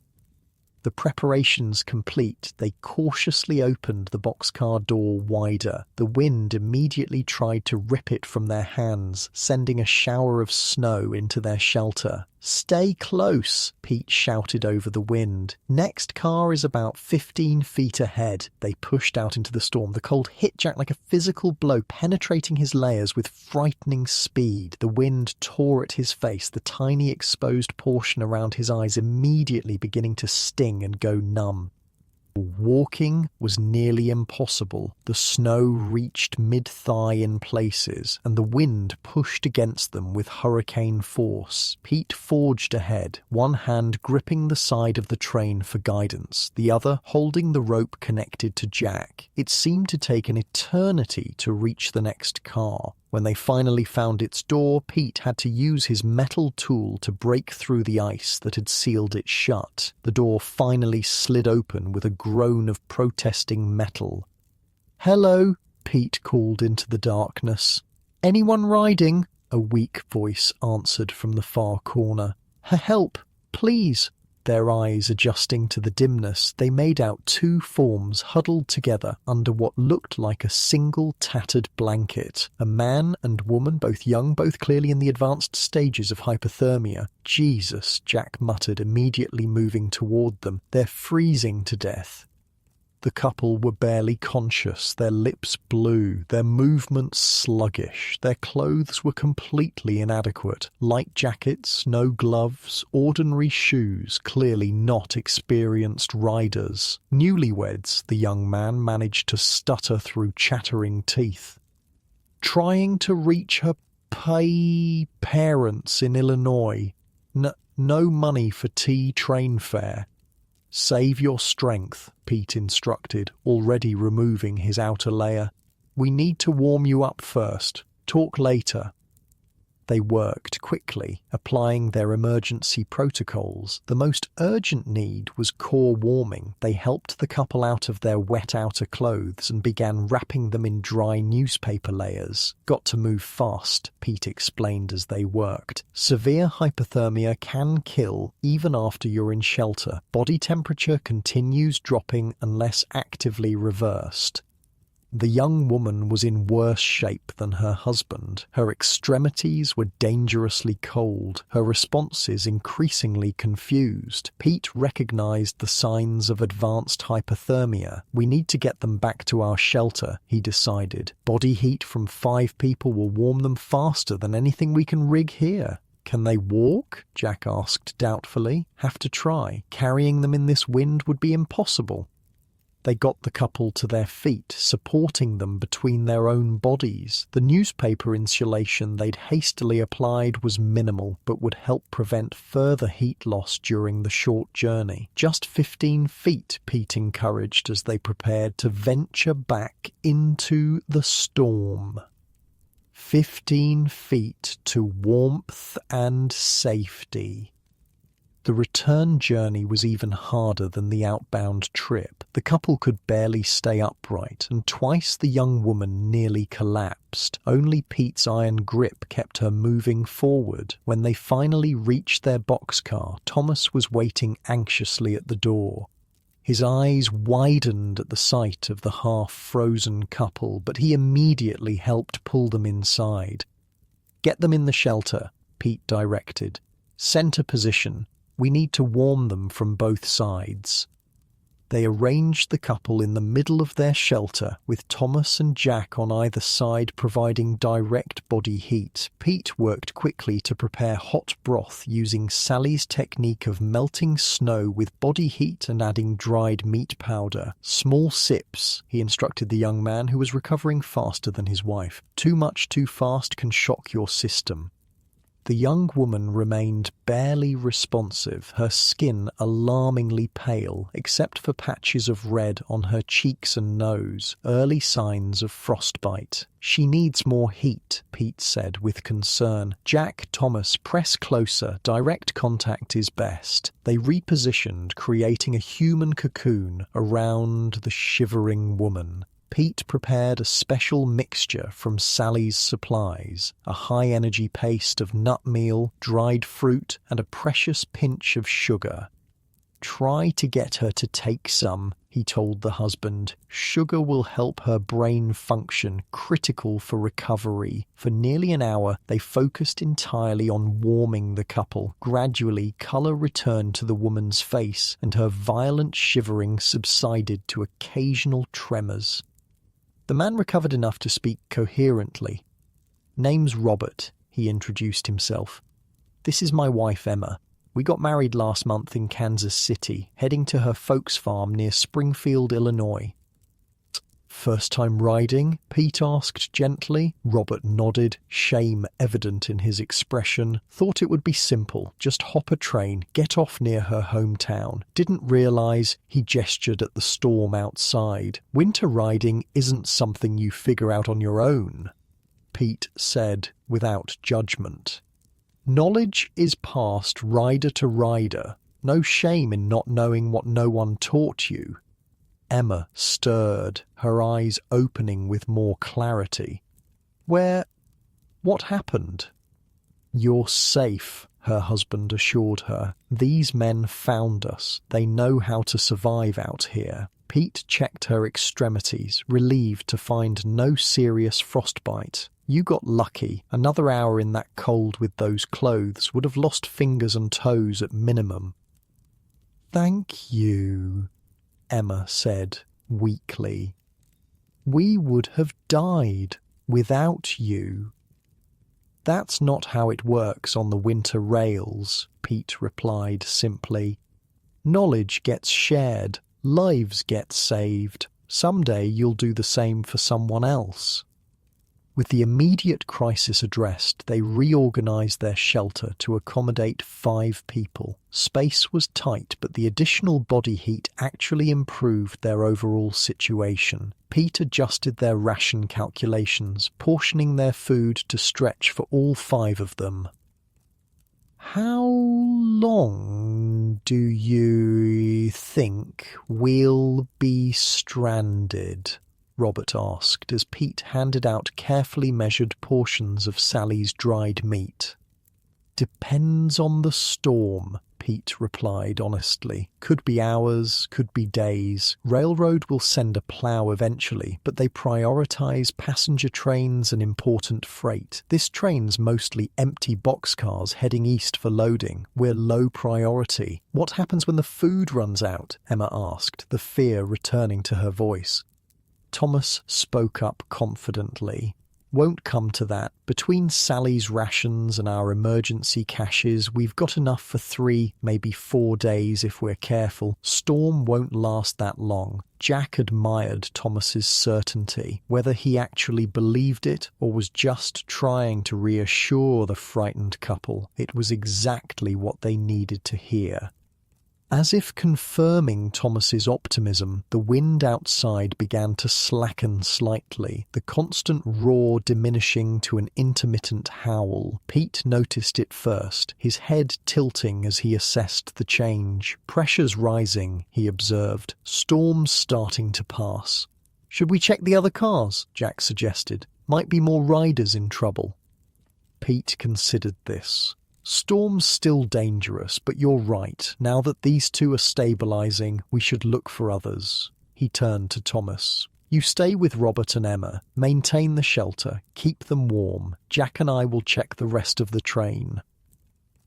The preparations complete, they cautiously opened the boxcar door wider. The wind immediately tried to rip it from their hands, sending a shower of snow into their shelter. "Stay close," Pete shouted over the wind. "Next car is about 15 feet ahead." They pushed out into the storm. The cold hit Jack like a physical blow, penetrating his layers with frightening speed. The wind tore at his face, the tiny exposed portion around his eyes immediately beginning to sting and go numb. Walking was nearly impossible. The snow reached mid-thigh in places, and the wind pushed against them with hurricane force. Pete forged ahead, one hand gripping the side of the train for guidance, the other holding the rope connected to Jack. It seemed to take an eternity to reach the next car. When they finally found its door, Pete had to use his metal tool to break through the ice that had sealed it shut. The door finally slid open with a groan of protesting metal. "Hello," Pete called into the darkness. "Anyone riding?" a weak voice answered from the far corner. "Help, please." Their eyes adjusting to the dimness, they made out 2 forms huddled together under what looked like a single tattered blanket. A man and woman, both young, both clearly in the advanced stages of hypothermia. "Jesus," Jack muttered, immediately moving toward them. "They're freezing to death." The couple were barely conscious, their lips blue, their movements sluggish. Their clothes were completely inadequate. Light jackets, no gloves, ordinary shoes, clearly not experienced riders. Newlyweds, the young man managed to stutter through chattering teeth. "Trying to reach her parents in Illinois. No money for train fare." "Save your strength," Pete instructed, already removing his outer layer. "We need to warm you up first. Talk later." They worked quickly, applying their emergency protocols. The most urgent need was core warming. They helped the couple out of their wet outer clothes and began wrapping them in dry newspaper layers. "Got to move fast," Pete explained as they worked. "Severe hypothermia can kill even after you're in shelter. Body temperature continues dropping unless actively reversed." The young woman was in worse shape than her husband. Her extremities were dangerously cold, her responses increasingly confused. Pete recognized the signs of advanced hypothermia. "We need to get them back to our shelter," he decided. "Body heat from 5 people will warm them faster than anything we can rig here." "Can they walk?" Jack asked doubtfully. "Have to try. Carrying them in this wind would be impossible." They got the couple to their feet, supporting them between their own bodies. The newspaper insulation they'd hastily applied was minimal, but would help prevent further heat loss during the short journey. "Just 15 feet, Pete encouraged as they prepared to venture back into the storm. 15 feet to warmth and safety. The return journey was even harder than the outbound trip. The couple could barely stay upright, and twice the young woman nearly collapsed. Only Pete's iron grip kept her moving forward. When they finally reached their boxcar, Thomas was waiting anxiously at the door. His eyes widened at the sight of the half-frozen couple, but he immediately helped pull them inside. "Get them in the shelter," Pete directed. "Center position. We need to warm them from both sides." They arranged the couple in the middle of their shelter, with Thomas and Jack on either side providing direct body heat. Pete worked quickly to prepare hot broth using Sally's technique of melting snow with body heat and adding dried meat powder. "Small sips," he instructed the young man, who was recovering faster than his wife. "Too much too fast can shock your system." The young woman remained barely responsive, her skin alarmingly pale, except for patches of red on her cheeks and nose, early signs of frostbite. "She needs more heat," Pete said with concern. "Jack, Thomas, press closer. Direct contact is best." They repositioned, creating a human cocoon around the shivering woman. Pete prepared a special mixture from Sally's supplies, a high-energy paste of nut meal, dried fruit, and a precious pinch of sugar. "Try to get her to take some," he told the husband. "Sugar will help her brain function, critical for recovery." For nearly an hour, they focused entirely on warming the couple. Gradually, color returned to the woman's face, and her violent shivering subsided to occasional tremors. The man recovered enough to speak coherently. "Name's Robert," he introduced himself. "This is my wife, Emma. We got married last month in Kansas City, heading to her folks' farm near Springfield, Illinois." "First time riding?" Pete asked gently. Robert nodded, shame evident in his expression. "Thought it would be simple. Just hop a train, get off near her hometown. Didn't realize," he gestured at the storm outside, "winter riding isn't something you figure out on your own," Pete said without judgment. "Knowledge is passed rider to rider. No shame in not knowing what no one taught you." Emma stirred, her eyes opening with more clarity. What happened?" "You're safe," her husband assured her. "These men found us. They know how to survive out here." Pete checked her extremities, relieved to find no serious frostbite. "You got lucky. Another hour in that cold with those clothes would have lost fingers and toes at minimum." "Thank you," Emma said weakly. "We would have died without you." "That's not how it works on the winter rails," Pete replied simply. "Knowledge gets shared, lives get saved. Someday you'll do the same for someone else." With the immediate crisis addressed, they reorganized their shelter to accommodate 5 people. Space was tight, but the additional body heat actually improved their overall situation. Pete adjusted their ration calculations, portioning their food to stretch for all 5 of them. "How long do you think we'll be stranded?" Robert asked as Pete handed out carefully measured portions of Sally's dried meat. "Depends on the storm," Pete replied honestly. "Could be hours, could be days. Railroad will send a plow eventually, but they prioritize passenger trains and important freight. This train's mostly empty boxcars heading east for loading. We're low priority." "What happens when the food runs out?" Emma asked, the fear returning to her voice. Thomas spoke up confidently. "Won't come to that. Between Sally's rations and our emergency caches, we've got enough for 3, maybe 4 days if we're careful. Storm won't last that long." Jack admired Thomas's certainty. Whether he actually believed it or was just trying to reassure the frightened couple, it was exactly what they needed to hear. As if confirming Thomas's optimism, the wind outside began to slacken slightly, the constant roar diminishing to an intermittent howl. Pete noticed it first, his head tilting as he assessed the change. Pressure's rising, he observed. Storms starting to pass. "Should we check the other cars?" Jack suggested. "Might be more riders in trouble." Pete considered this. "Storm's still dangerous, but you're right. Now that these two are stabilizing, we should look for others." He turned to Thomas. "You stay with Robert and Emma. Maintain the shelter. Keep them warm. Jack and I will check the rest of the train."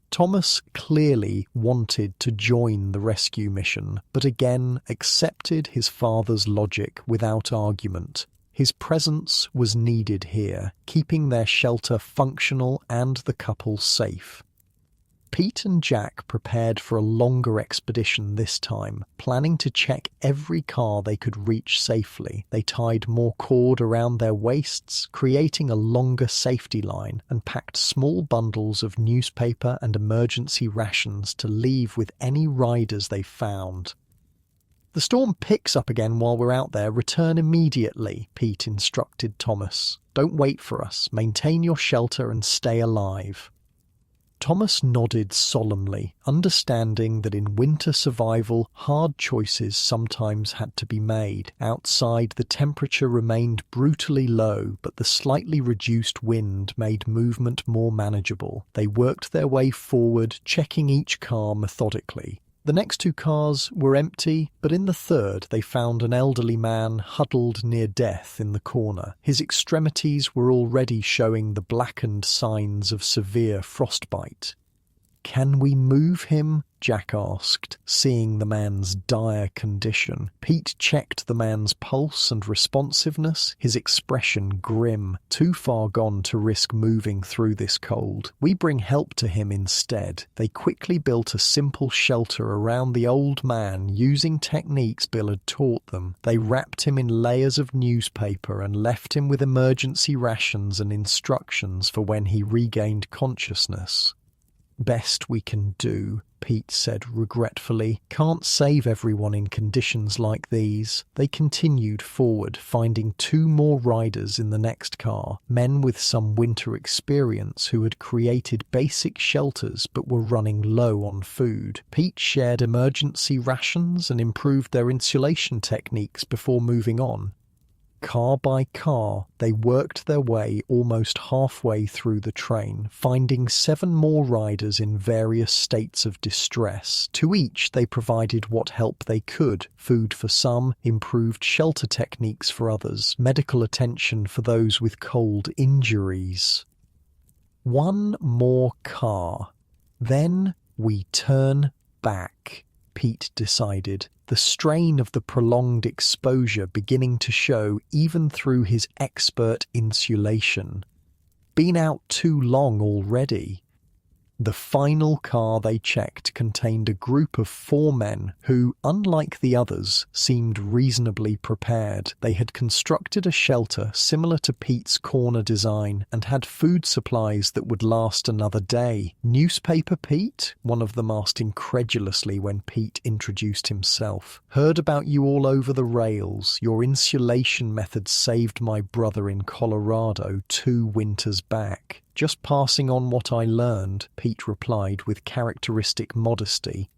Thomas clearly wanted to join the rescue mission, but again accepted his father's logic without argument. His presence was needed here, keeping their shelter functional and the couple safe. Pete and Jack prepared for a longer expedition this time, planning to check every car they could reach safely. They tied more cord around their waists, creating a longer safety line, and packed small bundles of newspaper and emergency rations to leave with any riders they found. "The storm picks up again while we're out there. Return immediately," Pete instructed Thomas. "Don't wait for us. Maintain your shelter and stay alive." Thomas nodded solemnly, understanding that in winter survival, hard choices sometimes had to be made. Outside, the temperature remained brutally low, but the slightly reduced wind made movement more manageable. They worked their way forward, checking each car methodically. The next two cars were empty, but in the third they found an elderly man huddled near death in the corner. His extremities were already showing the blackened signs of severe frostbite. "Can we move him?" Jack asked, seeing the man's dire condition. Pete checked the man's pulse and responsiveness, his expression grim. "Too far gone to risk moving through this cold. We bring help to him instead." They quickly built a simple shelter around the old man using techniques Bill had taught them. They wrapped him in layers of newspaper and left him with emergency rations and instructions for when he regained consciousness. "Best we can do," Pete said regretfully. "Can't save everyone in conditions like these." They continued forward, finding two more riders in the next car, men with some winter experience who had created basic shelters but were running low on food. Pete shared emergency rations and improved their insulation techniques before moving on. Car by car, they worked their way almost halfway through the train, finding 7 more riders in various states of distress. To each they provided what help they could: food for some, improved shelter techniques for others, medical attention for those with cold injuries. One more car. Then we turn back, Pete decided, the strain of the prolonged exposure beginning to show even through his expert insulation. Been out too long already. The final car they checked contained a group of 4 men who, unlike the others, seemed reasonably prepared. They had constructed a shelter similar to Pete's corner design and had food supplies that would last another day. "Newspaper, Pete?" one of them asked incredulously when Pete introduced himself. "Heard about you all over the rails. Your insulation method saved my brother in Colorado 2 winters back." "Just passing on what I learned," Pete replied with characteristic modesty.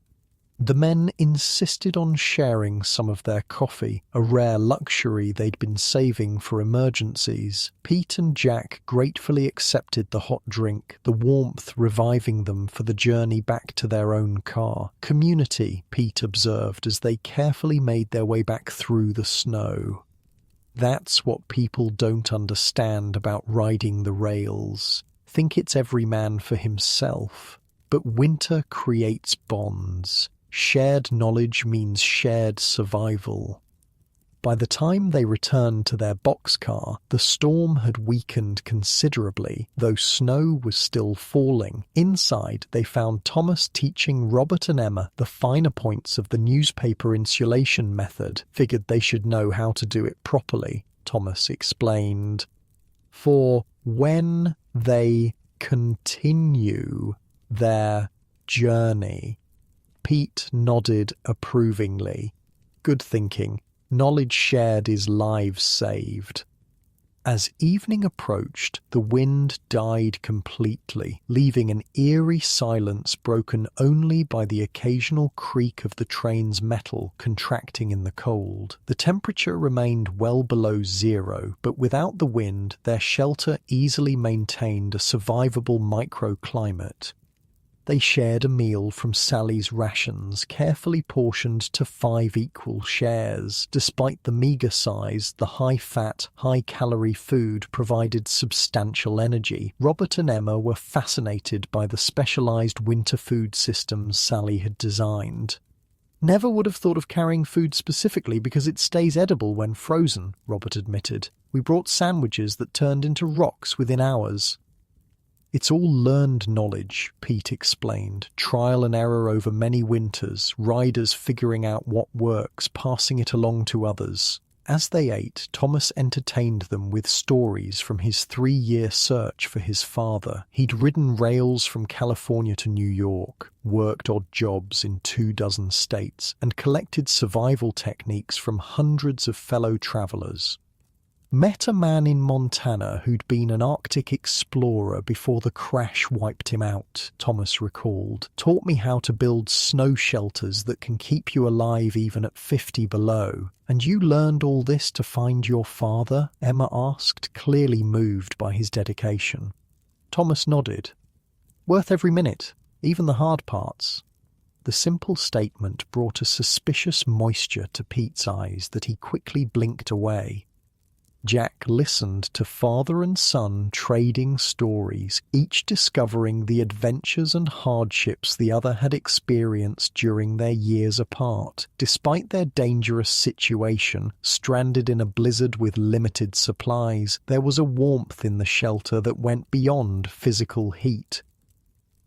The men insisted on sharing some of their coffee, a rare luxury they'd been saving for emergencies. Pete and Jack gratefully accepted the hot drink, the warmth reviving them for the journey back to their own car. "Community," Pete observed as they carefully made their way back through the snow. That's what people don't understand about riding the rails. Think it's every man for himself. But winter creates bonds. Shared knowledge means shared survival. By the time they returned to their boxcar, the storm had weakened considerably, though snow was still falling. Inside, they found Thomas teaching Robert and Emma the finer points of the newspaper insulation method. "Figured they should know how to do it properly," Thomas explained. "For when they continue their journey." Pete nodded approvingly. Good thinking. Knowledge shared is lives saved. As evening approached, the wind died completely, leaving an eerie silence broken only by the occasional creak of the train's metal contracting in the cold. The temperature remained well below zero, but without the wind, their shelter easily maintained a survivable microclimate. They shared a meal from Sally's rations, carefully portioned to 5 equal shares. Despite the meagre size, the high-fat, high-calorie food provided substantial energy. Robert and Emma were fascinated by the specialized winter food systems Sally had designed. "Never would have thought of carrying food specifically because it stays edible when frozen," Robert admitted. "We brought sandwiches that turned into rocks within hours." "It's all learned knowledge," Pete explained. "Trial and error over many winters, riders figuring out what works, passing it along to others." As they ate, Thomas entertained them with stories from his 3-year search for his father. He'd ridden rails from California to New York, worked odd jobs in 24 states, and collected survival techniques from hundreds of fellow travelers. "Met a man in Montana who'd been an Arctic explorer before the crash wiped him out," Thomas recalled. "Taught me how to build snow shelters that can keep you alive even at 50 below. And you learned all this to find your father?" Emma asked, clearly moved by his dedication. Thomas nodded. "Worth every minute, even the hard parts." The simple statement brought a suspicious moisture to Pete's eyes that he quickly blinked away. Jack listened to father and son trading stories, each discovering the adventures and hardships the other had experienced during their years apart. Despite their dangerous situation, stranded in a blizzard with limited supplies, there was a warmth in the shelter that went beyond physical heat.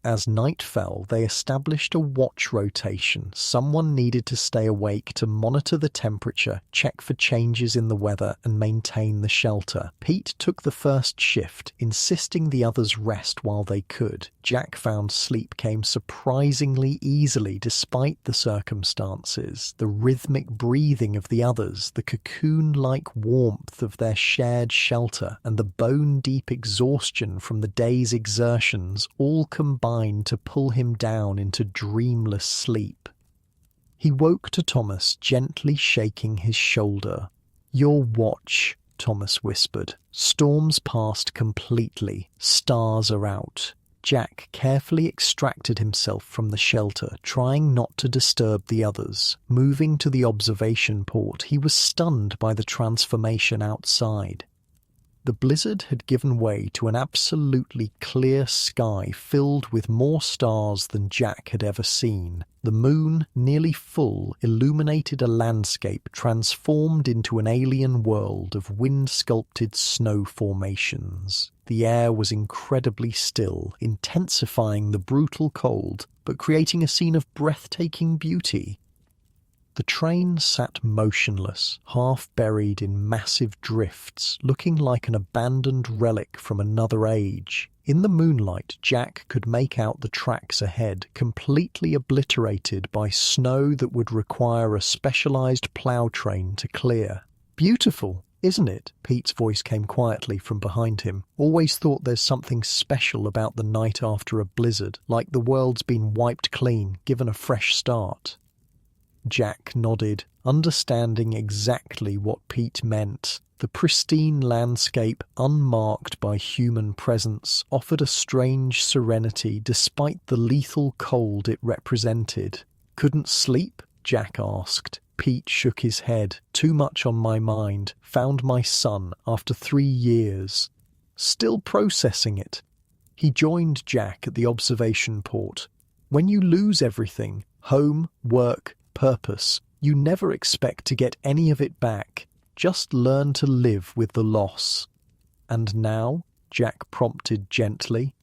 As night fell, they established a watch rotation. Someone needed to stay awake to monitor the temperature, check for changes in the weather, and maintain the shelter. Pete took the first shift, insisting the others rest while they could. Jack found sleep came surprisingly easily despite the circumstances. The rhythmic breathing of the others, the cocoon-like warmth of their shared shelter, and the bone-deep exhaustion from the day's exertions all combined to pull him down into dreamless sleep. He woke to Thomas gently shaking his shoulder. "Your watch," Thomas whispered. "Storms passed completely. Stars are out." Jack carefully extracted himself from the shelter, trying not to disturb the others. Moving to the observation port, he was stunned by the transformation outside. The blizzard had given way to an absolutely clear sky filled with more stars than Jack had ever seen. The moon, nearly full, illuminated a landscape transformed into an alien world of wind-sculpted snow formations. The air was incredibly still, intensifying the brutal cold, but creating a scene of breathtaking beauty. The train sat motionless, half buried in massive drifts, looking like an abandoned relic from another age. In the moonlight, Jack could make out the tracks ahead, completely obliterated by snow that would require a specialized plow train to clear. "Beautiful, isn't it?" Pete's voice came quietly from behind him. "Always thought there's something special about the night after a blizzard, like the world's been wiped clean, given a fresh start." Jack nodded, understanding exactly what Pete meant. The pristine landscape, unmarked by human presence, offered a strange serenity despite the lethal cold it represented. "Couldn't sleep?" Jack asked. Pete shook his head. "Too much on my mind. Found my son after 3 years. Still processing it." He joined Jack at the observation port. "When you lose everything, home, work, purpose, you never expect to get any of it back. Just learn to live with the loss." "And now?" Jack prompted gently.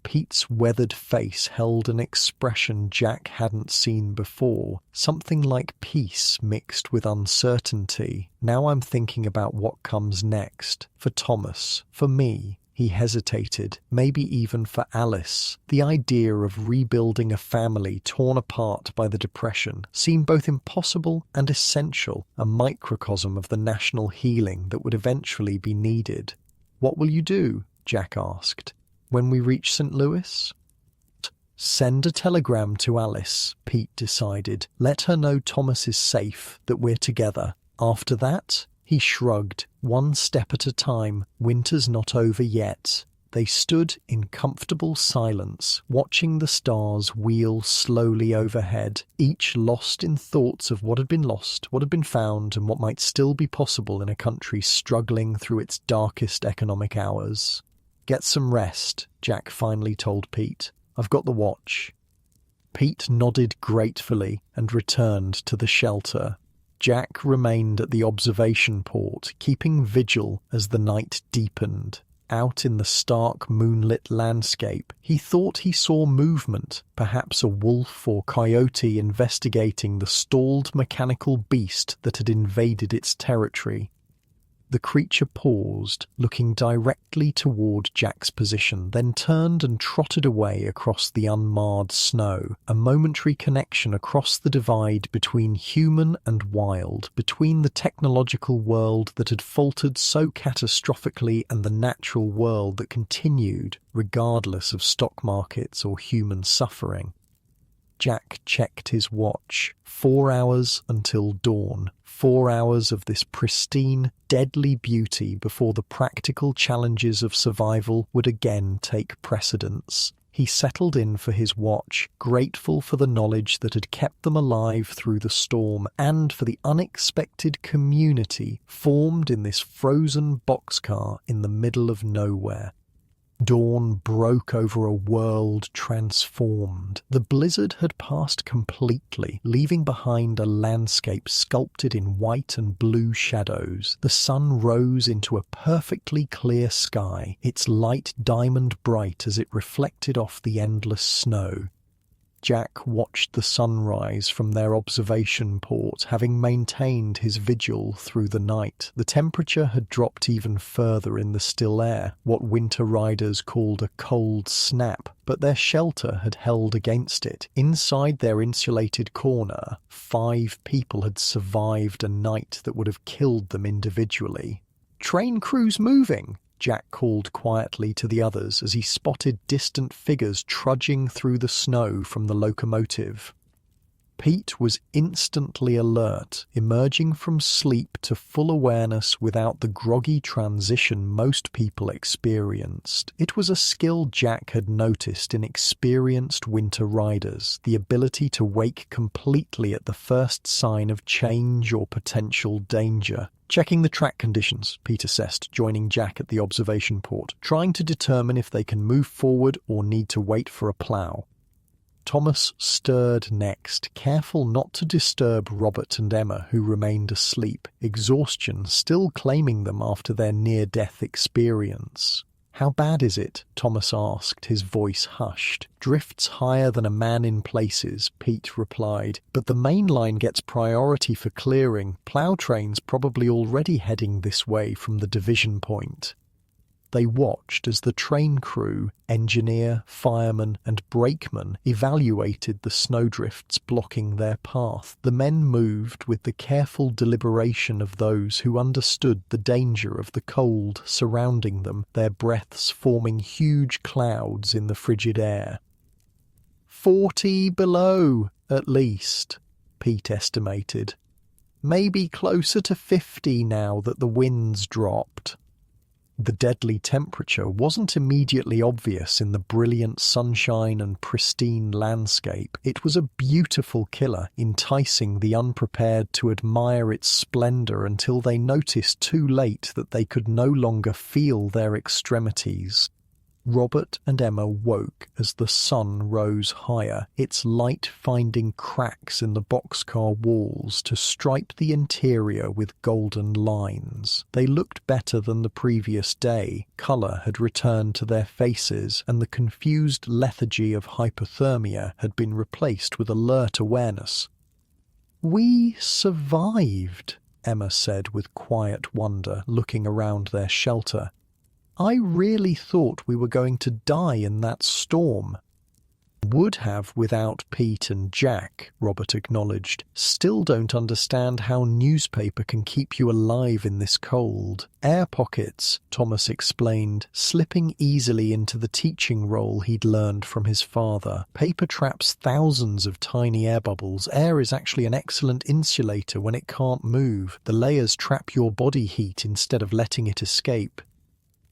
Pete's weathered face held an expression Jack hadn't seen before, something like peace mixed with uncertainty. "Now I'm thinking about what comes next. For Thomas, for me. He hesitated, maybe even for Alice. The idea of rebuilding a family torn apart by the Depression seemed both impossible and essential, a microcosm of the national healing that would eventually be needed. "What will you do?" Jack asked. "When we reach St. Louis?" "Send a telegram to Alice," Pete decided. "Let her know Thomas is safe, that we're together. After that," he shrugged, "one step at a time. Winter's not over yet." They stood in comfortable silence, watching the stars wheel slowly overhead, each lost in thoughts of what had been lost, what had been found, and what might still be possible in a country struggling through its darkest economic hours. "Get some rest," Jack finally told Pete. "I've got the watch." Pete nodded gratefully and returned to the shelter. Jack remained at the observation port, keeping vigil as the night deepened. Out in the stark moonlit landscape, he thought he saw movement, perhaps a wolf or coyote investigating the stalled mechanical beast that had invaded its territory. The creature paused, looking directly toward Jack's position, then turned and trotted away across the unmarred snow, a momentary connection across the divide between human and wild, between the technological world that had faltered so catastrophically and the natural world that continued, regardless of stock markets or human suffering. Jack checked his watch. 4 hours until dawn. 4 hours of this pristine, deadly beauty before the practical challenges of survival would again take precedence. He settled in for his watch, grateful for the knowledge that had kept them alive through the storm and for the unexpected community formed in this frozen boxcar in the middle of nowhere. Dawn broke over a world transformed. The blizzard had passed completely, leaving behind a landscape sculpted in white and blue shadows. The sun rose into a perfectly clear sky, its light diamond bright as it reflected off the endless snow. Jack watched the sunrise from their observation port, having maintained his vigil through the night. The temperature had dropped even further in the still air, what winter riders called a cold snap, but their shelter had held against it. Inside their insulated corner, 5 people had survived a night that would have killed them individually. "Train crew's moving," Jack called quietly to the others as he spotted distant figures trudging through the snow from the locomotive. Pete was instantly alert, emerging from sleep to full awareness without the groggy transition most people experienced. It was a skill Jack had noticed in experienced winter riders, the ability to wake completely at the first sign of change or potential danger. "Checking the track conditions," Pete assessed, joining Jack at the observation port, trying to determine if they can move forward or need to wait for a plough. Thomas stirred next, careful not to disturb Robert and Emma, who remained asleep, exhaustion still claiming them after their near-death experience. "How bad is it?" Thomas asked, his voice hushed. "Drifts higher than a man in places," Pete replied. "But the main line gets priority for clearing. Plough trains probably already heading this way from the division point." They watched as the train crew, engineer, fireman, and brakeman evaluated the snowdrifts blocking their path. The men moved with the careful deliberation of those who understood the danger of the cold surrounding them, their breaths forming huge clouds in the frigid air. 40 below, at least, Pete estimated. Maybe closer to 50 now that the wind's dropped. The deadly temperature wasn't immediately obvious in the brilliant sunshine and pristine landscape. It was a beautiful killer, enticing the unprepared to admire its splendor until they noticed too late that they could no longer feel their extremities. Robert and Emma woke as the sun rose higher, its light finding cracks in the boxcar walls to stripe the interior with golden lines. They looked better than the previous day. Colour had returned to their faces, and the confused lethargy of hypothermia had been replaced with alert awareness. "We survived," Emma said with quiet wonder, looking around their shelter. I really thought we were going to die in that storm. Would have without Pete and Jack, Robert acknowledged. Still don't understand how newspaper can keep you alive in this cold. Air pockets, Thomas explained, slipping easily into the teaching role he'd learned from his father. Paper traps thousands of tiny air bubbles. Air is actually an excellent insulator when it can't move. The layers trap your body heat instead of letting it escape.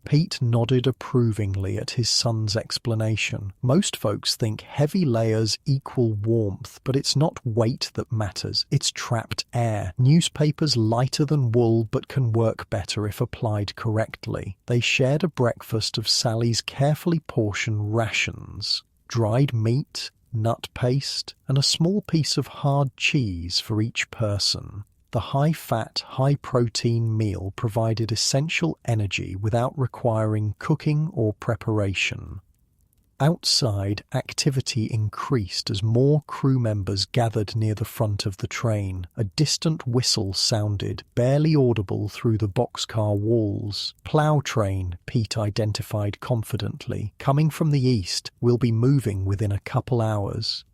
Pete nodded approvingly at his son's explanation. Most folks think heavy layers equal warmth, but it's not weight that matters, it's trapped air. Newspapers lighter than wool but can work better if applied correctly. They shared a breakfast of Sally's carefully portioned rations. Dried meat, nut paste, and a small piece of hard cheese for each person. The high-fat, high-protein meal provided essential energy without requiring cooking or preparation. Outside, activity increased as more crew members gathered near the front of the train. A distant whistle sounded, barely audible through the boxcar walls. "Plough train," Pete identified confidently. "Coming from the east, we'll be moving within a couple hours."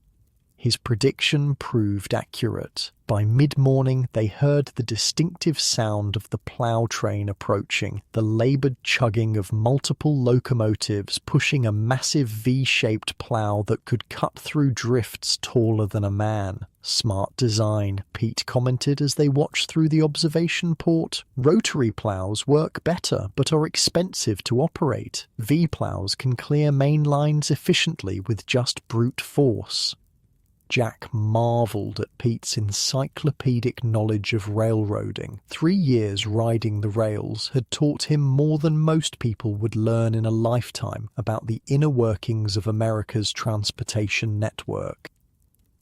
His prediction proved accurate. By mid-morning, they heard the distinctive sound of the plough train approaching, the laboured chugging of multiple locomotives pushing a massive V-shaped plough that could cut through drifts taller than a man. "Smart design," Pete commented as they watched through the observation port. "Rotary ploughs work better, but are expensive to operate. V-ploughs can clear main lines efficiently with just brute force." Jack marvelled at Pete's encyclopedic knowledge of railroading. 3 years riding the rails had taught him more than most people would learn in a lifetime about the inner workings of America's transportation network.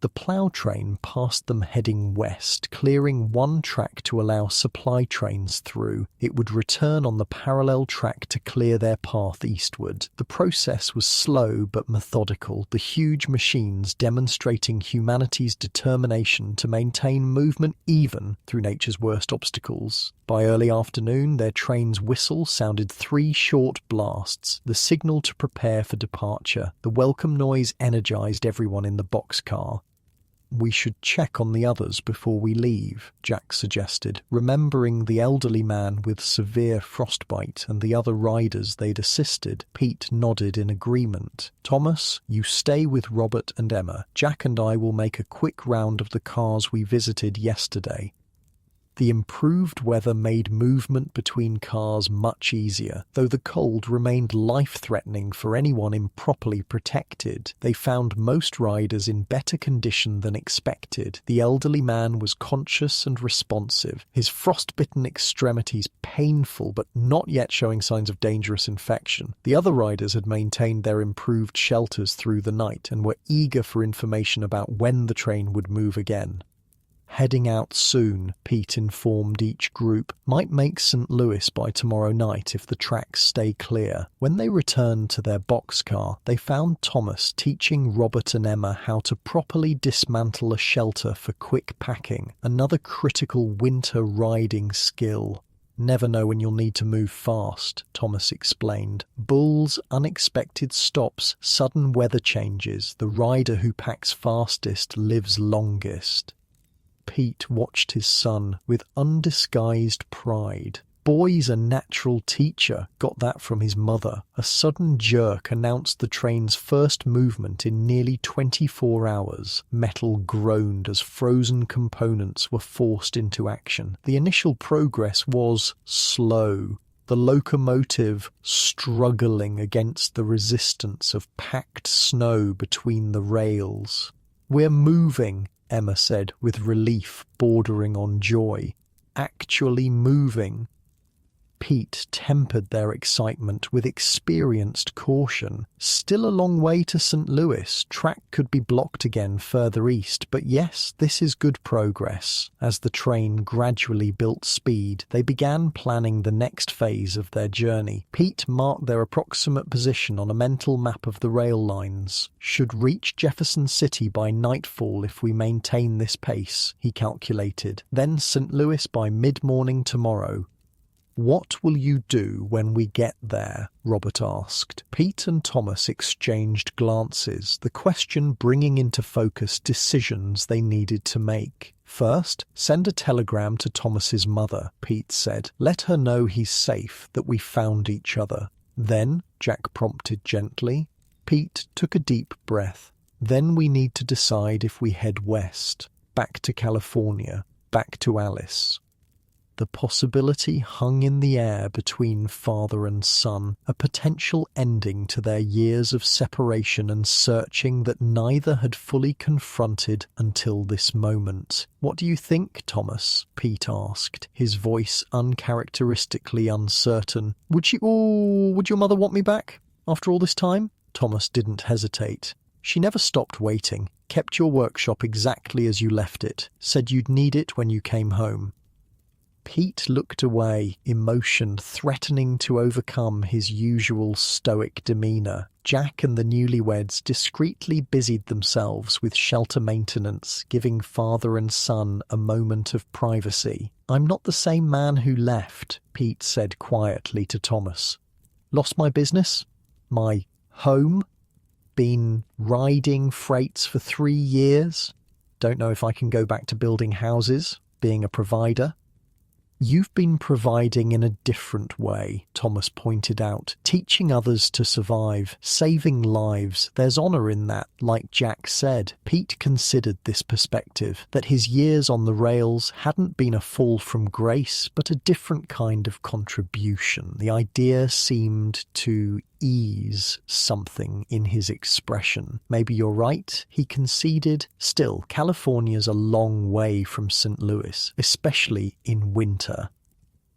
The plough train passed them heading west, clearing one track to allow supply trains through. It would return on the parallel track to clear their path eastward. The process was slow but methodical, the huge machines demonstrating humanity's determination to maintain movement even through nature's worst obstacles. By early afternoon, their train's whistle sounded 3 short blasts, the signal to prepare for departure. The welcome noise energized everyone in the boxcar. "We should check on the others before we leave," Jack suggested, remembering the elderly man with severe frostbite and the other riders they'd assisted. Pete nodded in agreement. "Thomas, you stay with Robert and Emma. Jack and I will make a quick round of the cars we visited yesterday." The improved weather made movement between cars much easier, though the cold remained life-threatening for anyone improperly protected. They found most riders in better condition than expected. The elderly man was conscious and responsive, his frostbitten extremities painful but not yet showing signs of dangerous infection. The other riders had maintained their improved shelters through the night and were eager for information about when the train would move again. "Heading out soon," Pete informed each group. "Might make St. Louis by tomorrow night if the tracks stay clear." When they returned to their boxcar, they found Thomas teaching Robert and Emma how to properly dismantle a shelter for quick packing, another critical winter riding skill. "Never know when you'll need to move fast," Thomas explained. "Bulls, unexpected stops, sudden weather changes. The rider who packs fastest lives longest." Pete watched his son with undisguised pride. "Boy's a natural teacher," got that from his mother. A sudden jerk announced the train's first movement in nearly 24 hours. Metal groaned as frozen components were forced into action. The initial progress was slow. The locomotive struggling against the resistance of packed snow between the rails. "We're moving," Emma said with relief bordering on joy. "Actually moving." Pete tempered their excitement with experienced caution. Still a long way to St. Louis. Track could be blocked again further east, but yes, this is good progress. As the train gradually built speed, they began planning the next phase of their journey. Pete marked their approximate position on a mental map of the rail lines. "Should reach Jefferson City by nightfall if we maintain this pace," he calculated. "Then St. Louis by mid-morning tomorrow." "What will you do when we get there?" Robert asked. Pete and Thomas exchanged glances, the question bringing into focus decisions they needed to make. "First, send a telegram to Thomas's mother," Pete said. "Let her know he's safe, that we found each other." "Then," Jack prompted gently. Pete took a deep breath. "Then we need to decide if we head west, back to California, back to Alice." The possibility hung in the air between father and son, a potential ending to their years of separation and searching that neither had fully confronted until this moment. "What do you think, Thomas?" Pete asked, his voice uncharacteristically uncertain. Would your mother want me back after all this time?" Thomas didn't hesitate. "She never stopped waiting, kept your workshop exactly as you left it, said you'd need it when you came home." Pete looked away, emotion threatening to overcome his usual stoic demeanour. Jack and the newlyweds discreetly busied themselves with shelter maintenance, giving father and son a moment of privacy. "I'm not the same man who left," Pete said quietly to Thomas. "Lost my business, my home, been riding freights for 3 years. Don't know if I can go back to building houses, being a provider." "You've been providing in a different way," Thomas pointed out, "teaching others to survive, saving lives. There's honour in that, like Jack said." Pete considered this perspective, that his years on the rails hadn't been a fall from grace, but a different kind of contribution. The idea seemed to ease something in his expression. "Maybe you're right," he conceded. "Still, California's a long way from St. Louis, especially in winter."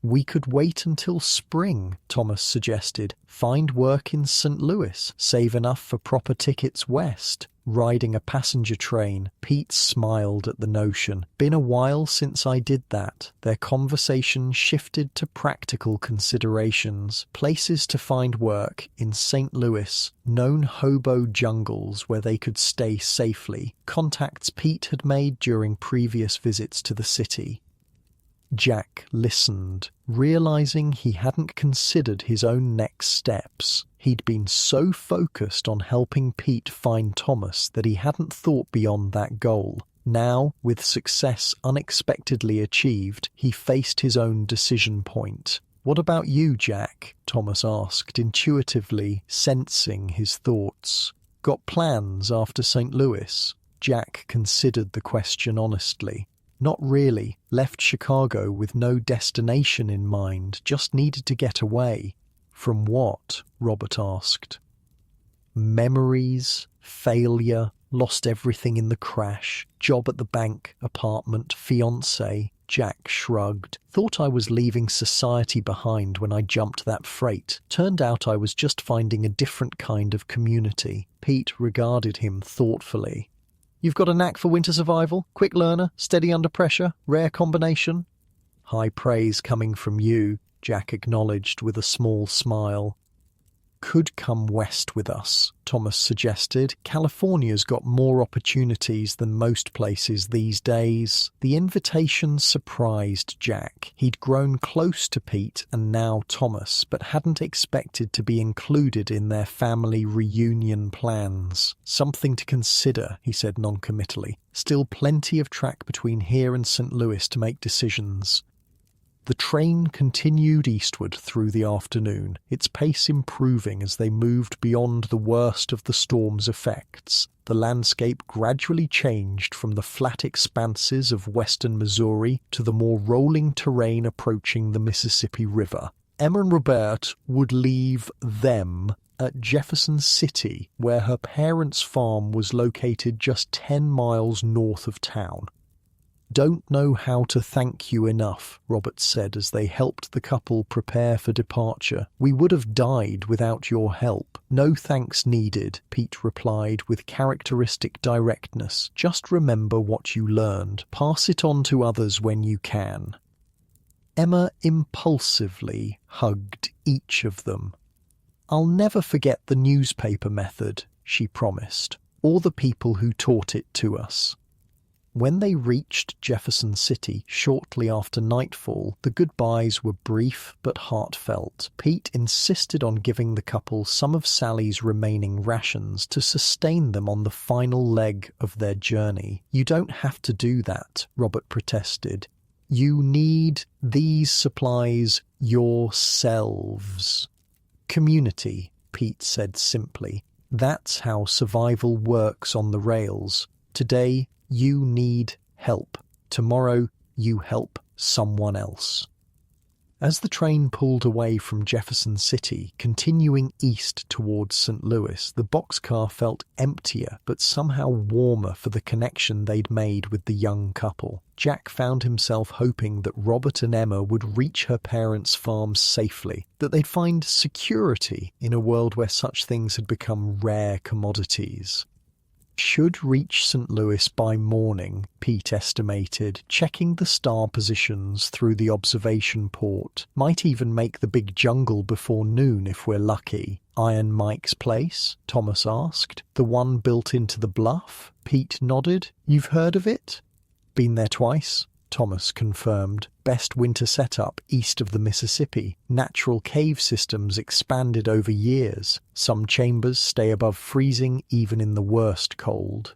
"We could wait until spring," Thomas suggested. "Find work in St. Louis, save enough for proper tickets west, riding a passenger train." Pete smiled at the notion. "Been a while since I did that." Their conversation shifted to practical considerations. Places to find work in St. Louis, known hobo jungles where they could stay safely, contacts Pete had made during previous visits to the city. Jack listened, realizing he hadn't considered his own next steps. He'd been so focused on helping Pete find Thomas that he hadn't thought beyond that goal. Now, with success unexpectedly achieved, he faced his own decision point. "What about you, Jack?" Thomas asked, intuitively sensing his thoughts. "Got plans after St. Louis?" Jack considered the question honestly. "Not really. Left Chicago with no destination in mind, just needed to get away." "From what?" Robert asked. "Memories, failure, lost everything in the crash, job at the bank, apartment, fiancé." Jack shrugged. "Thought I was leaving society behind when I jumped that freight. Turned out I was just finding a different kind of community." Pete regarded him thoughtfully. "You've got a knack for winter survival, quick learner, steady under pressure, rare combination." "High praise coming from you," Jack acknowledged with a small smile. "Could come west with us," Thomas suggested. "California's got more opportunities than most places these days." The invitation surprised Jack. He'd grown close to Pete and now Thomas, but hadn't expected to be included in their family reunion plans. "Something to consider," he said noncommittally. "Still plenty of track between here and St. Louis to make decisions." The train continued eastward through the afternoon, its pace improving as they moved beyond the worst of the storm's effects. The landscape gradually changed from the flat expanses of western Missouri to the more rolling terrain approaching the Mississippi River. Emma and Robert would leave them at Jefferson City, where her parents' farm was located just 10 miles north of town. "Don't know how to thank you enough," Robert said as they helped the couple prepare for departure. "We would have died without your help." "No thanks needed," Pete replied with characteristic directness. "Just remember what you learned. Pass it on to others when you can." Emma impulsively hugged each of them. "I'll never forget the newspaper method," she promised, "or the people who taught it to us." When they reached Jefferson City shortly after nightfall, the goodbyes were brief but heartfelt. Pete insisted on giving the couple some of Sally's remaining rations to sustain them on the final leg of their journey. "You don't have to do that," Robert protested. "You need these supplies yourselves." "Community," Pete said simply. "That's how survival works on the rails. Today, you need help. Tomorrow, you help someone else." As the train pulled away from Jefferson City, continuing east towards St. Louis, the boxcar felt emptier but somehow warmer for the connection they'd made with the young couple. Jack found himself hoping that Robert and Emma would reach her parents' farm safely, that they'd find security in a world where such things had become rare commodities. Should reach St. Louis by morning, Pete estimated, checking the star positions through the observation port. Might even make the big jungle before noon if we're lucky. "Iron Mike's place?" Thomas asked. "The one built into the bluff?" Pete nodded. "You've heard of it?" "Been there twice," Thomas confirmed. "Best winter setup east of the Mississippi. Natural cave systems expanded over years. Some chambers stay above freezing even in the worst cold."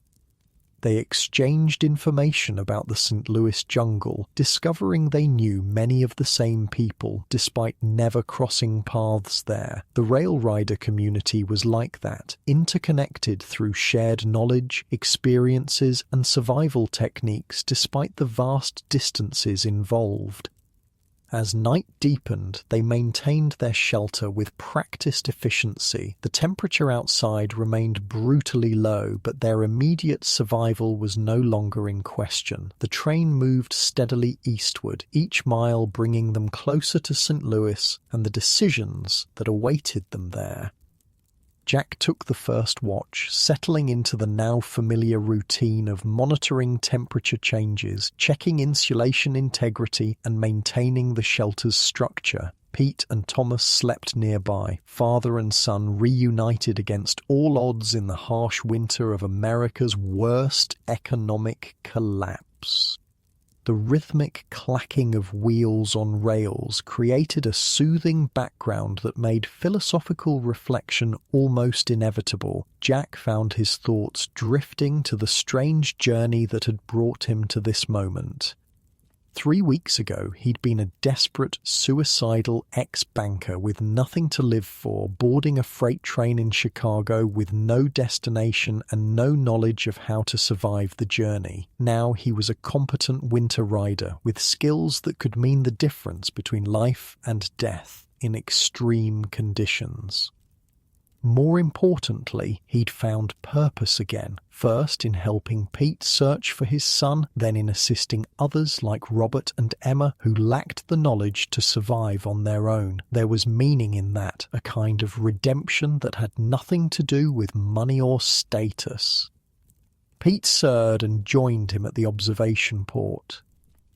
They exchanged information about the St. Louis jungle, discovering they knew many of the same people, despite never crossing paths there. The rail rider community was like that, interconnected through shared knowledge, experiences, and survival techniques despite the vast distances involved. As night deepened, they maintained their shelter with practiced efficiency. The temperature outside remained brutally low, but their immediate survival was no longer in question. The train moved steadily eastward, each mile bringing them closer to St. Louis and the decisions that awaited them there. Jack took the first watch, settling into the now familiar routine of monitoring temperature changes, checking insulation integrity, and maintaining the shelter's structure. Pete and Thomas slept nearby, father and son reunited against all odds in the harsh winter of America's worst economic collapse. The rhythmic clacking of wheels on rails created a soothing background that made philosophical reflection almost inevitable. Jack found his thoughts drifting to the strange journey that had brought him to this moment. 3 weeks ago, he'd been a desperate, suicidal ex-banker with nothing to live for, boarding a freight train in Chicago with no destination and no knowledge of how to survive the journey. Now he was a competent winter rider with skills that could mean the difference between life and death in extreme conditions. More importantly, he'd found purpose again, first in helping Pete search for his son, then in assisting others like Robert and Emma who lacked the knowledge to survive on their own. There was meaning in that, a kind of redemption that had nothing to do with money or status. Pete stirred and joined him at the observation port.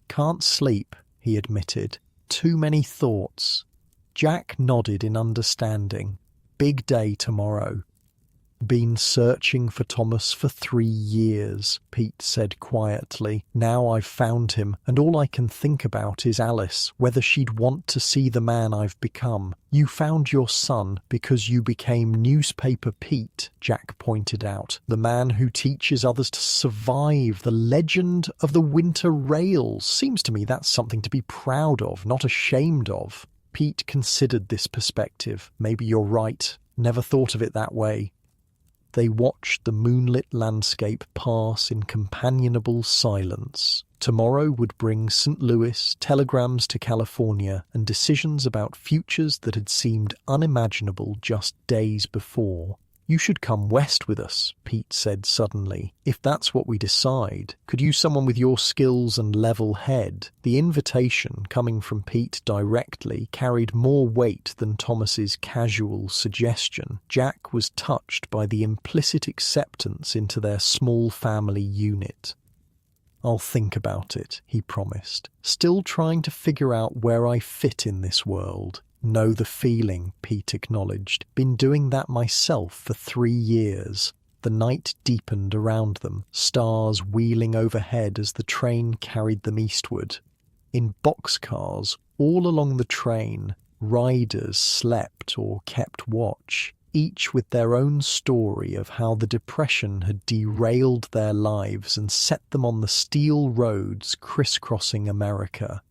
"Can't sleep," he admitted. "Too many thoughts." Jack nodded in understanding. "Big day tomorrow." "Been searching for Thomas for 3 years," Pete said quietly. "Now I've found him, and all I can think about is Alice, whether she'd want to see the man I've become." "You found your son because you became Newspaper Pete," Jack pointed out. "The man who teaches others to survive, the legend of the winter rails. Seems to me that's something to be proud of, not ashamed of." Pete considered this perspective. "Maybe you're right. Never thought of it that way." They watched the moonlit landscape pass in companionable silence. Tomorrow would bring St. Louis, telegrams to California, and decisions about futures that had seemed unimaginable just days before. "You should come west with us," Pete said suddenly. "If that's what we decide. Could use someone with your skills and level head." The invitation, coming from Pete directly, carried more weight than Thomas's casual suggestion. Jack was touched by the implicit acceptance into their small family unit. "I'll think about it," he promised, still trying to figure out where I fit in this world. "Know the feeling," Pete acknowledged. "Been doing that myself for 3 years." The night deepened around them, stars wheeling overhead as the train carried them eastward. In boxcars, all along the train, riders slept or kept watch, each with their own story of how the Depression had derailed their lives and set them on the steel roads crisscrossing America.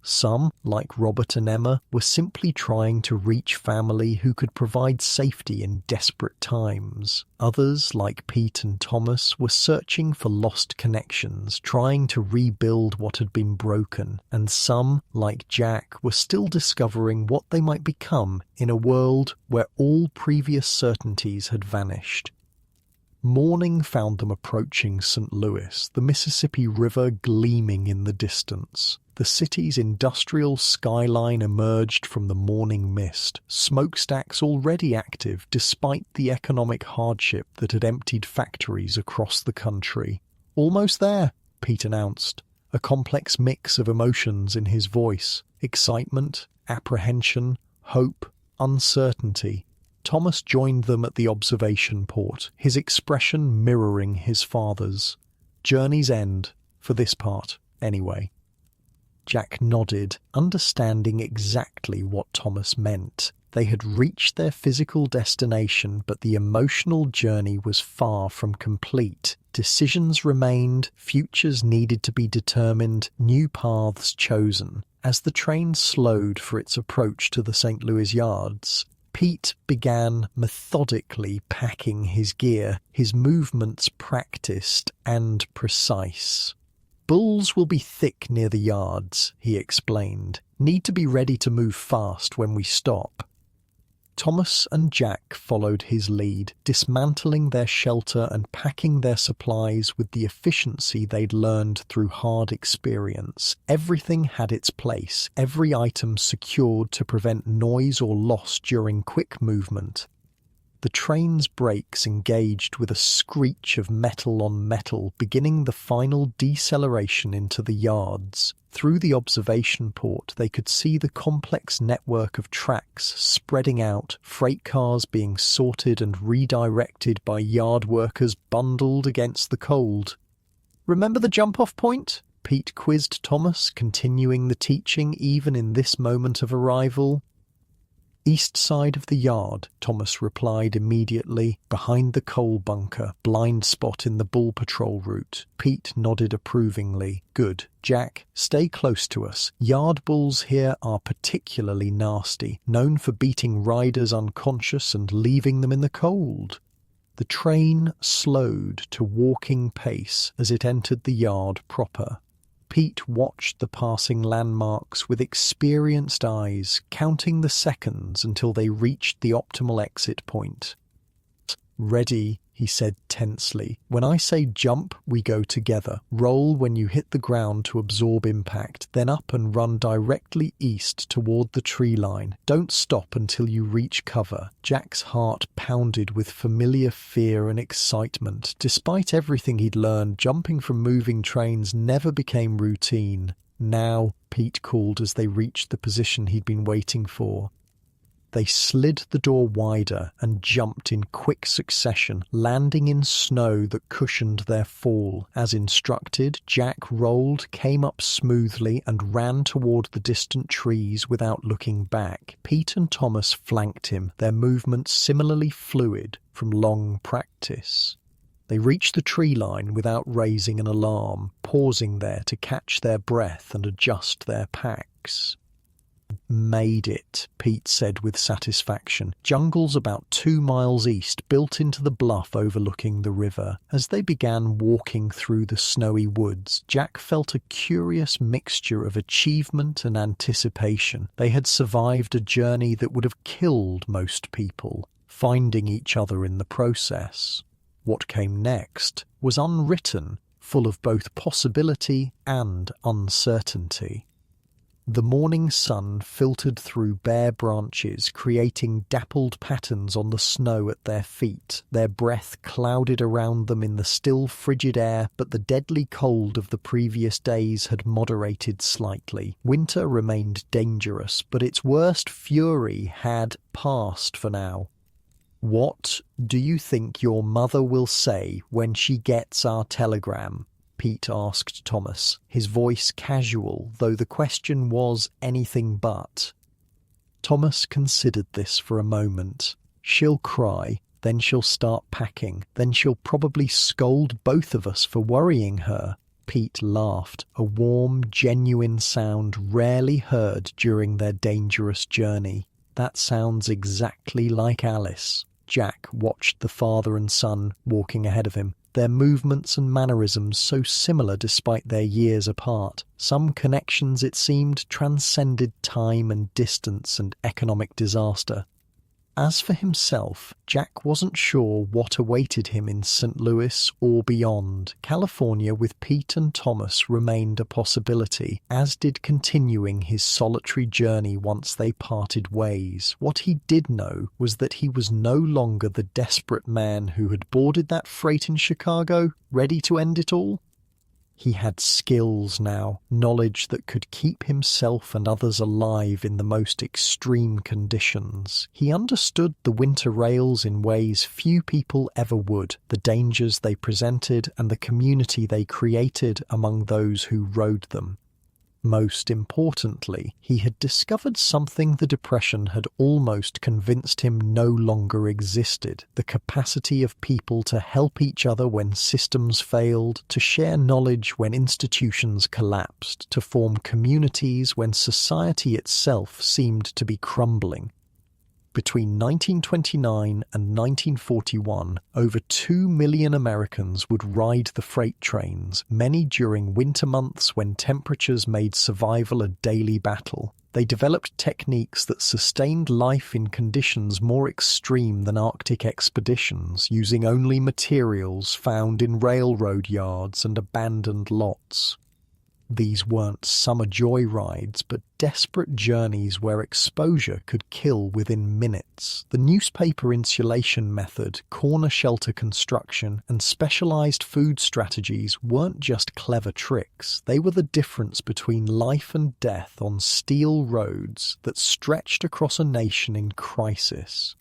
Some, like Robert and Emma, were simply trying to reach family who could provide safety in desperate times. Others, like Pete and Thomas, were searching for lost connections, trying to rebuild what had been broken. And some, like Jack, were still discovering what they might become in a world where all previous certainties had vanished. Morning found them approaching St. Louis, the Mississippi River gleaming in the distance. The city's industrial skyline emerged from the morning mist, smokestacks already active despite the economic hardship that had emptied factories across the country. "Almost there," Pete announced, a complex mix of emotions in his voice: excitement, apprehension, hope, uncertainty. Thomas joined them at the observation port, his expression mirroring his father's. "Journey's end, for this part, anyway." Jack nodded, understanding exactly what Thomas meant. They had reached their physical destination, but the emotional journey was far from complete. Decisions remained, futures needed to be determined, new paths chosen. As the train slowed for its approach to the St. Louis yards, Pete began methodically packing his gear, his movements practiced and precise. "Bulls will be thick near the yards," he explained. "Need to be ready to move fast when we stop." Thomas and Jack followed his lead, dismantling their shelter and packing their supplies with the efficiency they'd learned through hard experience. Everything had its place, every item secured to prevent noise or loss during quick movement. The train's brakes engaged with a screech of metal on metal, beginning the final deceleration into the yards. Through the observation port, they could see the complex network of tracks spreading out, freight cars being sorted and redirected by yard workers bundled against the cold. "Remember the jump-off point?" Pete quizzed Thomas, continuing the teaching even in this moment of arrival. "East side of the yard," Thomas replied immediately, "behind the coal bunker, blind spot in the bull patrol route." Pete nodded approvingly. "Good. Jack, stay close to us. Yard bulls here are particularly nasty, known for beating riders unconscious and leaving them in the cold." The train slowed to walking pace as it entered the yard proper. Pete watched the passing landmarks with experienced eyes, counting the seconds until they reached the optimal exit point. "Ready," he said tensely. "When I say jump, we go together. Roll when you hit the ground to absorb impact, then up and run directly east toward the tree line. Don't stop until you reach cover." Jack's heart pounded with familiar fear and excitement. Despite everything he'd learned, jumping from moving trains never became routine. "Now," Pete called as they reached the position he'd been waiting for. They slid the door wider and jumped in quick succession, landing in snow that cushioned their fall. As instructed, Jack rolled, came up smoothly, and ran toward the distant trees without looking back. Pete and Thomas flanked him, their movements similarly fluid from long practice. They reached the tree line without raising an alarm, pausing there to catch their breath and adjust their packs. "Made it," Pete said with satisfaction. "Jungle's about 2 miles east, built into the bluff overlooking the river." As they began walking through the snowy woods, Jack felt a curious mixture of achievement and anticipation. They had survived a journey that would have killed most people, finding each other in the process. What came next was unwritten, full of both possibility and uncertainty. The morning sun filtered through bare branches, creating dappled patterns on the snow at their feet. Their breath clouded around them in the still frigid air, but the deadly cold of the previous days had moderated slightly. Winter remained dangerous, but its worst fury had passed for now. "What do you think your mother will say when she gets our telegram?" Pete asked Thomas, his voice casual, though the question was anything but. Thomas considered this for a moment. "She'll cry, then she'll start packing, then she'll probably scold both of us for worrying her." Pete laughed, a warm, genuine sound rarely heard during their dangerous journey. "That sounds exactly like Alice." Jack watched the father and son walking ahead of him, their movements and mannerisms so similar despite their years apart. Some connections, it seemed, transcended time and distance and economic disaster. As for himself, Jack wasn't sure what awaited him in St. Louis or beyond. California with Pete and Thomas remained a possibility, as did continuing his solitary journey once they parted ways. What he did know was that he was no longer the desperate man who had boarded that freight in Chicago, ready to end it all. He had skills now, knowledge that could keep himself and others alive in the most extreme conditions. He understood the winter rails in ways few people ever would, the dangers they presented and the community they created among those who rode them. Most importantly, he had discovered something the Depression had almost convinced him no longer existed: the capacity of people to help each other when systems failed, to share knowledge when institutions collapsed, to form communities when society itself seemed to be crumbling. Between 1929 and 1941, over 2 million Americans would ride the freight trains, many during winter months when temperatures made survival a daily battle. They developed techniques that sustained life in conditions more extreme than Arctic expeditions, using only materials found in railroad yards and abandoned lots. These weren't summer joyrides, but desperate journeys where exposure could kill within minutes. The newspaper insulation method, corner shelter construction, and specialized food strategies weren't just clever tricks. They were the difference between life and death on steel roads that stretched across a nation in crisis.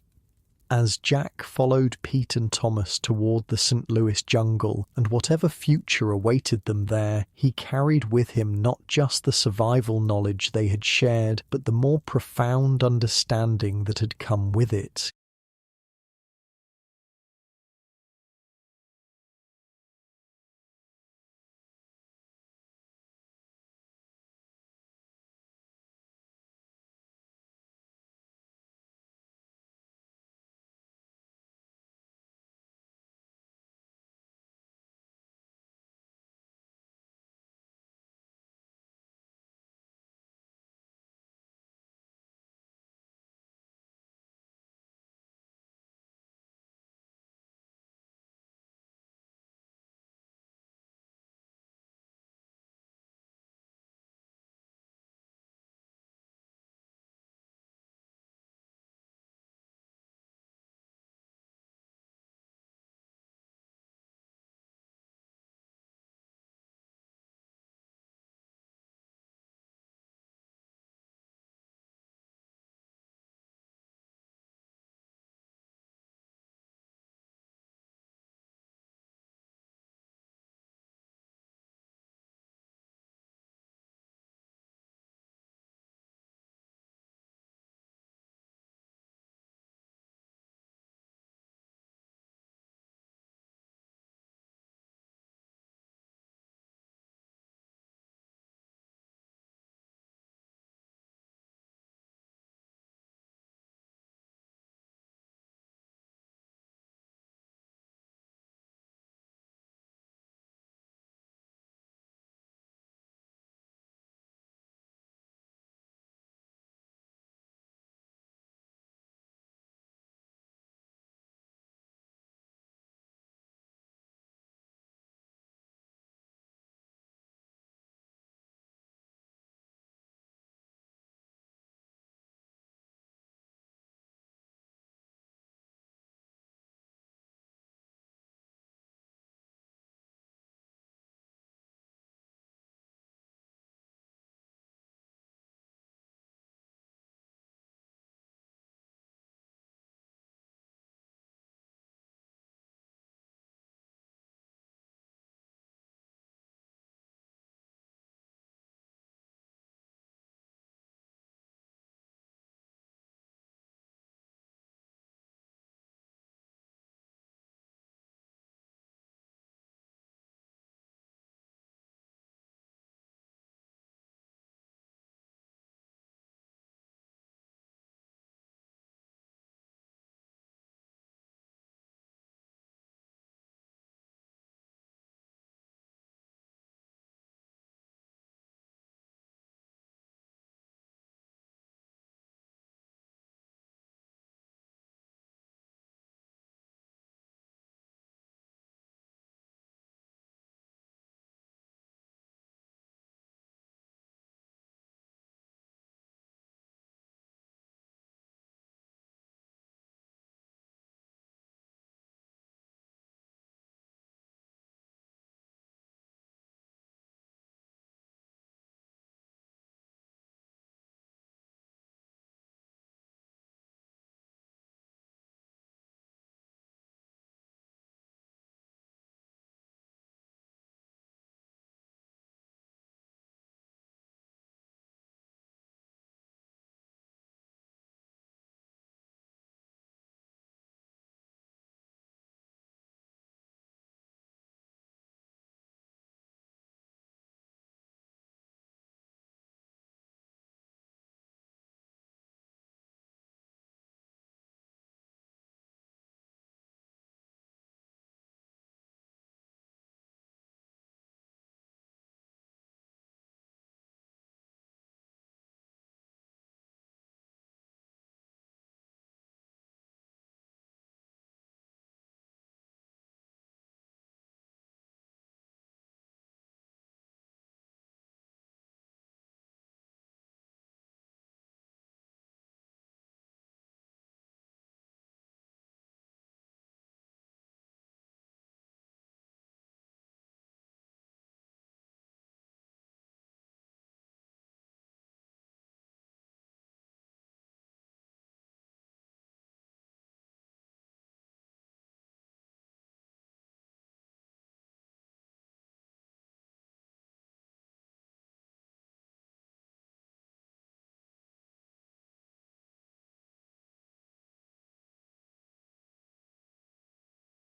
As Jack followed Pete and Thomas toward the St. Louis jungle and whatever future awaited them there, he carried with him not just the survival knowledge they had shared, but the more profound understanding that had come with it.